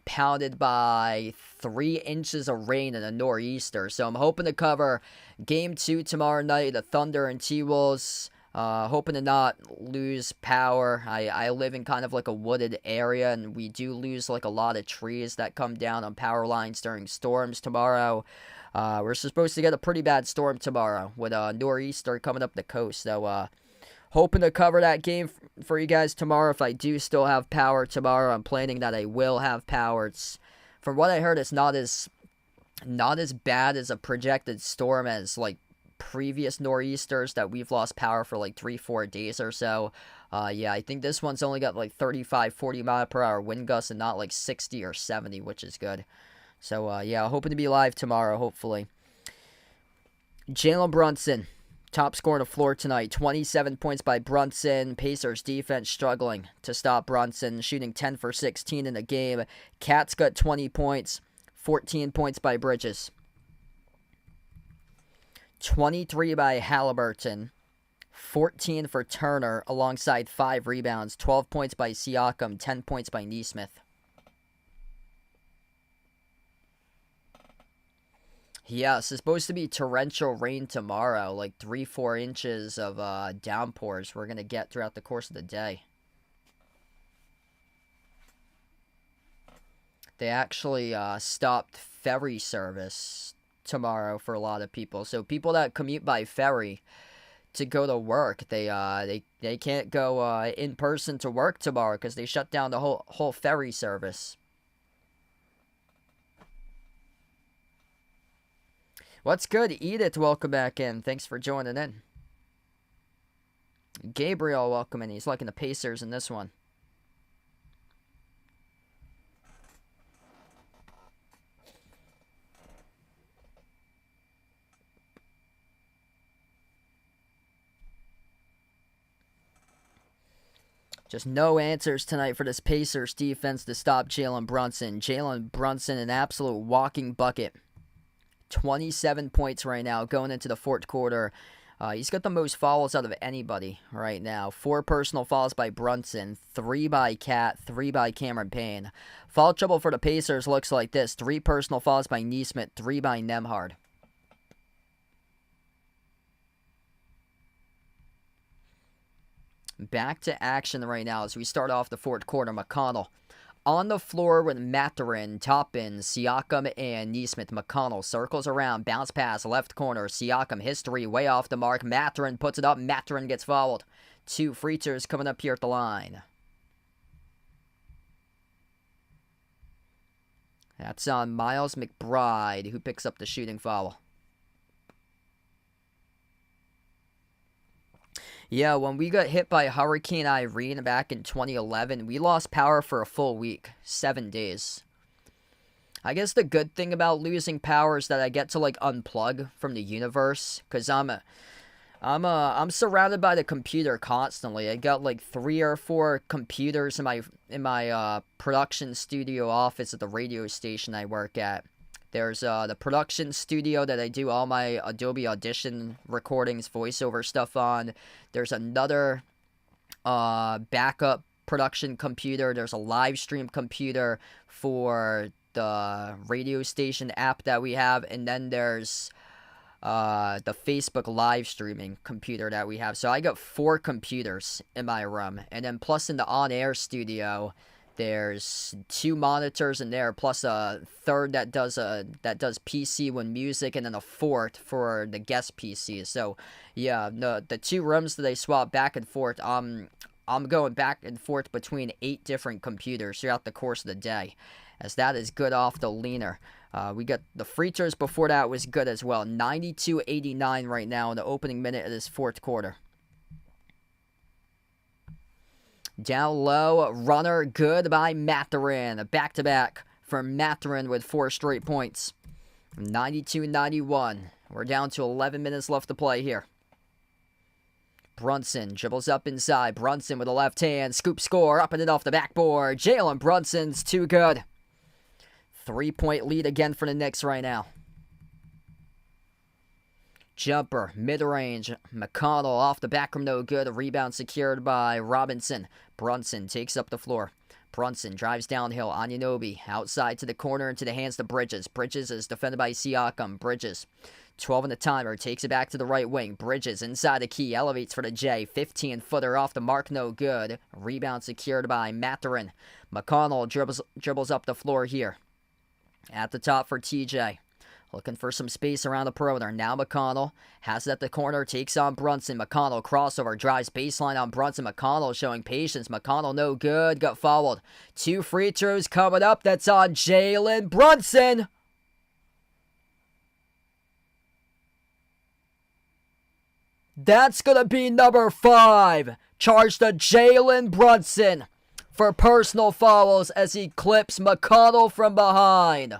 pounded by 3 inches of rain in a nor'easter. So I'm hoping to cover game 2 tomorrow night, the Thunder and T-Wolves. Hoping to not lose power. I live in kind of like a wooded area, and we do lose a lot of trees that come down on power lines during storms tomorrow. We're supposed to get a pretty bad storm tomorrow with a nor'easter coming up the coast. So hoping to cover that game for you guys tomorrow. If I do still have power tomorrow, I'm planning that I will have power. From what I heard, it's not as bad as a projected storm as previous nor'easters that we've lost power for 3-4 days or so. Yeah, I think this one's only got 35-40 mile per hour wind gusts and not 60 or 70, which is good. So yeah, hoping to be live tomorrow, hopefully. Jalen Brunson, top scorer on the floor tonight. 27 points by Brunson. Pacers defense struggling to stop Brunson, shooting 10 for 16 in the game. Cat's got 20 points, 14 points by Bridges. 23 by Halliburton, 14 for Turner, alongside 5 rebounds, 12 points by Siakam, 10 points by Nesmith. Yeah, it's supposed to be torrential rain tomorrow, 3-4 inches of downpours we're going to get throughout the course of the day. They actually stopped ferry service tomorrow for a lot of people. So people that commute by ferry to go to work, they can't go in person to work tomorrow because they shut down the whole ferry service. What's good, Edith? Welcome back in. Thanks for joining in. Gabriel, welcome in. He's liking the Pacers in this one. Just no answers tonight for this Pacers defense to stop Jalen Brunson. Jalen Brunson, an absolute walking bucket. 27 points right now going into the fourth quarter. He's got the most fouls out of anybody right now. 4 personal fouls by Brunson, 3 by Cat, 3 by Cameron Payne. Foul trouble for the Pacers looks like this. 3 personal fouls by Nesmith, 3 by Nembhard. Back to action right now as we start off the fourth quarter. McConnell on the floor with Mathurin, Toppin, Siakam, and Nesmith. McConnell circles around, bounce pass, left corner. Siakam, history, way off the mark. Mathurin puts it up. Mathurin gets fouled. 2 free throws coming up here at the line. That's on Miles McBride, who picks up the shooting foul. Yeah, when we got hit by Hurricane Irene back in 2011, we lost power for a full week, 7 days. I guess the good thing about losing power is that I get to unplug from the universe, because I'm surrounded by the computer constantly. I got 3 or 4 computers in my production studio office at the radio station I work at. There's the production studio that I do all my Adobe Audition recordings, voiceover stuff on. There's another backup production computer. There's a live stream computer for the radio station app that we have. And then there's the Facebook live streaming computer that we have. So I got 4 computers in my room. And then plus in the on-air studio, there's 2 monitors in there, plus a third that does PC when music, and then a 4th for the guest PCs. So yeah, the 2 rooms that they swap back and forth. I'm going back and forth between 8 different computers throughout the course of the day, as that is good off the leaner We got the free throws before that was good as well. 92-89 right now in the opening minute of this fourth quarter. Down low, runner good by Mathurin. Back-to-back for Mathurin with 4 straight points. 92-91. We're down to 11 minutes left to play here. Brunson dribbles up inside. Brunson with a left hand. Scoop score up and off the backboard. Jalen Brunson's too good. 3-point lead again for the Knicks right now. Jumper, mid-range. McConnell off the back rim, no good. A rebound secured by Robinson. Brunson takes up the floor. Brunson drives downhill. Anunoby outside to the corner into the hands of Bridges. Bridges is defended by Siakam. Bridges, 12 on the timer, takes it back to the right wing. Bridges inside the key, elevates for the J. 15-footer off the mark, no good. Rebound secured by Mathurin. McConnell dribbles up the floor here. At the top for TJ. Looking for some space around the perimeter. Now McConnell has it at the corner. Takes on Brunson. McConnell crossover. Drives baseline on Brunson. McConnell showing patience. McConnell no good. Got fouled. 2 free throws coming up. That's on Jalen Brunson. That's going to be number 5. Charged to Jalen Brunson for personal fouls as he clips McConnell from behind.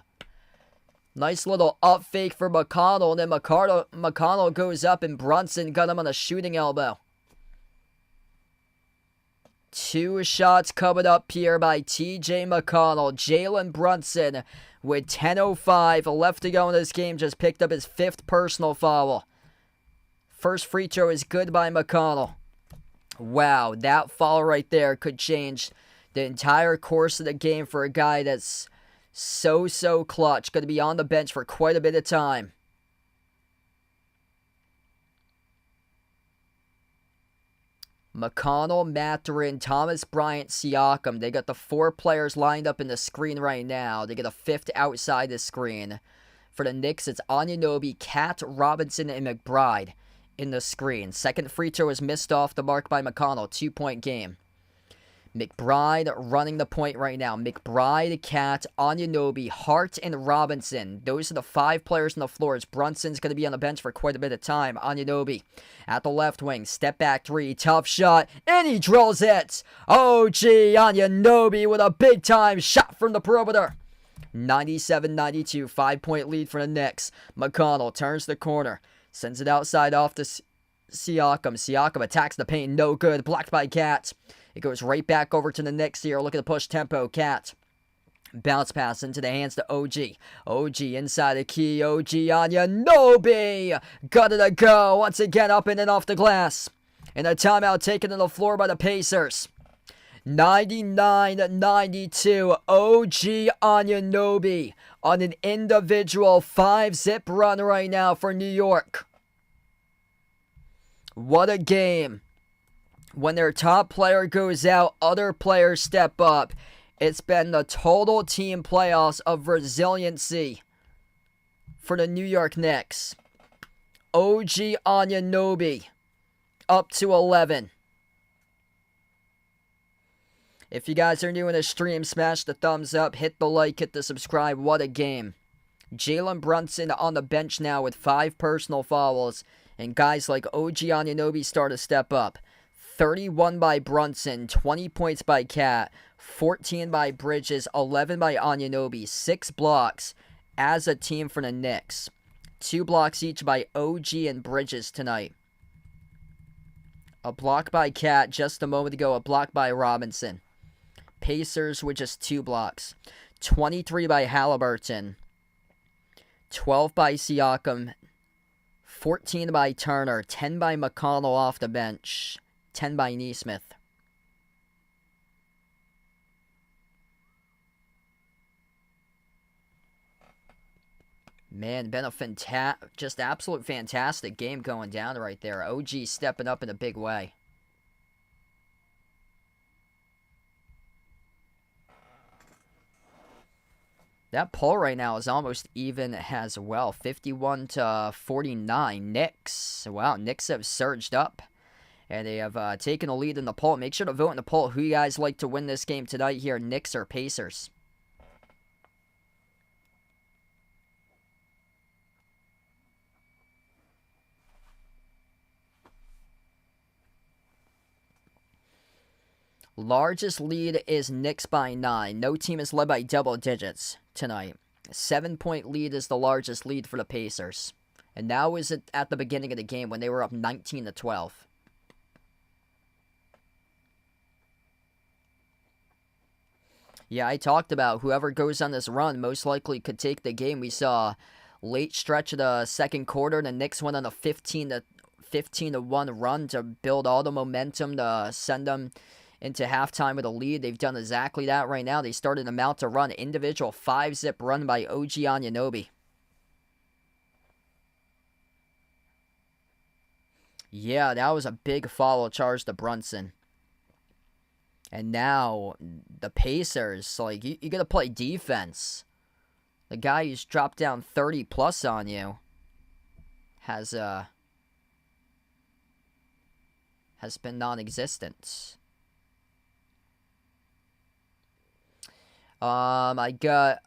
Nice little up fake for McConnell, and then McConnell goes up, and Brunson got him on a shooting elbow. 2 shots coming up here by TJ McConnell. Jalen Brunson with 10:05 left to go in this game just picked up his 5th personal foul. First free throw is good by McConnell. Wow, that foul right there could change the entire course of the game for a guy that's so clutch. Going to be on the bench for quite a bit of time. McConnell, Mathurin, Thomas Bryant, Siakam. They got the 4 players lined up in the screen right now. They get a 5th outside the screen. For the Knicks, it's Anunoby, Cat, Robinson, and McBride in the screen. Second free throw is missed off the mark by McConnell. 2-point game. McBride running the point right now. McBride, Cat, Anunoby, Hart, and Robinson. Those are the 5 players on the floor. Brunson's going to be on the bench for quite a bit of time. Anunoby at the left wing. Step back 3. Tough shot. And he drills it. OG Anunoby with a big time shot from the perimeter. 97-92. 5-point lead for the Knicks. McConnell turns the corner. Sends it outside off to Siakam. Siakam attacks the paint. No good. Blocked by Cat. It goes right back over to the Knicks here. Look at the push tempo. Cat. Bounce pass into the hands to OG. OG inside the key. OG Anunoby. Got it to go. Once again up in and off the glass. And a timeout taken to the floor by the Pacers. 99-92. OG Anunoby on an individual 5-zip run right now for New York. What a game. When their top player goes out, other players step up. It's been the total team playoffs of resiliency for the New York Knicks. OG Anunoby up to 11. If you guys are new in the stream, smash the thumbs up, hit the like, hit the subscribe. What a game. Jalen Brunson on the bench now with 5 personal fouls. And guys like OG Anunoby start to step up. 31 by Brunson, 20 points by Cat, 14 by Bridges, 11 by Anunoby, 6 blocks as a team for the Knicks. 2 blocks each by OG and Bridges tonight. A block by Cat just a moment ago, a block by Robinson. Pacers with just 2 blocks. 23 by Halliburton, 12 by Siakam, 14 by Turner, 10 by McConnell off the bench. 10 by Nesmith. Man, been a just absolute fantastic game going down right there. OG stepping up in a big way. That poll right now is almost even as well. 51-49. Knicks. Wow, Knicks have surged up. And they have taken a lead in the poll. Make sure to vote in the poll who you guys like to win this game tonight here, Knicks or Pacers. Largest lead is Knicks by 9. No team is led by double digits tonight. 7-point lead is the largest lead for the Pacers. And now is it at the beginning of the game when they were up 19-12. Yeah, I talked about whoever goes on this run most likely could take the game. We saw late stretch of the second quarter, the Knicks went on a 15-1 run to build all the momentum to send them into halftime with a lead. They've done exactly that right now. They started them out to run. Individual 5-zip run by OG Anunoby. Yeah, that was a big foul charge to Brunson. And now, the Pacers, like, you gotta play defense. The guy who's dropped down 30 plus on you has been non-existent. I got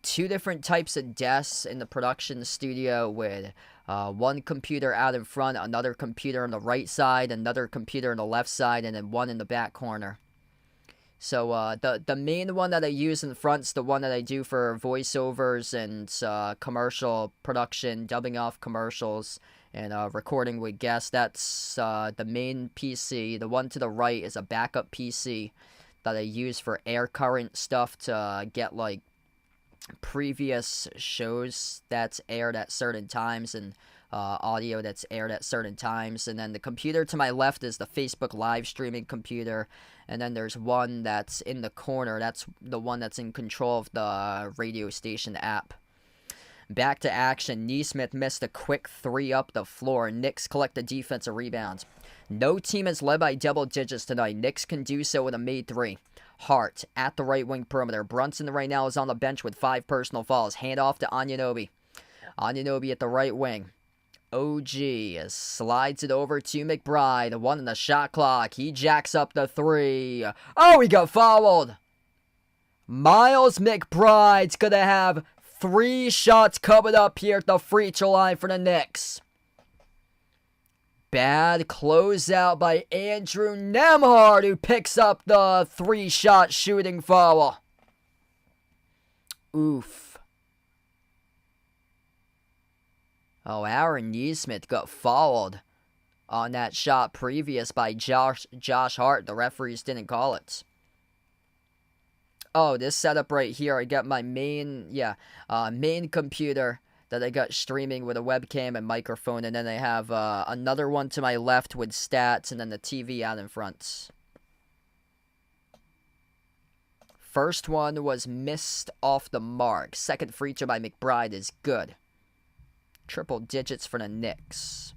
two different types of desks in the production studio with one computer out in front, another computer on the right side, another computer on the left side, and then one in the back corner. So the main one that I use in front's the one that I do for voiceovers and commercial production, dubbing off commercials, and recording with guests. That's the main PC. The one to the right is a backup PC that I use for air current stuff to get like previous shows that's aired at certain times and audio that's aired at certain times. And then the computer to my left is the Facebook live streaming computer, and then there's one that's in the corner. That's the one that's in control of the radio station app. Back to action. Nesmith missed a quick 3 up the floor. Knicks collect the defensive rebounds. No team is led by double digits tonight. Knicks can do so with a made 3. Hart at the right wing perimeter. Brunson right now is on the bench with 5 personal fouls. Hand off to Anunoby. Anunoby at the right wing. OG slides it over to McBride. 1 in the shot clock. He jacks up the 3. Oh, he got fouled. Miles McBride's going to have 3 shots coming up here at the free throw line for the Knicks. Bad closeout by Andrew Nembhard, who picks up the 3-shot shooting foul. Oof. Oh, Aaron Nesmith got fouled on that shot previous by Josh Hart. The referees didn't call it. Oh, this setup right here, I got my main computer that I got streaming with a webcam and microphone, and then I have another one to my left with stats, and then the TV out in front. First one was missed off the mark. Second free throw by McBride is good. Triple digits for the Knicks.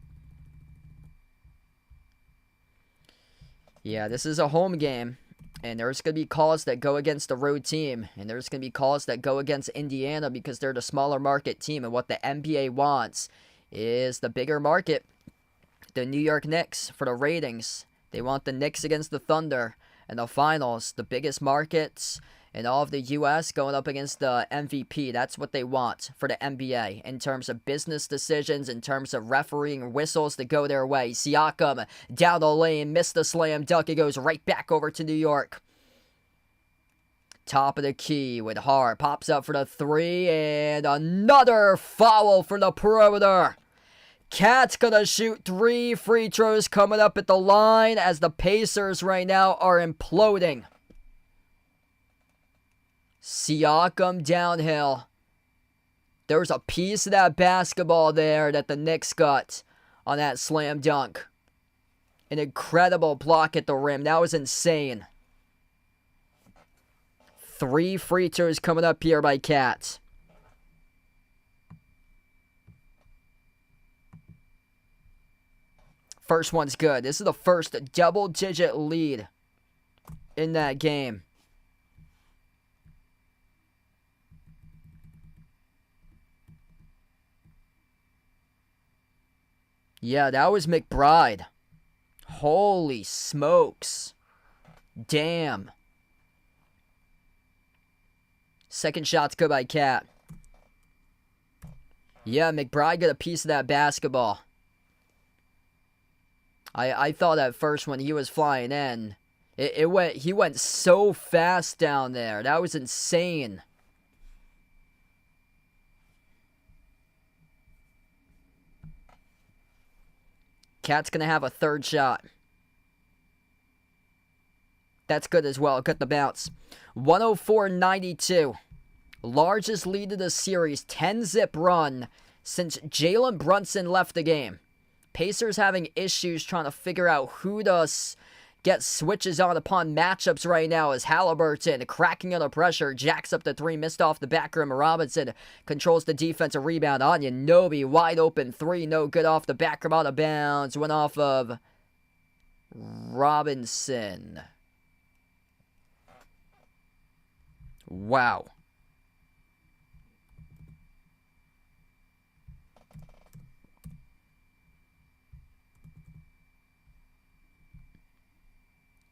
Yeah, this is a home game. And there's going to be calls that go against the road team. And there's going to be calls that go against Indiana because they're the smaller market team. And what the NBA wants is the bigger market. The New York Knicks for the ratings. They want the Knicks against the Thunder in the finals. The biggest markets in all of the U.S. going up against the MVP. That's what they want for the NBA in terms of business decisions, in terms of refereeing whistles to go their way. Siakam down the lane, missed the slam dunk. It goes right back over to New York. Top of the key with Hart. Pops up for the 3, and another foul for the perimeter. Cat's gonna shoot 3 free throws coming up at the line as the Pacers right now are imploding. Siakam downhill. There's a piece of that basketball there that the Knicks got on that slam dunk. An incredible block at the rim. That was insane. 3 free throws coming up here by Cat. First one's good. This is the first double-digit lead in that game. Yeah, that was McBride. Holy smokes. Damn. Second shot's good by Cat. Yeah, McBride got a piece of that basketball. I thought at first when he was flying in, He went so fast down there. That was insane. Cat's going to have a third shot. That's good as well. Got the bounce. 104-92. Largest lead of the series. 10-zip run since Jalen Brunson left the game. Pacers having issues trying to figure out who to get switches on upon matchups right now as Halliburton cracking under pressure, jacks up the three, missed off the back rim. Robinson controls the defensive rebound. Anunoby, wide open three, no good off the back rim, out of bounds. Went off of Robinson. Wow.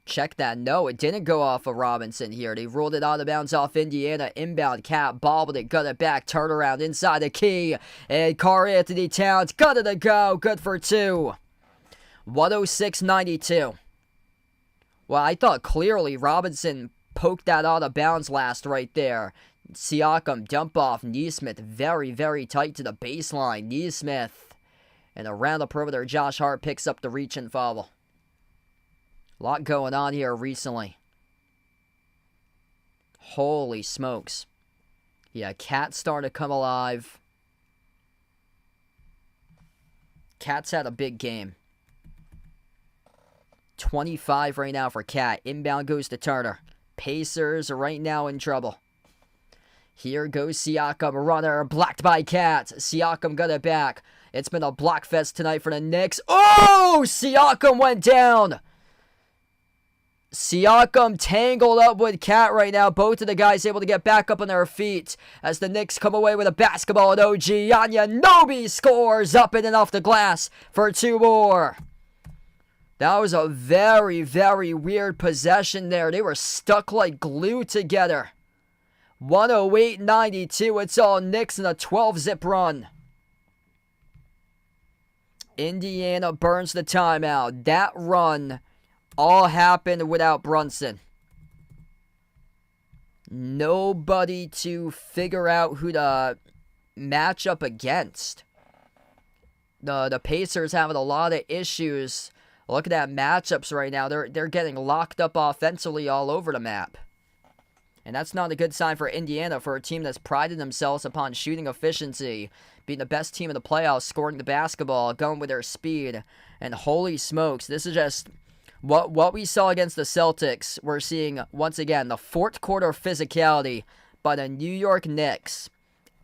Check that. No, it didn't go off of Robinson here. They ruled it out of bounds off Indiana. Inbound. Cat bobbled it, got it back, turn around inside the key. And Karl-Anthony Towns got it to go. Good for two. 106-92. Well, I thought clearly Robinson poked that out of bounds last right there. Siakam, dump off. Nesmith, very, very tight to the baseline. Nesmith. And around the perimeter, Josh Hart picks up the reach and foul. A lot going on here recently. Holy smokes. Yeah, Cat's starting to come alive. Cat's had a big game. 25 right now for Cat. Inbound goes to Turner. Pacers are right now in trouble. Here goes Siakam, runner, blocked by Cat. Siakam got it back. It's been a block fest tonight for the Knicks. Oh! Siakam went down! Siakam tangled up with Cat right now. Both of the guys able to get back up on their feet as the Knicks come away with a basketball at OG. Anunoby scores up in and off the glass for two more. That was a very, very weird possession there. They were stuck like glue together. 108-92. It's all Knicks in a 12-zip run. Indiana burns the timeout. That run all happened without Brunson. Nobody to figure out who to match up against. The Pacers having a lot of issues. Look at that matchups right now. They're getting locked up offensively all over the map. And that's not a good sign for Indiana, for a team that's prided themselves upon shooting efficiency, being the best team in the playoffs, scoring the basketball, going with their speed. And holy smokes, this is just what we saw against the Celtics. We're seeing, once again, the fourth quarter physicality by the New York Knicks.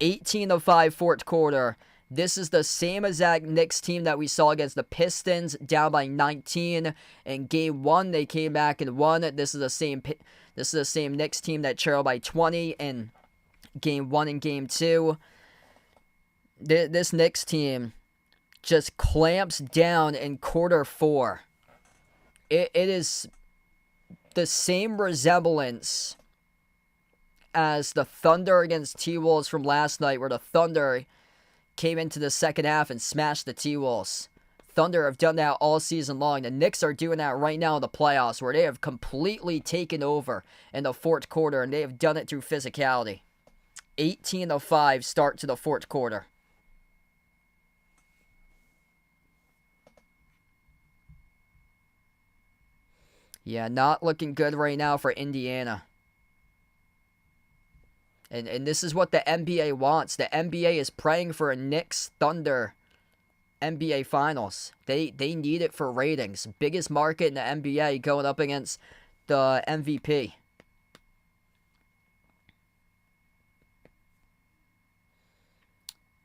18-5 fourth quarter. This is the same exact Knicks team that we saw against the Pistons, down by 19. In Game 1, they came back and won. This is the same Knicks team that trailed by 20 in Game 1 and Game 2. This Knicks team just clamps down in quarter 4. It is the same resemblance as the Thunder against T-Wolves from last night, where the Thunder came into the second half and smashed the T-Wolves. Thunder have done that all season long. The Knicks are doing that right now in the playoffs, where they have completely taken over in the fourth quarter, and they have done it through physicality. 18-5 start to the fourth quarter. Yeah, not looking good right now for Indiana. And this is what the NBA wants. The NBA is praying for a Knicks-Thunder NBA Finals. They need it for ratings. Biggest market in the NBA going up against the MVP.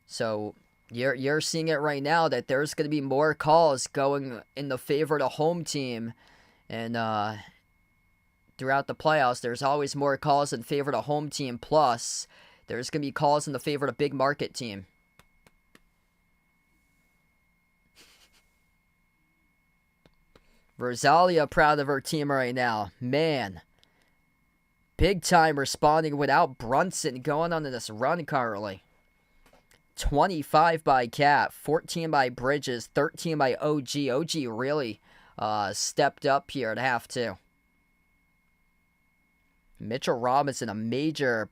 So you're seeing it right now that there's going to be more calls going in the favor of the home team. And throughout the playoffs, there's always more calls in favor of the home team. Plus, there's going to be calls in the favor of the big market team. Rosalia proud of her team right now. Man. Big time responding without Brunson going on this run currently. 25 by Cat, 14 by Bridges, 13 by OG. OG really stepped up here at half 2. Mitchell Robinson, a major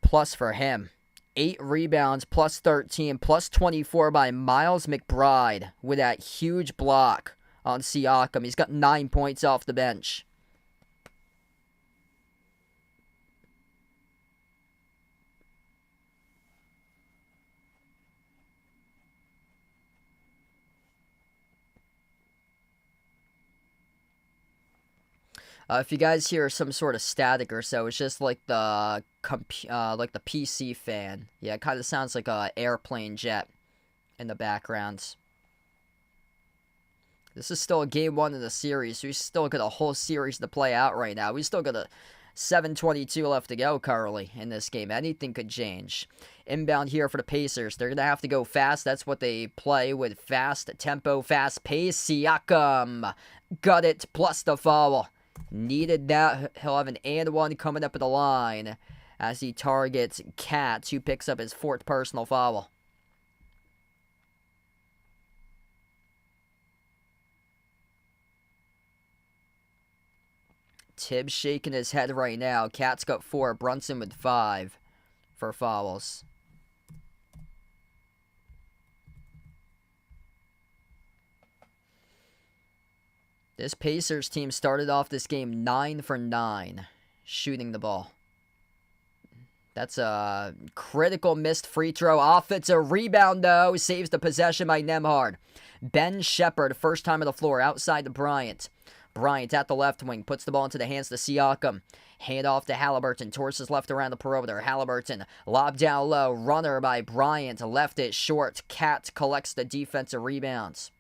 plus for him. 8 rebounds, plus 13, plus 24 by Miles McBride with that huge block on Siakam. He's got 9 points off the bench. If you guys hear some sort of static or so, it's just like the PC fan. Yeah, it kind of sounds like a airplane jet in the background. This is still game 1 of the series. We still got a whole series to play out right now. We still got a 7:22 left to go currently in this game. Anything could change. Inbound here for the Pacers. They're going to have to go fast. That's what they play with, fast tempo, fast pace. Siakam got it, plus the foul. Needed that. He'll have an and one coming up at the line as he targets Katz, who picks up his 4th personal foul. Tibbs shaking his head right now. Katz got 4. Brunson with 5 for fouls. This Pacers team started off this game 9 for 9 shooting the ball. That's a critical missed free throw. Offensive rebound, though. Saves the possession by Nembhard. Ben Shepherd, first time on the floor, outside to Bryant. Bryant at the left wing, puts the ball into the hands of Siakam. Hand off to Halliburton, torses left around the perimeter. Halliburton, lob down low, runner by Bryant, left it short. Cat collects the defensive rebounds.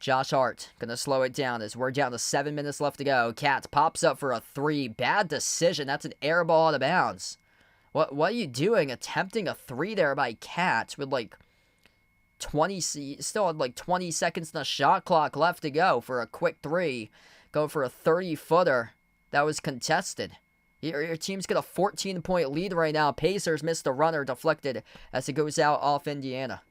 Josh Hart gonna slow it down as we're down to 7 minutes left to go. Cat pops up for a 3. Bad decision. That's an air ball out of bounds. What are you doing? Attempting a 3 there by Cat with like 20 seconds in the shot clock left to go for a quick 3. Going for a 30-footer that was contested. Your team's got a 14-point lead right now. Pacers missed the runner, deflected as it goes out off Indiana.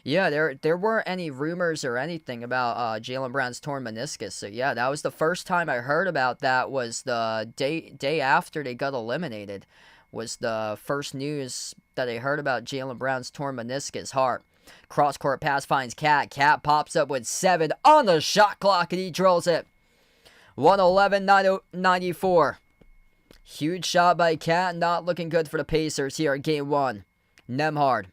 Yeah, there weren't any rumors or anything about Jaylen Brown's torn meniscus. So yeah, that was the first time I heard about that. Was the day after they got eliminated. Was the first news that I heard about Jaylen Brown's torn meniscus. Hart, cross-court pass finds Cat. Cat pops up with 7 on the shot clock, and he drills it. 111-94. Huge shot by Cat. Not looking good for the Pacers here in Game 1. Nembhard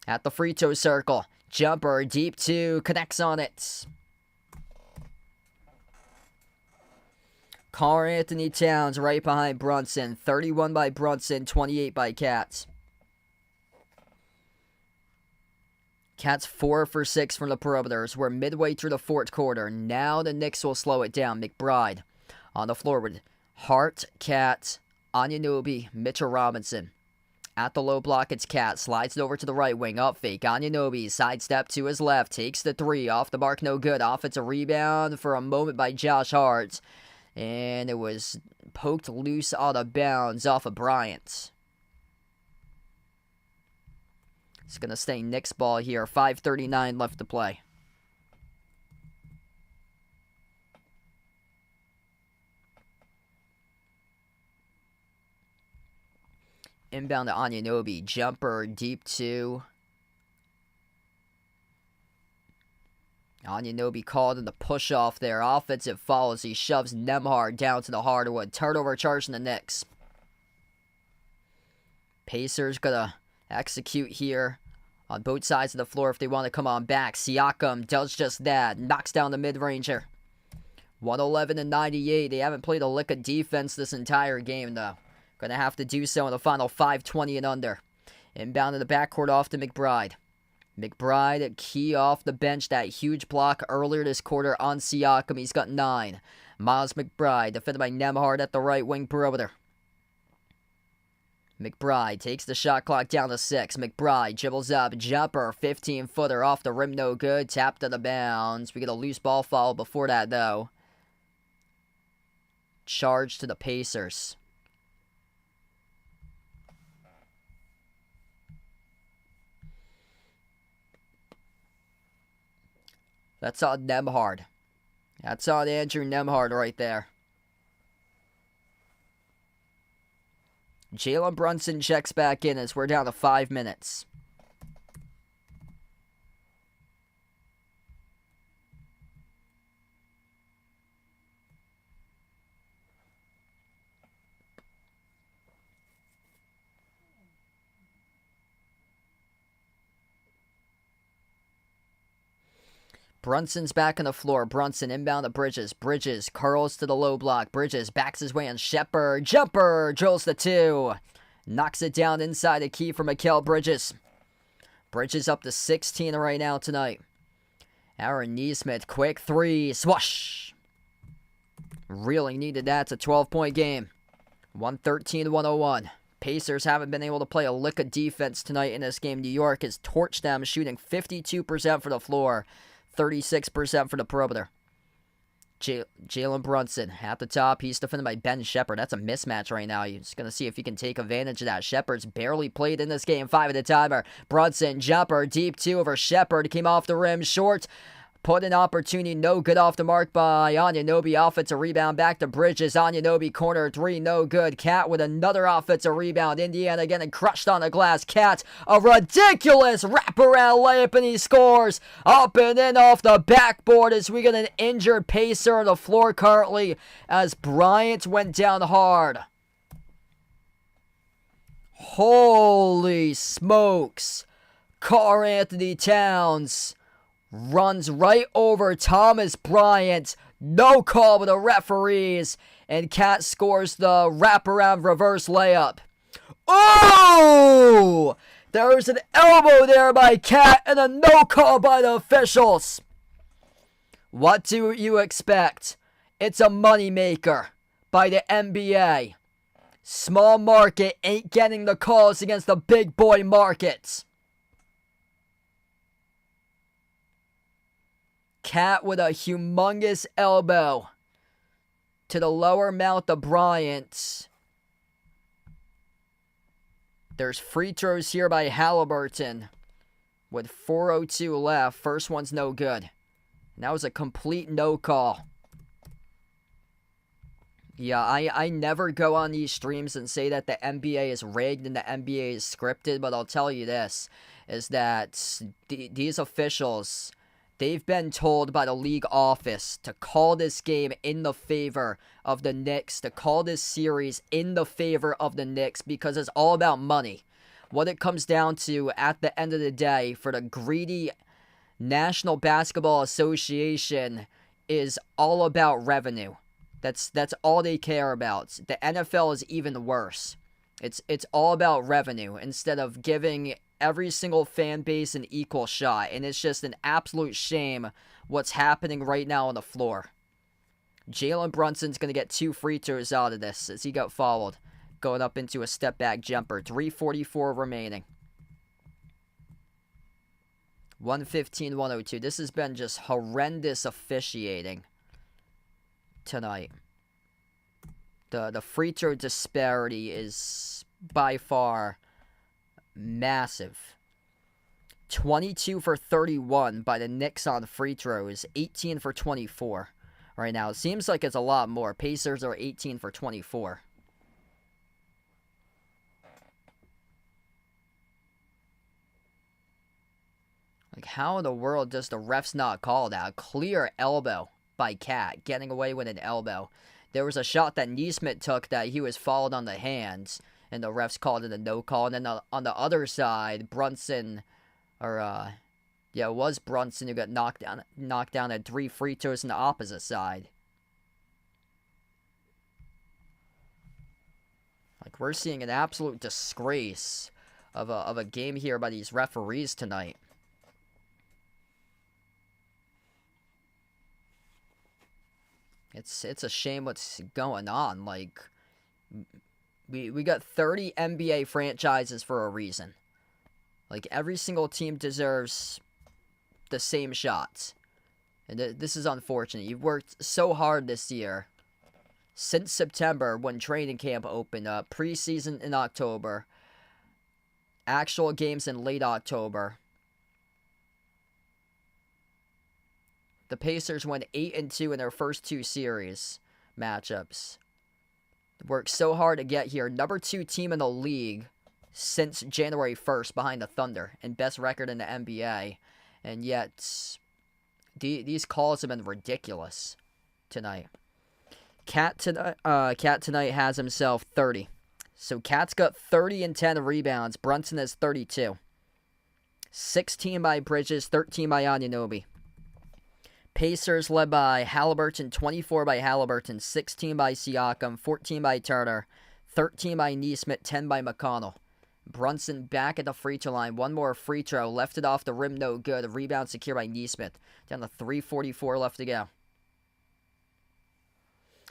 at the free throw circle. Jumper, deep 2, connects on it. Karl-Anthony Towns right behind Brunson. 31 by Brunson, 28 by Katz. Katz 4 for 6 from the perimeters. We're midway through the 4th quarter. Now the Knicks will slow it down. McBride on the floor with Hart, Katz, Anunoby, Mitchell Robinson. At the low block, it's Cat. Slides it over to the right wing. Up fake. Anunoby. Sidestep to his left. Takes the 3. Off the mark, no good. Offensive rebound for a moment by Josh Hart. And it was poked loose out of bounds off of Bryant. It's going to stay Knicks ball here. 5:39 left to play. Inbound to Anunoby. Jumper, deep 2. Anunoby called in the push-off there. Offensive foul as he shoves Nembhard down to the hardwood. Turnover charge in the Knicks. Pacers gonna execute here on both sides of the floor if they want to come on back. Siakam does just that. Knocks down the mid-ranger. 111-98. They haven't played a lick of defense this entire game, though. Gonna have to do so in the final 5:20 and under. Inbound to the backcourt off to McBride. McBride, key off the bench. That huge block earlier this quarter on Siakam. He's got 9. Miles McBride, defended by Nembhard at the right wing perimeter. McBride takes the shot clock down to 6. McBride dribbles up. Jumper, 15-footer off the rim, no good. Tapped out of bounds. We get a loose ball foul before that, though. Charge to the Pacers. That's on Nembhard. That's on Andrew Nemhard right there. Jalen Brunson checks back in as we're down to 5 minutes. Brunson's back on the floor. Brunson inbound to Bridges. Bridges curls to the low block. Bridges backs his way on Shepard. Jumper drills the 2. Knocks it down inside the key for Mikal Bridges. Bridges up to 16 right now tonight. Aaron Nesmith, quick 3. Swash! Really needed that. It's a 12-point game. 113-101. Pacers haven't been able to play a lick of defense tonight in this game. New York has torched them, shooting 52% for the floor. 36% for the perimeter. Jalen Brunson at the top. He's defended by Ben Shepard. That's a mismatch right now. You're just going to see if he can take advantage of that. Shepard's barely played in this game. 5 at the timer. Brunson, jumper, deep 2 over Shepard. Came off the rim, short. Put an opportunity, no good off the mark by Anunoby. Offensive rebound back to Bridges. Anunoby, corner 3, no good. Cat with another offensive rebound. Indiana getting crushed on the glass. Cat, a ridiculous wraparound layup, and he scores. Up and in off the backboard as we get an injured Pacer on the floor currently as Bryant went down hard. Holy smokes. Karl-Anthony Towns runs right over Thomas Bryant. No call with the referees. And Cat scores the wraparound reverse layup. Oh! There's an elbow there by Cat and a no call by the officials. What do you expect? It's a moneymaker by the NBA. Small market ain't getting the calls against the big boy markets. Cat with a humongous elbow to the lower mouth of Bryant. There's free throws here by Halliburton with 4:02 left. First one's no good. And that was a complete no call. Yeah, I never go on these streams and say that the NBA is rigged and the NBA is scripted, but I'll tell you this, is that these officials, they've been told by the league office to call this game in the favor of the Knicks, to call this series in the favor of the Knicks, because it's all about money. What it comes down to at the end of the day for the greedy National Basketball Association is all about revenue. That's all they care about. The NFL is even worse. It's all about revenue instead of giving every single fan base an equal shot, and it's just an absolute shame what's happening right now on the floor. Jalen Brunson's going to get 2 free throws out of this as he got fouled, going up into a step back jumper. 3:44 remaining. 115-102. This has been just horrendous officiating tonight. The free throw disparity is by far massive. 22 for 31 by the Knicks on free throws. 18 for 24 right now. It seems like it's a lot more. Pacers are 18 for 24. Like, how in the world does the refs not call that? Clear elbow by Cat, getting away with an elbow. There was a shot that Nesmith took that he was fouled on the hands, and the refs called it a no call. And then on the other side, Brunson, it was Brunson who got knocked down at 3 free throws on the opposite side. Like, we're seeing an absolute disgrace of a game here by these referees tonight. It's a shame what's going on. Like, we got 30 NBA franchises for a reason. Like, every single team deserves the same shots. And this is unfortunate. You've worked so hard this year. Since September, when training camp opened up. Preseason in October. Actual games in late October. The Pacers went 8-2 in their first 2 series matchups. Worked so hard to get here. Number 2 team in the league since January 1st behind the Thunder and best record in the NBA. And yet, these calls have been ridiculous tonight. Cat tonight has himself 30. So Cat's got 30 and 10 rebounds. Brunson has 32. 16 by Bridges, 13 by Anunoby. Pacers led by Halliburton, 24 by Halliburton, 16 by Siakam, 14 by Turner, 13 by Nesmith, 10 by McConnell. Brunson back at the free throw line. One more free throw. Left it off the rim, no good. Rebound secure by Nesmith. Down to 3:44 left to go.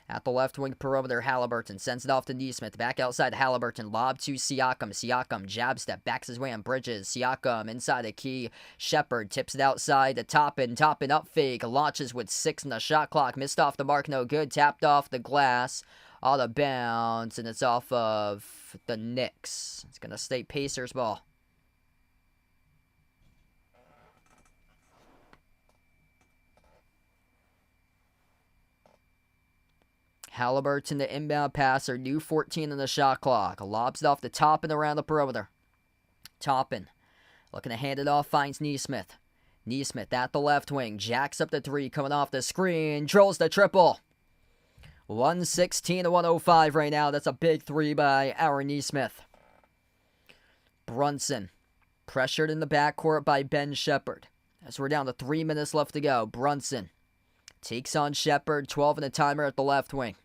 At the left wing perimeter, Halliburton sends it off to Nesmith. Back outside Halliburton. Lob to Siakam. Siakam jab step. Backs his way on Bridges. Siakam inside the key. Shepard tips it outside to Toppin. Toppin up fake. Launches with 6 in the shot clock. Missed off the mark. No good. Tapped off the glass. Out of bounds. And it's off of the Knicks. It's going to stay Pacers ball. Halliburton, the inbound passer, new 14 in the shot clock. Lobs it off the top and around the perimeter. Toppin, looking to hand it off, finds Nesmith. Nesmith at the left wing, jacks up the 3, coming off the screen, drills the triple. 116-105 right now. That's a big 3 by Aaron Nesmith. Brunson, pressured in the backcourt by Ben Shepard. As we're down to 3 minutes left to go, Brunson takes on Shepard, 12 in the timer at the left wing.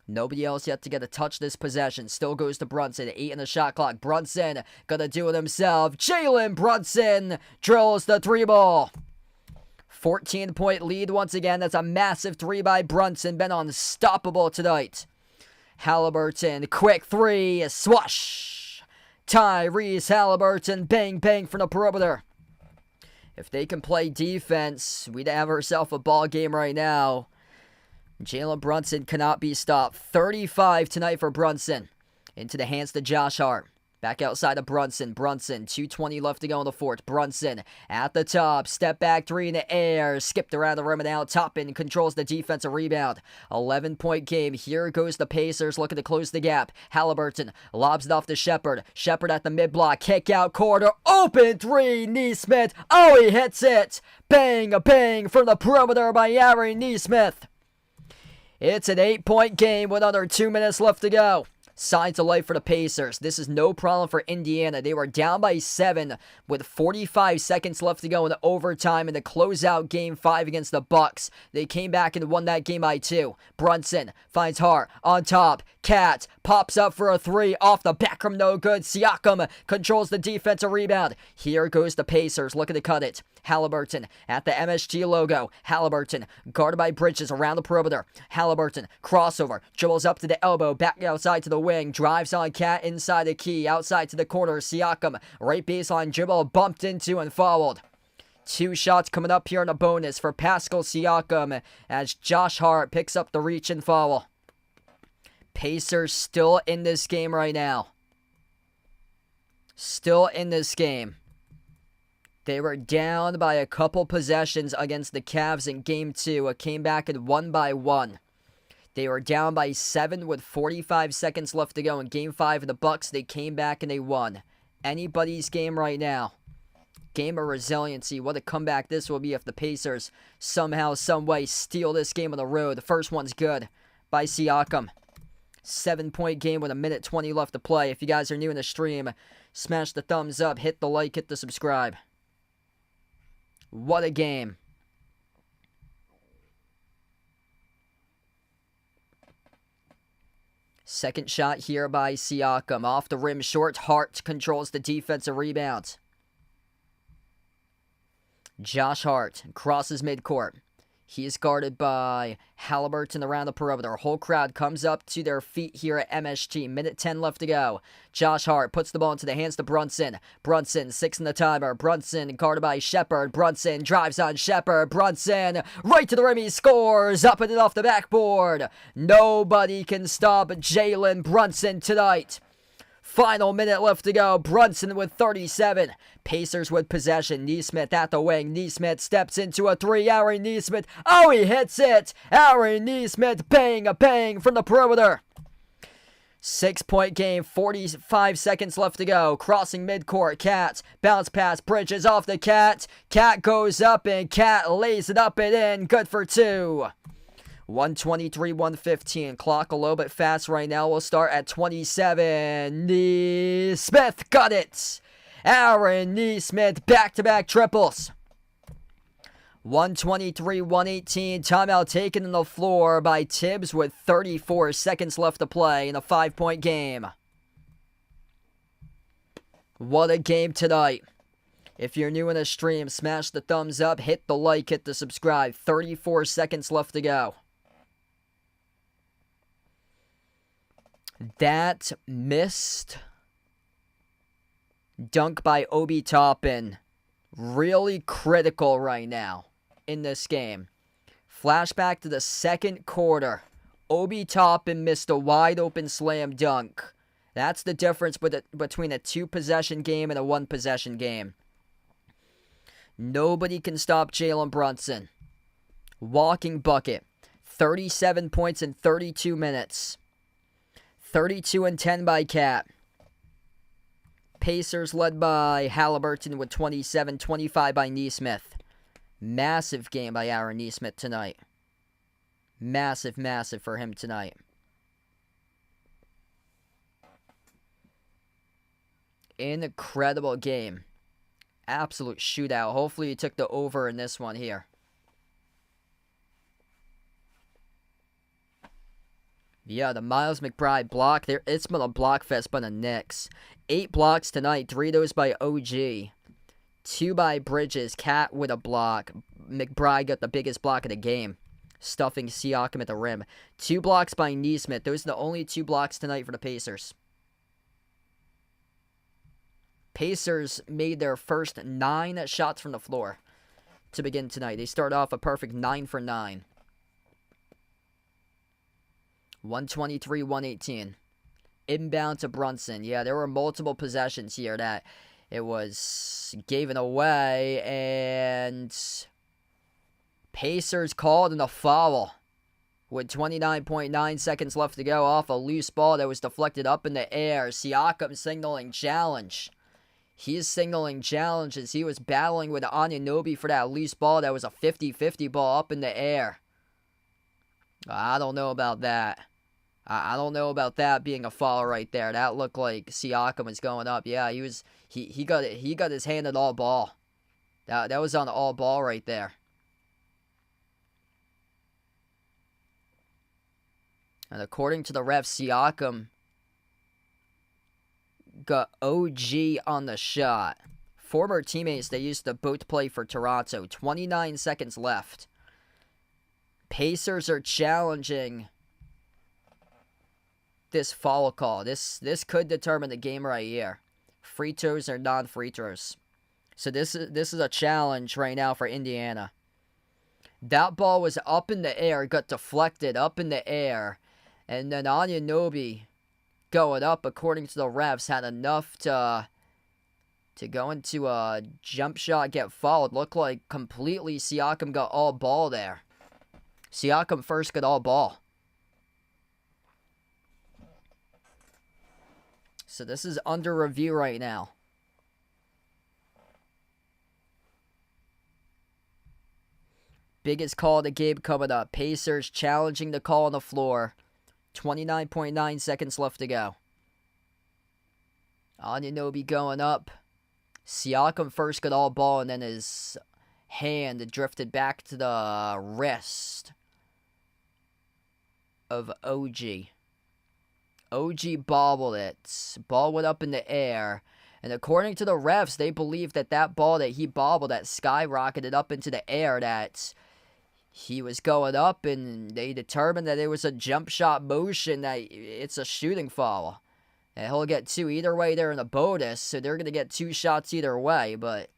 Nobody else yet to get a touch this possession. Still goes to Brunson. 8 in the shot clock. Brunson gonna do it himself. Jalen Brunson drills the 3 ball. 14-point lead once again. That's a massive 3 by Brunson. Been unstoppable tonight. Halliburton, quick 3. Swash. Tyrese Halliburton, bang, bang from the perimeter. If they can play defense, we'd have ourselves a ball game right now. Jalen Brunson cannot be stopped. 35 tonight for Brunson. Into the hands to Josh Hart. Back outside of Brunson. Brunson, 2:20 left to go in the fourth. Brunson at the top. Step back 3 in the air. Skipped around the rim and out. Toppin controls the defensive rebound. 11-point game. Here goes the Pacers looking to close the gap. Halliburton lobs it off to Shepard. Shepard at the mid-block. Kick out corner. Open 3. Nesmith. Oh, he hits it. Bang, a bang from the perimeter by Aaron Nesmith. It's an 8-point game with under 2 minutes left to go. Signs of life for the Pacers. This is no problem for Indiana. They were down by 7 with 45 seconds left to go in the overtime in the closeout game 5 against the Bucks. They came back and won that game by 2. Brunson finds Hart on top. Cat pops up for a 3 off the back rim, no good. Siakam controls the defensive rebound. Here goes the Pacers looking to cut it. Halliburton at the MSG logo. Halliburton guarded by Bridges around the perimeter. Halliburton crossover, dribbles up to the elbow, back outside to the wing, drives on Cat inside the key, outside to the corner. Siakam, right baseline dribble, bumped into and fouled. 2 shots coming up here in a bonus for Pascal Siakam as Josh Hart picks up the reach and foul. Pacers still in this game right now. Still in this game. They were down by a couple possessions against the Cavs in Game 2. It came back and won by 1. They were down by 7 with 45 seconds left to go in Game 5 of the Bucks. They came back and they won. Anybody's game right now. Game of resiliency. What a comeback this will be if the Pacers somehow, someway steal this game on the road. The first one's good by Siakam. 7-point game with 1:20 left to play. If you guys are new in the stream, smash the thumbs up, hit the like, hit the subscribe. What a game. Second shot here by Siakam. Off the rim, short. Hart controls the defensive rebound. Josh Hart crosses midcourt. He is guarded by Halliburton around the perimeter. Whole crowd comes up to their feet here at MSG. 1:10 left to go. Josh Hart puts the ball into the hands to Brunson. Brunson, 6 in the timer. Brunson guarded by Shepard. Brunson drives on Shepard. Brunson right to the rim. He scores. Up and off the backboard. Nobody can stop Jalen Brunson tonight. Final minute left to go. Brunson with 37. Pacers with possession. Nesmith at the wing. Nesmith steps into a three. Aaron Nesmith. Oh, he hits it. Aaron Nesmith bang a bang from the perimeter. 6-point game, 45 seconds left to go. Crossing midcourt, Cat. Bounce pass, Bridges off the Cat. Cat goes up and Cat lays it up and in. Good for two. 123, 115. Clock a little bit fast right now. We'll start at 27. Nesmith got it. Aaron Nesmith back-to-back triples. 123, 118. Timeout taken on the floor by Tibbs with 34 seconds left to play in a 5-point game. What a game tonight. If you're new in the stream, smash the thumbs up, hit the like, hit the subscribe. 34 seconds left to go. That missed dunk by Obi Toppin. Really critical right now in this game. Flashback to the second quarter. Obi Toppin missed a wide open slam dunk. That's the difference between a 2-possession game and a 1-possession game. Nobody can stop Jalen Brunson. Walking bucket. 37 points in 32 minutes. 32 and 10 by Cat. Pacers led by Halliburton with 27, 25 by Nesmith. Massive game by Aaron Nesmith tonight. Massive, massive for him tonight. Incredible game. Absolute shootout. Hopefully you took the over in this one here. Yeah, the Miles McBride block. It's been a block fest by the Knicks. 8 blocks tonight. 3 of those by OG. 2 by Bridges. Cat with a block. McBride got the biggest block of the game. Stuffing Siakam at the rim. 2 blocks by Nesmith. Those are the only 2 blocks tonight for the Pacers. Pacers made their first 9 shots from the floor to begin tonight. They start off a perfect 9 for 9. 123, 118. Inbound to Brunson. Yeah, there were multiple possessions here that it was given away, and Pacers called in a foul with 29.9 seconds left to go off a loose ball that was deflected up in the air. Siakam signaling challenge. He's signaling challenge as he was battling with Anunoby for that loose ball that was a 50-50 ball up in the air. I don't know about that. I don't know about that being a foul right there. That looked like Siakam was going up. Yeah, he got his hand at all ball. That was on all ball right there. And according to the ref, Siakam got OG on the shot. Former teammates, they used to both play for Toronto. 29 seconds left. Pacers are challenging this foul call. This could determine the game right here. Free throws or non-free throws. So this is a challenge right now for Indiana. That ball was up in the air, got deflected up in the air, and then Anunoby going up, according to the refs, had enough to go into a jump shot, get fouled. Looked like completely Siakam got all ball there. Siakam first got all ball. So this is under review right now. Biggest call of the game coming up. Pacers challenging the call on the floor. 29.9 seconds left to go. Anunoby going up. Siakam first got all ball, and then his hand drifted back to the wrist of OG. OG bobbled it. Ball went up in the air. And according to the refs, they believe that ball that he bobbled, that skyrocketed up into the air, that he was going up, and they determined that it was a jump shot motion, that it's a shooting foul. And he'll get 2 either way. They're in a bonus, so they're going to get 2 shots either way, but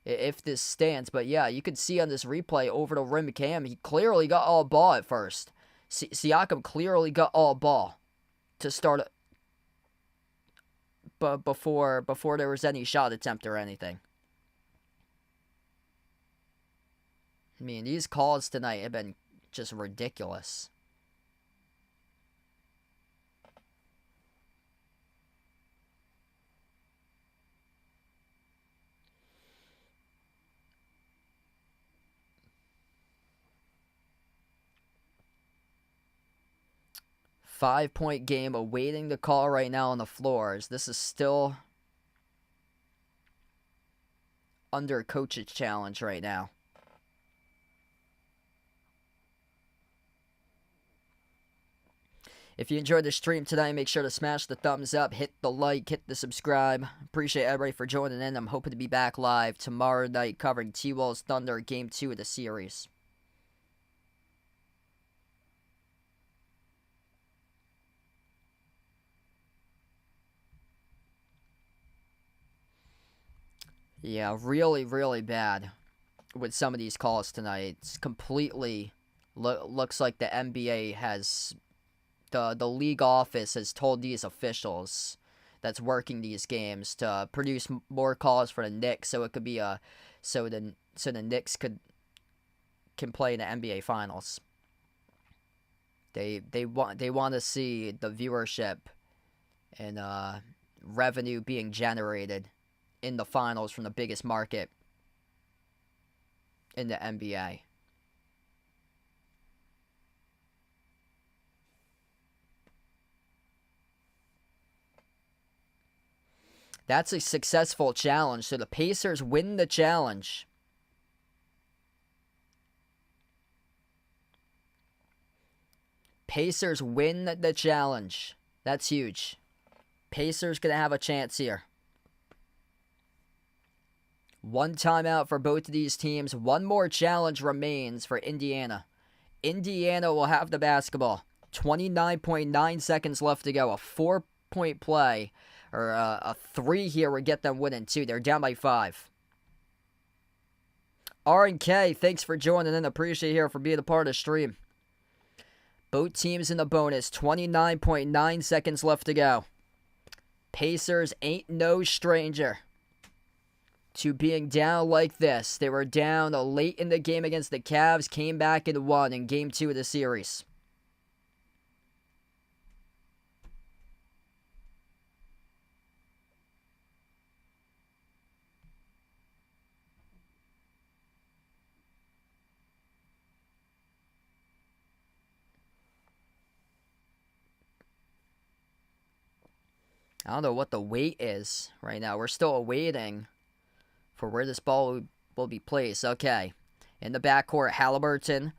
if this stands. But yeah, you can see on this replay over the rim cam, he clearly got all ball at first. Siakam clearly got all ball to start before there was any shot attempt or anything. I mean, these calls tonight have been just ridiculous. Five-point game awaiting the call right now on the floors. This is still under coach's challenge right now. If you enjoyed the stream tonight, make sure to smash the thumbs up, hit the like, hit the subscribe. Appreciate everybody for joining in. I'm hoping to be back live tomorrow night covering T-Wolves Thunder Game 2 of the series. Yeah, really, really bad with some of these calls tonight. It's completely looks like the NBA has... The league office has told these officials that's working these games to produce more calls for the Knicks, so it could be so the Knicks can play in the NBA Finals. They want to see the viewership and revenue being generated in the finals from the biggest market in the NBA. That's a successful challenge, so the Pacers win the challenge. Pacers win the challenge. That's huge. Pacers going to have a chance here. One timeout for both of these teams. One more challenge remains for Indiana. Indiana will have the basketball. 29.9 seconds left to go. A 4-point play. Or a 3 here would get them winning, too. They're down by 5. R&K, thanks for joining in. Appreciate you for being a part of the stream. Both teams in the bonus. 29.9 seconds left to go. Pacers ain't no stranger to being down like this. They were down late in the game against the Cavs. Came back and won in Game 2 of the series. I don't know what the wait is right now. We're still awaiting for where this ball will be placed. Okay. In the backcourt, Halliburton.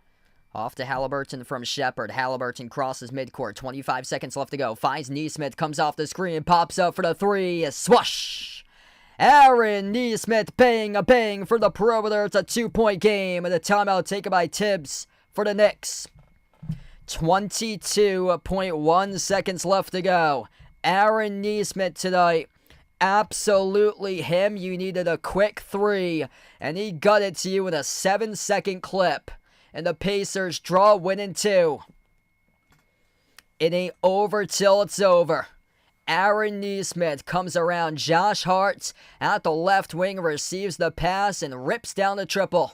Off to Halliburton from Shepherd. Halliburton crosses midcourt. 25 seconds left to go. Finds Nesmith. Comes off the screen. Pops up for the 3. Swoosh! Aaron Nesmith paying a bang for the perimeter. It's a 2-point game. And the timeout taken by Tibbs for the Knicks. 22.1 seconds left to go. Aaron Nesmith tonight. Absolutely him. You needed a quick 3. And he got it to you in a 7-second clip. And the Pacers draw winning 2. It ain't over till it's over. Aaron Nesmith comes around. Josh Hart at the left wing receives the pass and rips down the triple.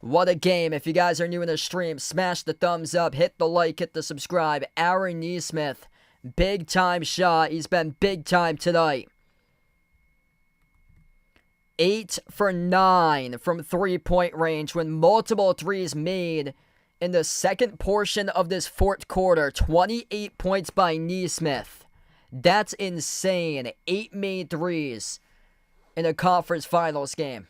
What a game. If you guys are new in the stream, smash the thumbs up, hit the like, hit the subscribe. Aaron Nesmith, big time shot. He's been big time tonight. 8 for 9 from 3-point range when multiple threes made in the second portion of this fourth quarter. 28 points by Nesmith. That's insane. 8 made threes in a conference finals game.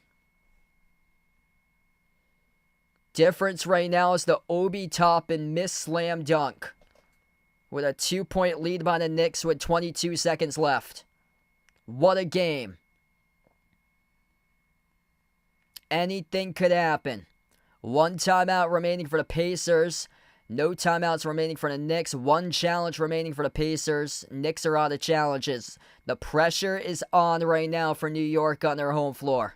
Difference right now is the Obi Toppin miss slam dunk with a 2-point lead by the Knicks with 22 seconds left. What a game. Anything could happen. 1 timeout remaining for the Pacers. No timeouts remaining for the Knicks. 1 challenge remaining for the Pacers. Knicks are out of challenges. The pressure is on right now for New York on their home floor.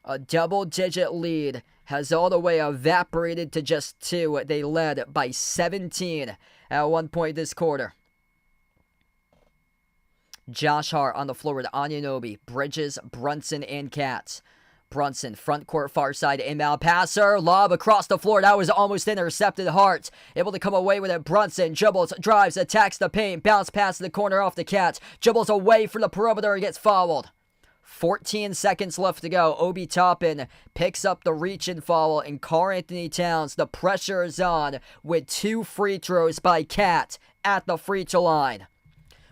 A double-digit lead has all the way evaporated to just 2. They led by 17 at one point this quarter. Josh Hart on the floor with Anunoby, Bridges, Brunson, and Katz. Brunson, front court, far side, inbound passer, lob across the floor. That was almost intercepted. Hart able to come away with it. Brunson dribbles, drives, attacks the paint, bounce pass to the corner off the Katz, dribbles away from the perimeter and gets fouled. 14 seconds left to go. Obi Toppin picks up the reach and foul, and Karl-Anthony Towns, the pressure is on with 2 free throws by Cat at the free throw line.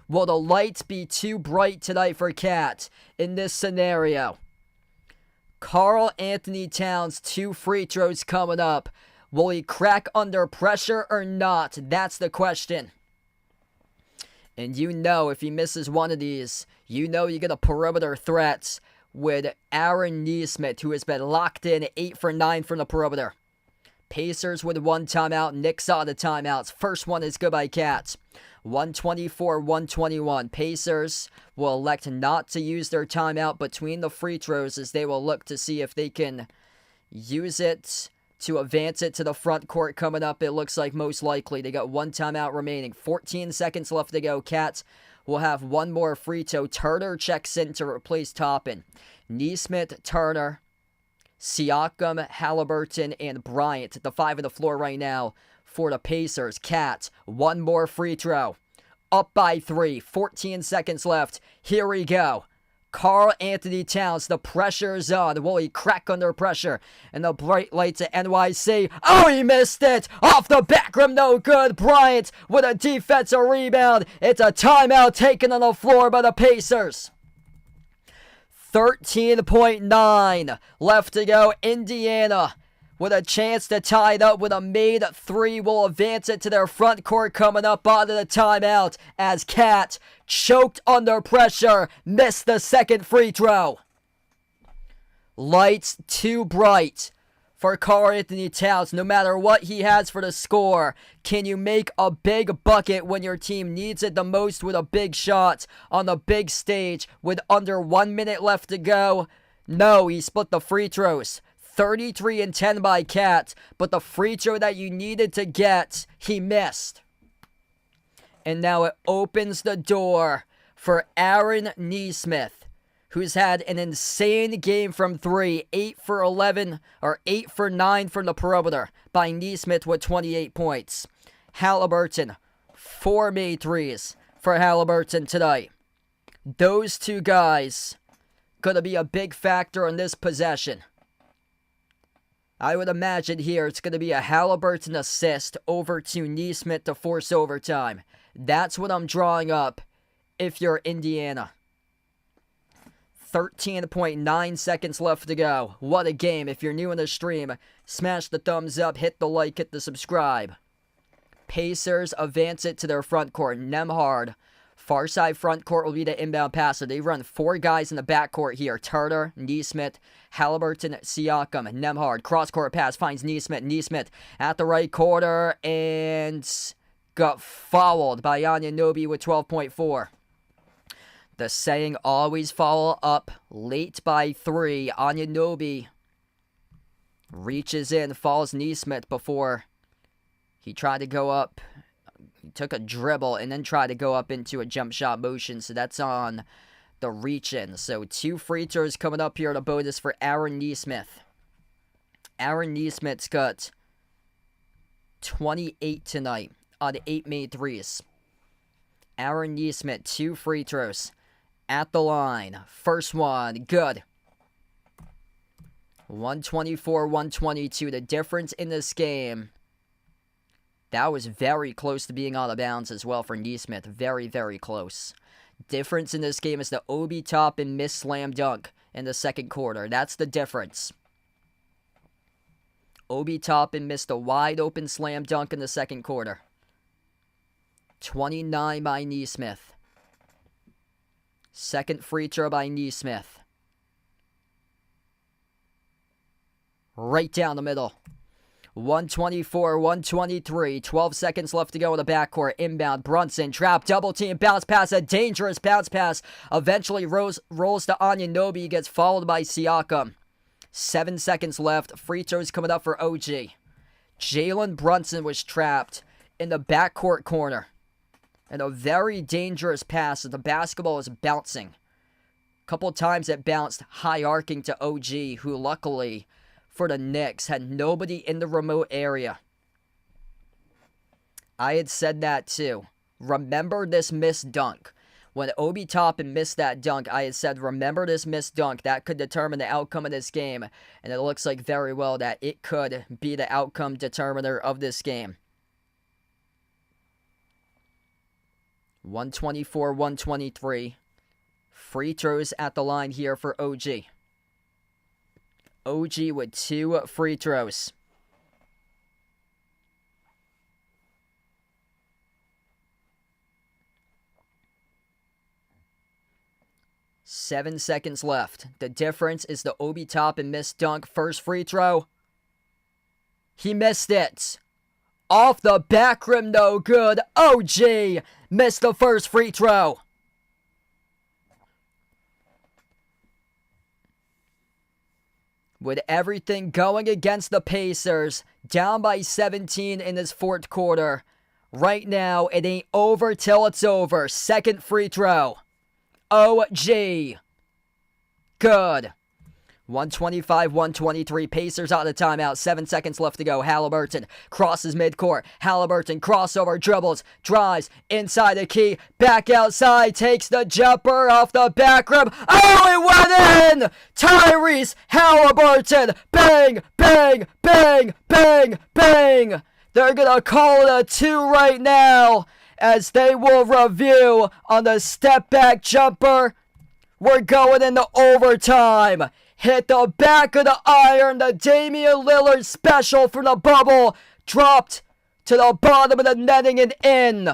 Will the lights be too bright tonight for Cat in this scenario? Karl-Anthony Towns, 2 free throws coming up. Will he crack under pressure or not? That's the question. And you know if he misses one of these, you know you get a perimeter threat with Aaron Nesmith, who has been locked in 8 for 9 from the perimeter. Pacers with 1 timeout, Knicks out of timeouts. First one is good by Cats. 124-121. Pacers will elect not to use their timeout between the free throws as they will look to see if they can use it to advance it to the front court coming up. It looks like most likely. They got 1 timeout remaining. 14 seconds left to go. Cats will have 1 more free throw. Turner checks in to replace Toppin. Nesmith, Turner, Siakam, Halliburton, and Bryant. The 5 on the floor right now for the Pacers. Cats, 1 more free throw. Up by 3. 14 seconds left. Here we go. Karl-Anthony Towns, the pressure is on. Will he crack under pressure? And the bright lights at NYC. Oh, he missed it! Off the back rim, no good. Bryant with a defensive rebound. It's a timeout taken on the floor by the Pacers. 13.9 left to go. Indiana with a chance to tie it up with a made 3 will advance it to their front court coming up out of the timeout as Cat choked under pressure, missed the second free throw. Lights too bright for Karl-Anthony Towns. No matter what he has for the score, can you make a big bucket when your team needs it the most with a big shot on the big stage with under 1 minute left to go? No, he split the free throws. 33 and 10 by Cat, but the free throw that you needed to get, he missed. And now it opens the door for Aaron Nesmith, who's had an insane game from 3, 8 for 11, or 8 for 9 from the perimeter by Nesmith with 28 points. Halliburton, 4 made threes for Halliburton tonight. Those 2 guys going to be a big factor in this possession. I would imagine here it's going to be a Halliburton assist over to Nesmith to force overtime. That's what I'm drawing up if you're Indiana. 13.9 seconds left to go. What a game. If you're new in the stream, smash the thumbs up, hit the like, hit the subscribe. Pacers advance it to their front court. Nembhard, far side front court will be the inbound passer. They run 4 guys in the backcourt here. Turner, Nesmith, Halliburton, Siakam, Nembhard. Cross-court pass finds Nesmith. Nesmith at the right corner and got fouled by Anunoby with 12.4. The saying, always follow up late by 3. Anunoby reaches in, follows Nesmith before he tried to go up. He took a dribble and then tried to go up into a jump shot motion, so that's on the reach-in. So 2 free throws coming up here at a bonus for Aaron Nesmith. Aaron Nesmith's got 28 tonight on 8 made threes. Aaron Nesmith, 2 free throws at the line. First one, good. 124-122. The difference in this game, that was very close to being out of bounds as well for Nesmith. Very, very close. Difference in this game is the Obi Toppin missed slam dunk in the second quarter. That's the difference. Obi Toppin missed a wide open slam dunk in the second quarter. 29 by Nesmith. Second free throw by Nesmith. Right down the middle. 124-123. 12 seconds left to go in the backcourt. Inbound. Brunson. Trap. Double team. Bounce pass. A dangerous bounce pass. Eventually rolls to Anunoby. Gets followed by Siakam. 7 seconds left. Free throws coming up for OG. Jalen Brunson was trapped in the backcourt corner. And a very dangerous pass as the basketball is bouncing. A couple times it bounced high arcing to OG, who luckily for the Knicks had nobody in the remote area. I had said that too. Remember this missed dunk. When Obi Toppin missed that dunk, I had said, remember this missed dunk. That could determine the outcome of this game. And it looks like very well that it could be the outcome determiner of this game. 124-123. Free throws at the line here for OG. OG with 2 free throws. Seven seconds left. The difference is the Obi Toppin missed dunk. First free throw. He missed it. Off the back rim, no good. OG missed the first free throw. With everything going against the Pacers, down by 17 in this fourth quarter. Right now, it ain't over till it's over. Second free throw. OG. Good. 125-123. Pacers out of timeout. 7 seconds left to go. Halliburton crosses midcourt. Halliburton crossover, dribbles, drives inside the key. Back outside. Takes the jumper off the back rim. Oh, it went in! Tyrese Halliburton. Bang, bang, bang, bang, bang. They're going to call it a 2 right now, as they will review on the step back jumper. We're going into overtime. Hit the back of the iron. The Damian Lillard special from the bubble. Dropped to the bottom of the netting and in.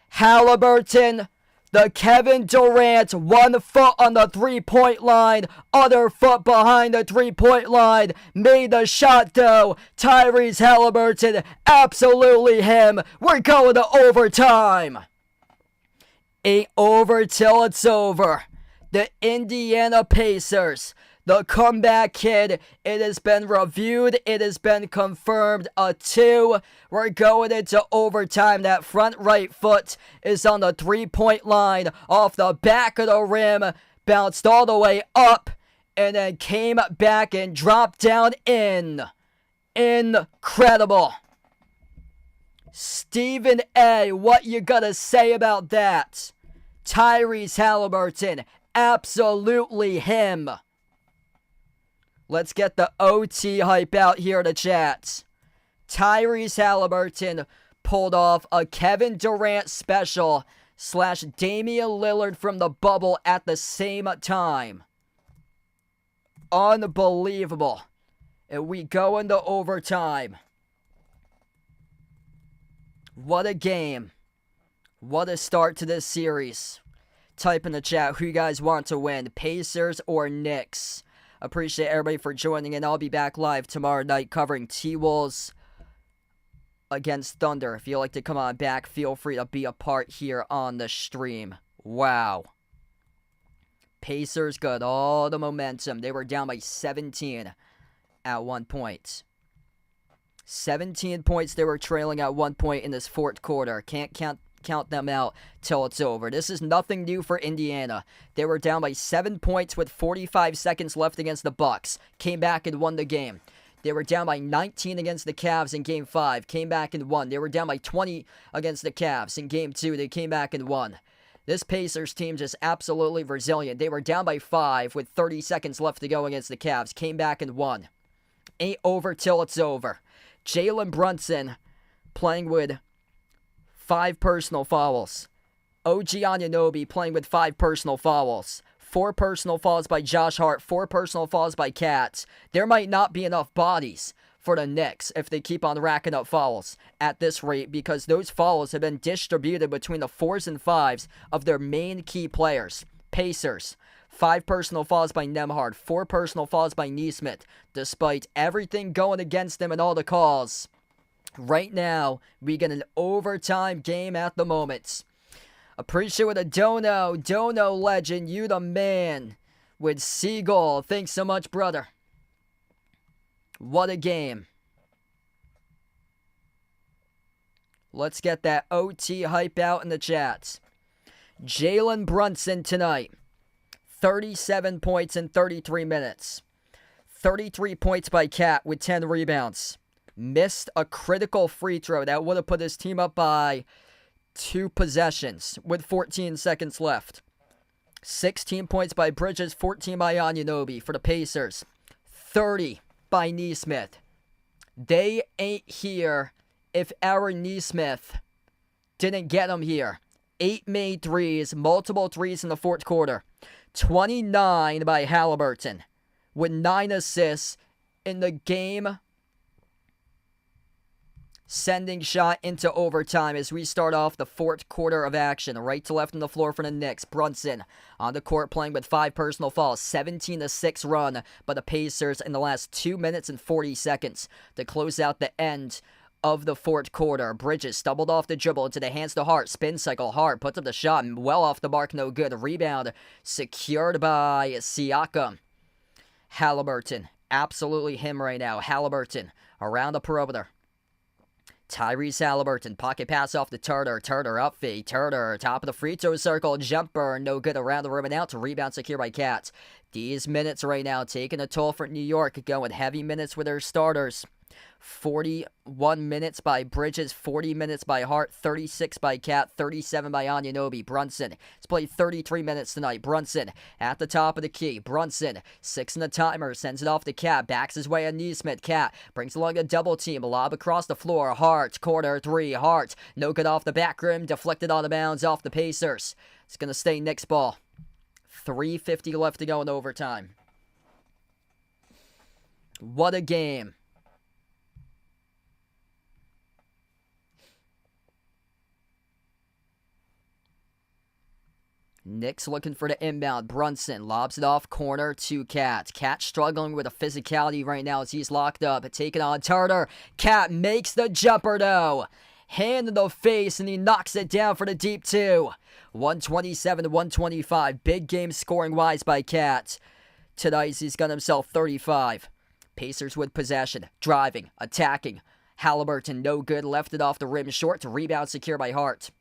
Halliburton, the Kevin Durant, 1 foot on the 3-point line, other foot behind the 3-point line, made the shot though. Tyrese Halliburton, absolutely him. We're going to overtime. Ain't over till it's over. The Indiana Pacers, the comeback kid, it has been reviewed, it has been confirmed, a 2. We're going into overtime. That front right foot is on the 3-point line, off the back of the rim, bounced all the way up, and then came back and dropped down in. Incredible. Stephen A., what you gotta say about that? Tyrese Halliburton, absolutely him. Let's get the OT hype out here in the chat. Tyrese Halliburton pulled off a Kevin Durant special / Damian Lillard from the bubble at the same time. Unbelievable. And we go into overtime. What a game. What a start to this series. Type in the chat who you guys want to win, Pacers or Knicks. Appreciate everybody for joining in. I'll be back live tomorrow night covering T-Wolves against Thunder. If you'd like to come on back, feel free to be a part here on the stream. Wow. Pacers got all the momentum. They were down by 17 at one point. 17 points they were trailing at one point in this fourth quarter. Can't count them out till it's over. This is nothing new for Indiana. They were down by 7 points with 45 seconds left against the Bucks. Came back and won the game. They were down by 19 against the Cavs in Game 5. Came back and won. They were down by 20 against the Cavs in Game 2. They came back and won. This Pacers team just absolutely resilient. They were down by 5 with 30 seconds left to go against the Cavs. Came back and won. Ain't over till it's over. Jalen Brunson playing with 5 personal fouls. OG Anunoby playing with 5 personal fouls. 4 personal fouls by Josh Hart. 4 personal fouls by Katz. There might not be enough bodies for the Knicks if they keep on racking up fouls at this rate, because those fouls have been distributed between the 4s and 5s of their main key players. Pacers, 5 personal fouls by Nembhard. 4 personal fouls by Nesmith. Despite everything going against them and all the calls, right now, we get an overtime game at the moment. Appreciate with a Dono legend, you the man. With Seagull, thanks so much, brother. What a game. Let's get that OT hype out in the chats. Jalen Brunson tonight. 37 points in 33 minutes. 33 points by Cat with 10 rebounds. Missed a critical free throw that would have put his team up by 2 possessions with 14 seconds left. 16 points by Bridges, 14 by Anunoby for the Pacers. 30 by Nesmith. They ain't here if Aaron Nesmith didn't get them here. 8 made threes, multiple threes in the fourth quarter. 29 by Halliburton with 9 assists in the game. Sending shot into overtime as we start off the fourth quarter of action. Right to left on the floor for the Knicks. Brunson on the court playing with 5 personal fouls. 17-6 run by the Pacers in the last 2 minutes and 40 seconds to close out the end of the fourth quarter. Bridges stumbled off the dribble into the hands to Hart. Spin cycle. Hart puts up the shot. Well off the mark. No good. Rebound secured by Siakam. Halliburton. Absolutely him right now. Halliburton around the perimeter. Tyrese Halliburton, pocket pass off to Turner. Turner up fade. Turner, top of the free throw circle. Jumper, no good around the rim and out to rebound secure by Cats. These minutes right now taking a toll for New York, going heavy minutes with their starters. 41 minutes by Bridges, 40 minutes by Hart, 36 by Cat, 37 by Anunoby. Brunson has played 33 minutes tonight. Brunson at the top of the key. Brunson, 6 in the timer, sends it off to Cat, backs his way on Nesmith. Cat brings along a double team, lob across the floor. Hart, corner 3, Hart, no good off the back rim, deflected on the bounds off the Pacers. It's going to stay Knicks ball. 3:50 left to go in overtime. What a game. Knicks looking for the inbound. Brunson lobs it off corner to Cat. Cat struggling with a physicality right now as he's locked up. Taking on Turner. Cat makes the jumper though. Hand in the face and he knocks it down for the deep 2. 127-125. Big game scoring wise by Cat. Tonight he's got himself 35. Pacers with possession. Driving. Attacking. Halliburton no good. Left it off the rim short to rebound secure by Hart.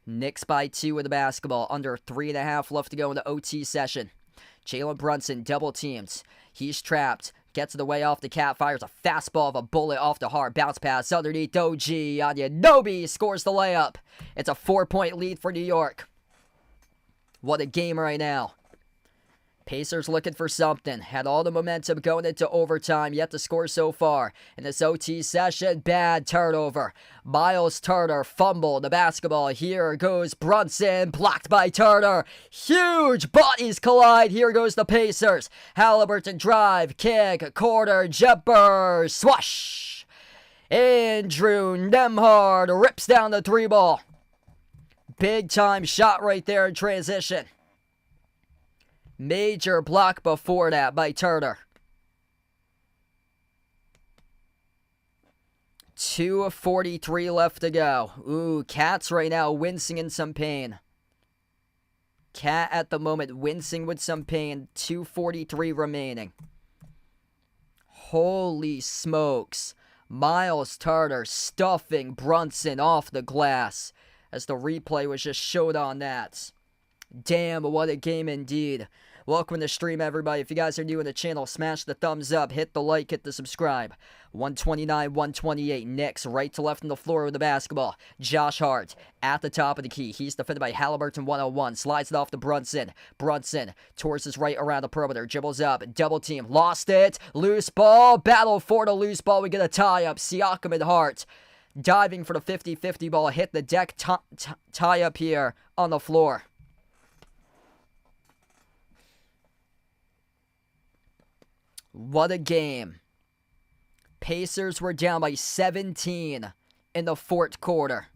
Knicks by 2 with the basketball. Under 3.5 left to go in the OT session. Jalen Brunson double teams. He's trapped. Gets the way off the Cat. Fires a fastball of a bullet off the Hart. Bounce pass underneath OG. Anunoby scores the layup. It's a 4-point lead for New York. What a game right now. Pacers looking for something. Had all the momentum going into overtime, yet to score so far. In this OT session, bad turnover. Miles Turner fumbled the basketball. Here goes Brunson, blocked by Turner. Huge bodies collide. Here goes the Pacers. Halliburton drive, kick, corner, jumper, swash. Andrew Nembhard rips down the 3-ball. Big time shot right there in transition. Major block before that by Turner. 2:43 left to go. Ooh, Cat's right now wincing in some pain. Cat at the moment wincing with some pain. 2:43 remaining. Holy smokes. Miles Turner stuffing Brunson off the glass as the replay was just showed on that. Damn, what a game indeed. Welcome to the stream, everybody. If you guys are new in the channel, smash the thumbs up, hit the like, hit the subscribe. 129-128. Knicks right to left on the floor with the basketball. Josh Hart at the top of the key. He's defended by Halliburton 101. Slides it off to Brunson. Brunson towards his right around the perimeter. Dribbles up. Double team. Lost it. Loose ball. Battle for the loose ball. We get a tie up. Siakam and Hart diving for the 50-50 ball. Hit the deck. Tie up here on the floor. What a game. Pacers were down by 17 in the fourth quarter.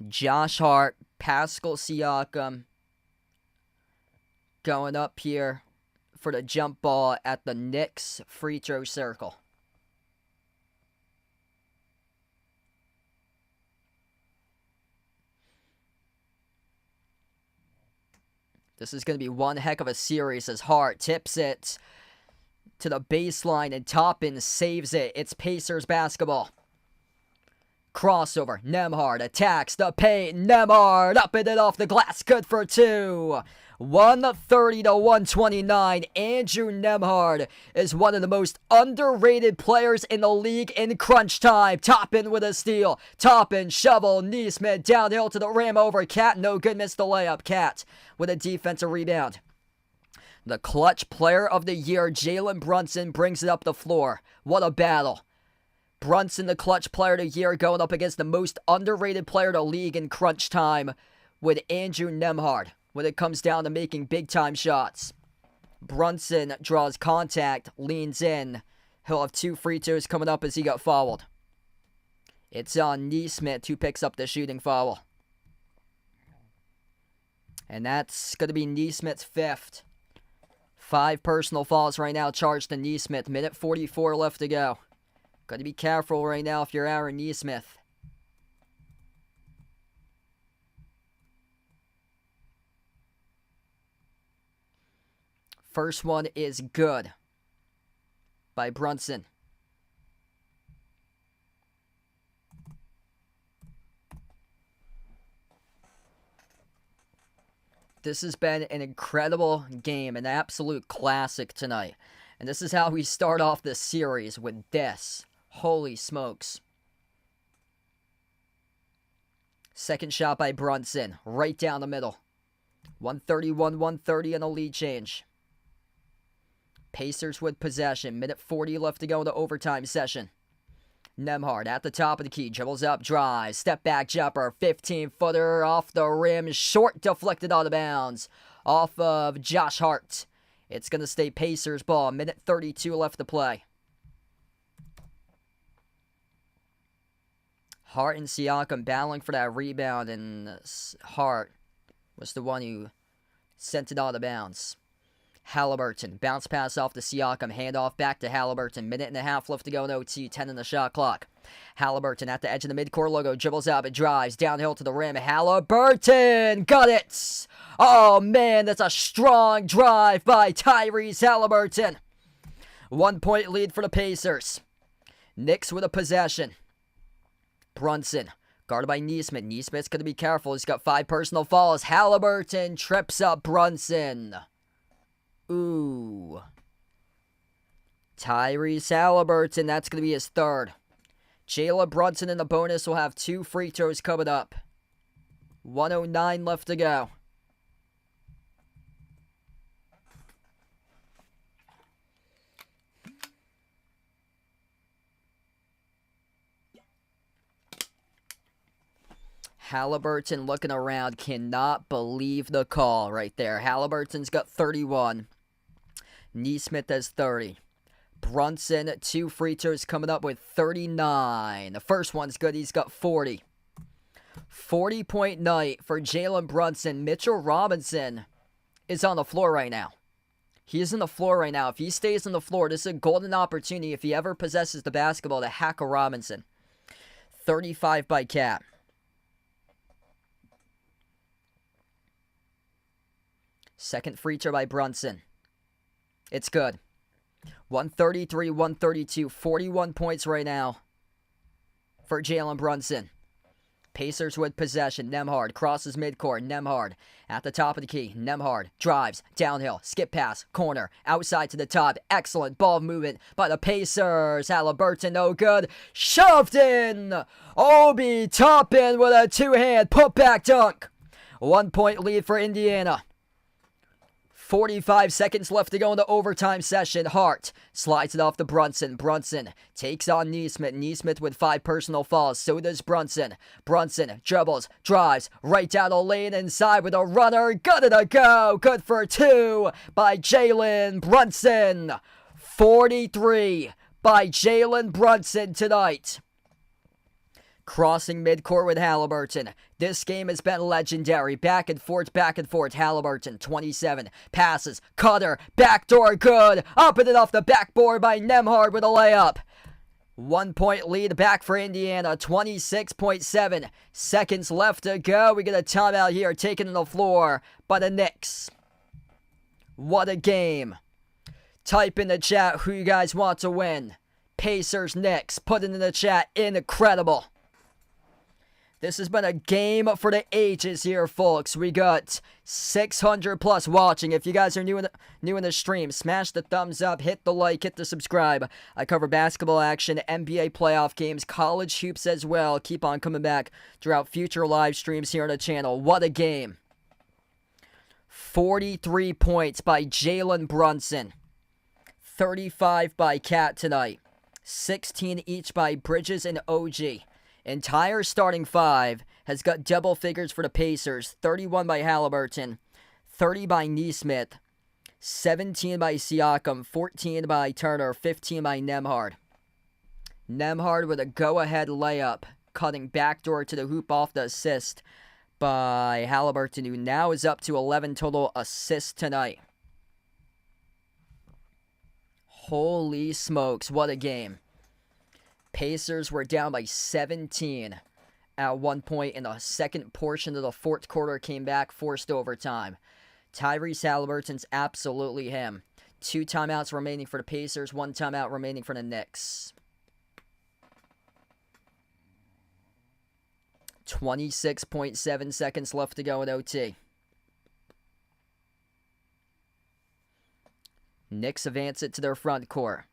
Josh Hart, Pascal Siakam going up here for the jump ball at the Knicks free throw circle. This is going to be one heck of a series as Hart tips it to the baseline and Toppin saves it. It's Pacers basketball. Crossover. Nembhard attacks the paint. Nembhard up and off the glass. Good for two. 130 to 129. Andrew Nembhard is one of the most underrated players in the league in crunch time. Toppin with a steal. Toppin, shovel, Neesmith downhill to the rim over Cat. No good, missed the layup. Cat with a defensive rebound. The clutch player of the year, Jalen Brunson, brings it up the floor. What a battle. Brunson, the clutch player of the year, going up against the most underrated player of the league in crunch time with Andrew Nembhard when it comes down to making big-time shots. Brunson draws contact, leans in. He'll have 2 free throws coming up as he got fouled. It's on Neesmith who picks up the shooting foul. And that's going to be Neesmith's 5th. 5 personal fouls right now charged to Neesmith. Minute 44 left to go. Got to be careful right now if you're Aaron Neesmith. First one is good by Brunson. This has been an incredible game, an absolute classic tonight. And this is how we start off this series with this. Holy smokes. Second shot by Brunson, right down the middle. 131-130 in a lead change. Pacers with possession. Minute 40 left to go in the overtime session. Nembhard at the top of the key. Dribbles up, drives. Step back jumper. 15-footer off the rim. Short, deflected out of bounds. Off of Josh Hart. It's going to stay Pacers ball. Minute 32 left to play. Hart and Siakam battling for that rebound, and Hart was the one who sent it out of bounds. Halliburton, bounce pass off to Siakam, handoff back to Halliburton. Minute and a half left to go in OT, 10 in the shot clock. Halliburton at the edge of the midcourt logo, dribbles up and drives downhill to the rim. Halliburton, got it! Oh man, that's a strong drive by Tyrese Halliburton. 1 point lead for the Pacers. Knicks with a possession. Brunson, guarded by Neesmith. Neesmith's going to be careful. He's got 5 personal fouls. Halliburton trips up Brunson. Ooh. Tyrese Halliburton, that's going to be his 3rd. Jalen Brunson in the bonus will have 2 free throws coming up. 1:09 left to go. Halliburton looking around, cannot believe the call right there. Halliburton's got 31. Neesmith has 30. Brunson, 2 free throws coming up with 39. The first one's good. He's got 40. 40-point night for Jalen Brunson. Mitchell Robinson is on the floor right now. He is on the floor right now. If he stays on the floor, this is a golden opportunity if he ever possesses the basketball to hack a Robinson. 35 by Cat. Second free throw by Brunson. It's good. 133-132. 41 points right now for Jalen Brunson. Pacers with possession. Nembhard crosses midcourt. Nembhard at the top of the key. Nembhard drives downhill. Skip pass. Corner. Outside to the top. Excellent ball movement by the Pacers. Halliburton no good. Shoved in. Obi Toppin with a 2-hand putback dunk. 1 point lead for Indiana. 45 seconds left to go in the overtime session. Hart slides it off to Brunson. Brunson takes on Neesmith. Neesmith with 5 personal fouls. So does Brunson. Brunson dribbles, drives, right down the lane inside with a runner. Good to go. Good for 2 by Jalen Brunson. 43 by Jalen Brunson tonight. Crossing midcourt with Halliburton. This game has been legendary. Back and forth, back and forth. Halliburton, 27. Passes. Cutter. Backdoor good. Up and off the backboard by Nembhard with a layup. 1 point lead back for Indiana. 26.7 seconds left to go. We get a timeout here taken on the floor by the Knicks. What a game. Type in the chat who you guys want to win. Pacers, Knicks. Put it in the chat. Incredible. This has been a game for the ages here, folks. We got 600 plus watching. If you guys are new in the stream, smash the thumbs up, hit the like, hit the subscribe. I cover basketball action, NBA playoff games, college hoops as well. Keep on coming back throughout future live streams here on the channel. What a game. 43 points by Jalen Brunson. 35 by Cat tonight. 16 each by Bridges and OG. Entire starting five has got double figures for the Pacers. 31 by Halliburton, 30 by Nesmith, 17 by Siakam, 14 by Turner, 15 by Nembhard. Nembhard with a go-ahead layup, cutting backdoor to the hoop off the assist by Halliburton, who now is up to 11 total assists tonight. Holy smokes, what a game. Pacers were down by 17 at one point in the second portion of the fourth quarter, came back, forced overtime. Tyrese Halliburton's absolutely him. 2 timeouts remaining for the Pacers, 1 timeout remaining for the Knicks. 26.7 seconds left to go in OT. Knicks advance it to their front court.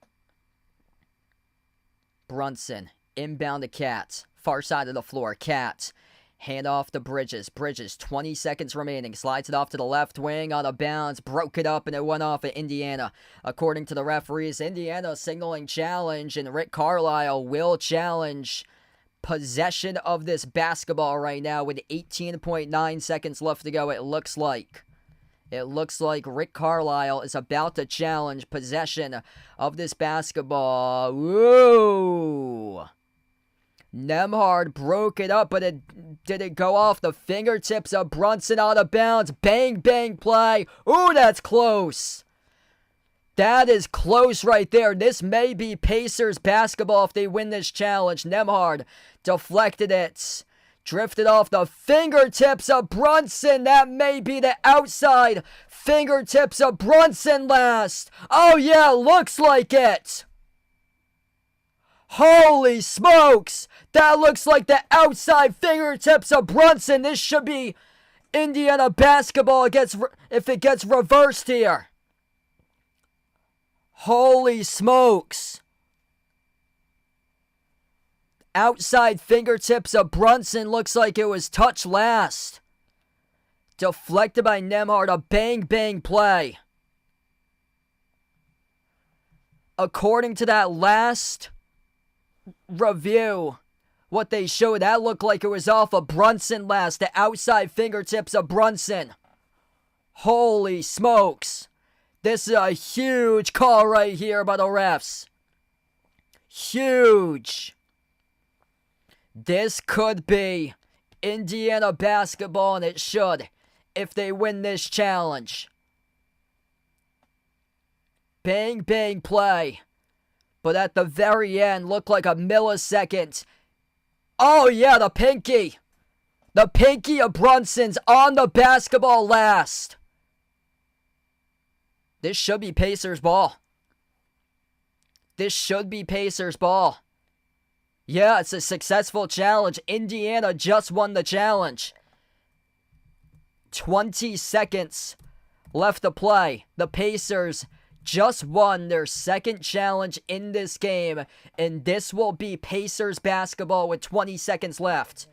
Brunson, inbound to Cat, far side of the floor. Cat, hand off to Bridges. Bridges, 20 seconds remaining, slides it off to the left wing on a bounce, broke it up, and it went off at Indiana. According to the referees, Indiana signaling challenge, and Rick Carlisle will challenge possession of this basketball right now with 18.9 seconds left to go, it looks like. It looks like Rick Carlisle is about to challenge possession of this basketball. Whoa! Nembhard broke it up, but did it go off the fingertips of Brunson out of bounds? Bang, bang play. Ooh, that's close. That is close right there. This may be Pacers basketball if they win this challenge. Nembhard deflected it. Drifted off the fingertips of Brunson. That may be the outside fingertips of Brunson last. Oh yeah, looks like it. Holy smokes. That looks like the outside fingertips of Brunson. This should be Indiana basketball if it gets reversed here. Holy smokes. Outside fingertips of Brunson looks like it was touched last. Deflected by Nembhard, a bang-bang play. According to that last review, what they showed, that looked like it was off of Brunson last. The outside fingertips of Brunson. Holy smokes. This is a huge call right here by the refs. Huge. This could be Indiana basketball, and it should if they win this challenge. Bang, bang play. But at the very end, looked like a millisecond. Oh yeah, the pinky. The pinky of Brunson's on the basketball last. This should be Pacers ball. This should be Pacers ball. Yeah, it's a successful challenge. Indiana just won the challenge. 20 seconds left to play. The Pacers just won their second challenge in this game, and this will be Pacers basketball with 20 seconds left.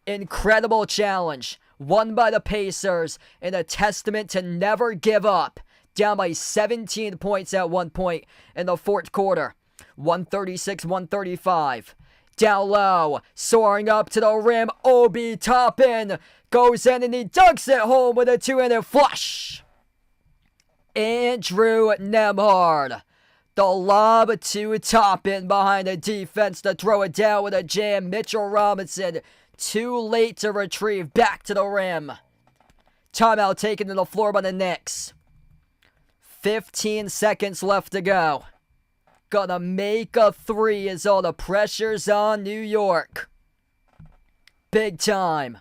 Incredible challenge. Won by the Pacers, and a testament to never give up. Down by 17 points at one point in the fourth quarter. 136-135. Down low. Soaring up to the rim. Obi Toppin goes in and he dunks it home with a two-handed flush. Andrew Nembhard. The lob to Toppin behind the defense to throw it down with a jam. Mitchell Robinson too late to retrieve. Back to the rim. Timeout taken to the floor by the Knicks. 15 seconds left to go. Gonna make a three as all the pressure's on New York. Big time.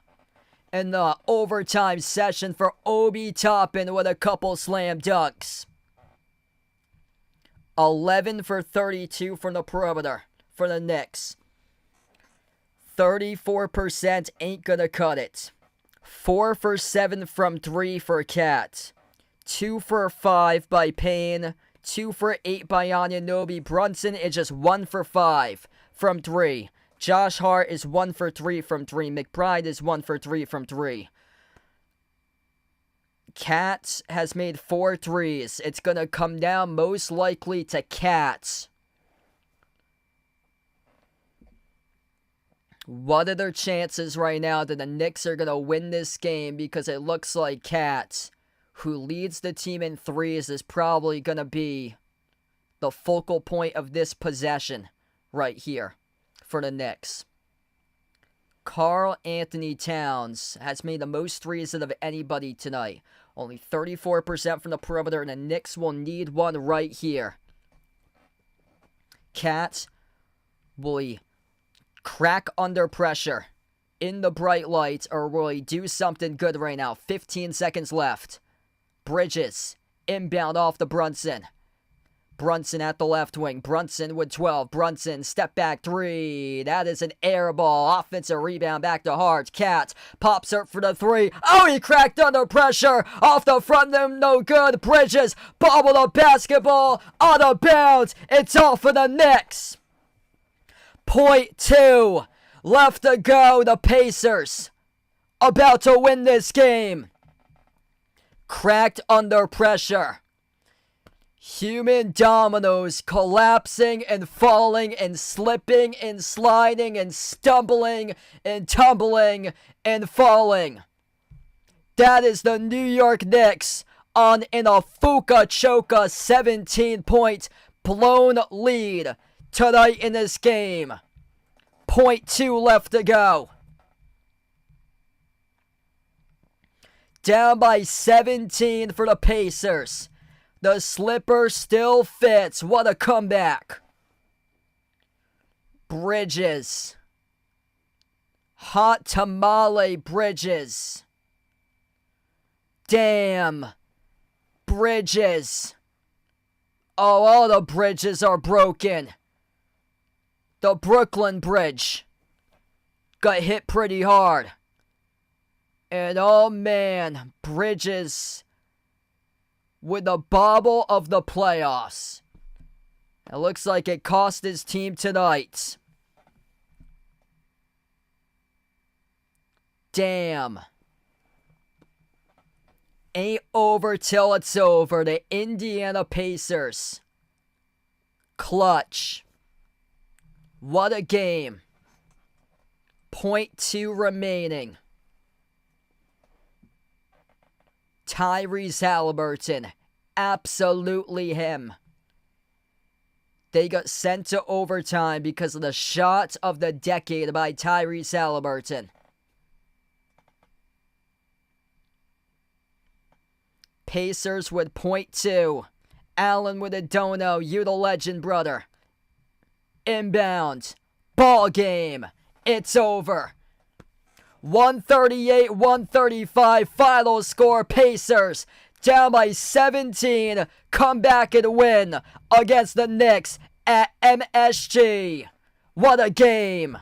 in the overtime session for Obi Toppin with a couple slam dunks. 11 for 32 from the perimeter for the Knicks. 34% ain't gonna cut it. 4 for 7 from 3 for Cat. 2 for 5 by Payne. 2 for 8 by Anunoby. Brunson is just 1 for 5 from 3. Josh Hart is 1 for 3 from 3. McBride is 1 for 3 from 3. Cat has made 4 threes. It's going to come down most likely to Cat. What are their chances right now that the Knicks are going to win this game? Because it looks like Cat, who leads the team in threes, is probably going to be the focal point of this possession right here for the Knicks. Karl Anthony Towns has made the most threes out of anybody tonight. Only 34% from the perimeter, and the Knicks will need one right here. Cat will he crack under pressure in the bright lights, or will he do something good right now? 15 seconds left. Bridges, inbound off the Brunson. Brunson at the left wing. Brunson with 12. Brunson, step back 3. That is an air ball. Offensive rebound back to Hart. Cat pops up for the 3. Oh, he cracked under pressure. Off the front rim, no good. Bridges, bobble the basketball. Out of bounds. It's off for the Knicks. 0.2 left to go. The Pacers about to win this game. Cracked under pressure. Human dominoes collapsing and falling and slipping and sliding and stumbling and tumbling and falling. That is the New York Knicks on an Afuka Choka 17-point blown lead tonight in this game. 0.2 left to go. Down by 17 for the Pacers. The slipper still fits. What a comeback. Bridges. Hot tamale Bridges. Damn. Bridges. Oh, all the bridges are broken. The Brooklyn Bridge got hit pretty hard. And oh man, Bridges with the bobble of the playoffs. It looks like it cost his team tonight. Damn. Ain't over till it's over. The Indiana Pacers. Clutch. What a game. 0.2 remaining. Tyrese Halliburton. Absolutely him. They got sent to overtime because of the shot of the decade by Tyrese Halliburton. Pacers with 0.2. Allen with a dono. You the legend, brother. Inbound. Ball game. It's over. 138-135 final score. Pacers down by 17. Come back and win against the Knicks at MSG. What a game.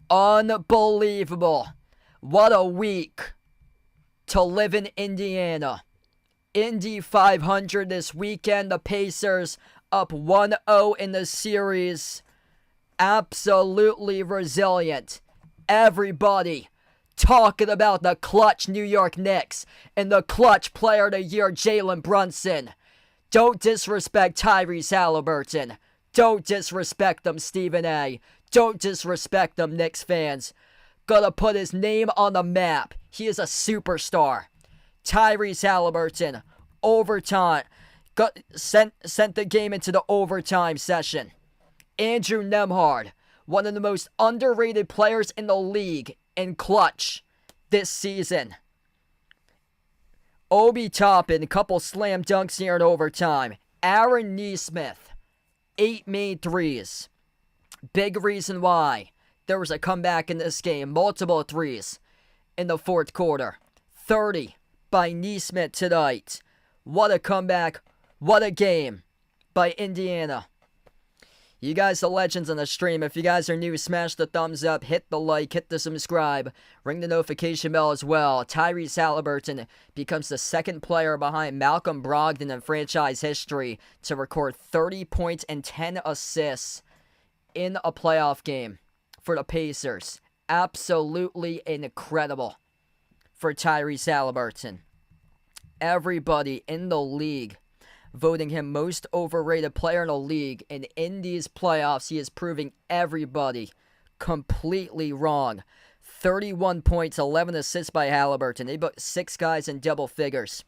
Unbelievable. What a week to live in Indiana. Indy 500 this weekend. The Pacers up 1-0 in the series. Absolutely resilient. Everybody talking about the clutch New York Knicks and the clutch player of the year, Jalen Brunson. Don't disrespect Tyrese Halliburton. Don't disrespect them, Stephen A. Don't disrespect them, Knicks fans. Gotta put his name on the map. He is a superstar. Tyrese Halliburton, overtime, sent the game into the overtime session. Andrew Nembhard, one of the most underrated players in the league in clutch this season. Obi Toppin, a couple slam dunks here in overtime. Aaron Nesmith, 8 made threes. Big reason why there was a comeback in this game. Multiple threes. in the fourth quarter. 30 by Nesmith tonight. What a comeback. What a game by Indiana. You guys, the legends on the stream, if you guys are new, smash the thumbs up, hit the like, hit the subscribe, ring the notification bell as well. Tyrese Halliburton becomes the second player behind Malcolm Brogdon in franchise history to record 30 points and 10 assists in a playoff game for the Pacers. Absolutely incredible for Tyrese Halliburton. Everybody in the league voting him most overrated player in the league, and in these playoffs, he is proving everybody completely wrong. 31 points, 11 assists by Halliburton. They put 6 guys in double figures.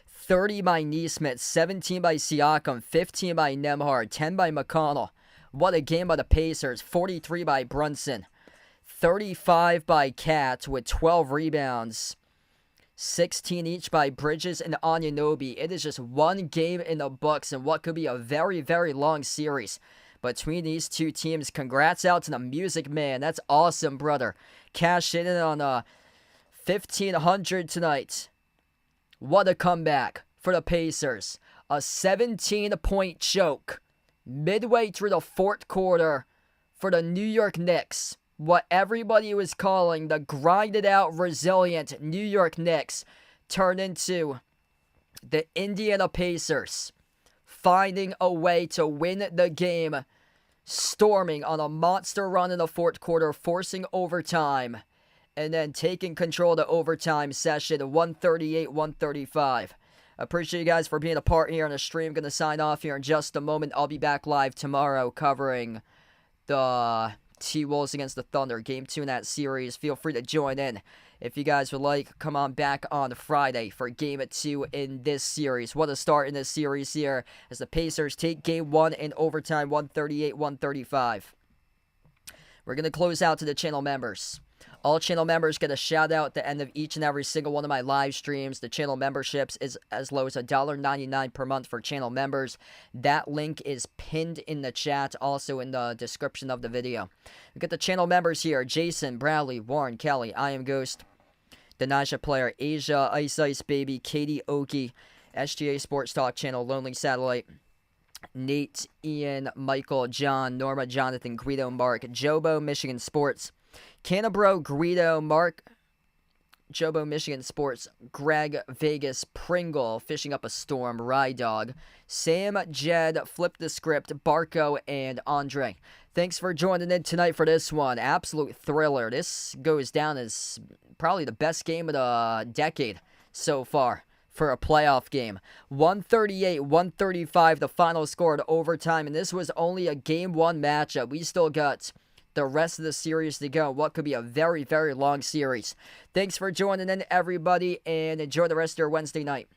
30 by Nesmith, 17 by Siakam, 15 by Nembhard, 10 by McConnell. What a game by the Pacers. 43 by Brunson. 35 by Cat with 12 rebounds. 16 each by Bridges and Anunoby. It is just one game in the books in what could be a very, very long series between these two teams. Congrats out to the Music Man. That's awesome, brother. Cash in on 1,500 tonight. What a comeback for the Pacers. A 17-point choke midway through the fourth quarter for the New York Knicks. What everybody was calling the grinded-out, resilient New York Knicks turned into the Indiana Pacers finding a way to win the game, storming on a monster run in the fourth quarter, forcing overtime, and then taking control of the overtime session, 138-135. Appreciate you guys for being a part here on the stream. Going to sign off here in just a moment. I'll be back live tomorrow covering the T-Wolves against the Thunder, Game 2 in that series. Feel free to join in if you guys would like. Come on back on Friday for Game 2 in this series. What a start in this series here as the Pacers take Game 1 in overtime, 138-135. We're going to close out to the channel members. All channel members get a shout out at the end of each and every single one of my live streams. The channel memberships is as low as $1.99 per month for channel members. That link is pinned in the chat, also in the description of the video. We got the channel members here: Jason, Bradley, Warren, Kelly, I Am Ghost, Denisha Player, Asia, Ice Ice Baby, Katie Oki, SGA Sports Talk Channel, Lonely Satellite, Nate, Ian, Michael, John, Norma, Jonathan, Guido, Mark, Jobo, Michigan Sports, Cannabro, Guido, Mark, Jobo, Michigan Sports, Greg, Vegas, Pringle, Fishing Up a Storm, Rye Dog, Sam, Jed, Flip the Script, Barco, and Andre. Thanks for joining in tonight for this one. Absolute thriller. This goes down as probably the best game of the decade so far for a playoff game. 138-135, the final score at overtime, and this was only a Game 1 matchup. We still got the rest of the series to go. What could be a very, very long series. Thanks for joining in, everybody, and enjoy the rest of your Wednesday night.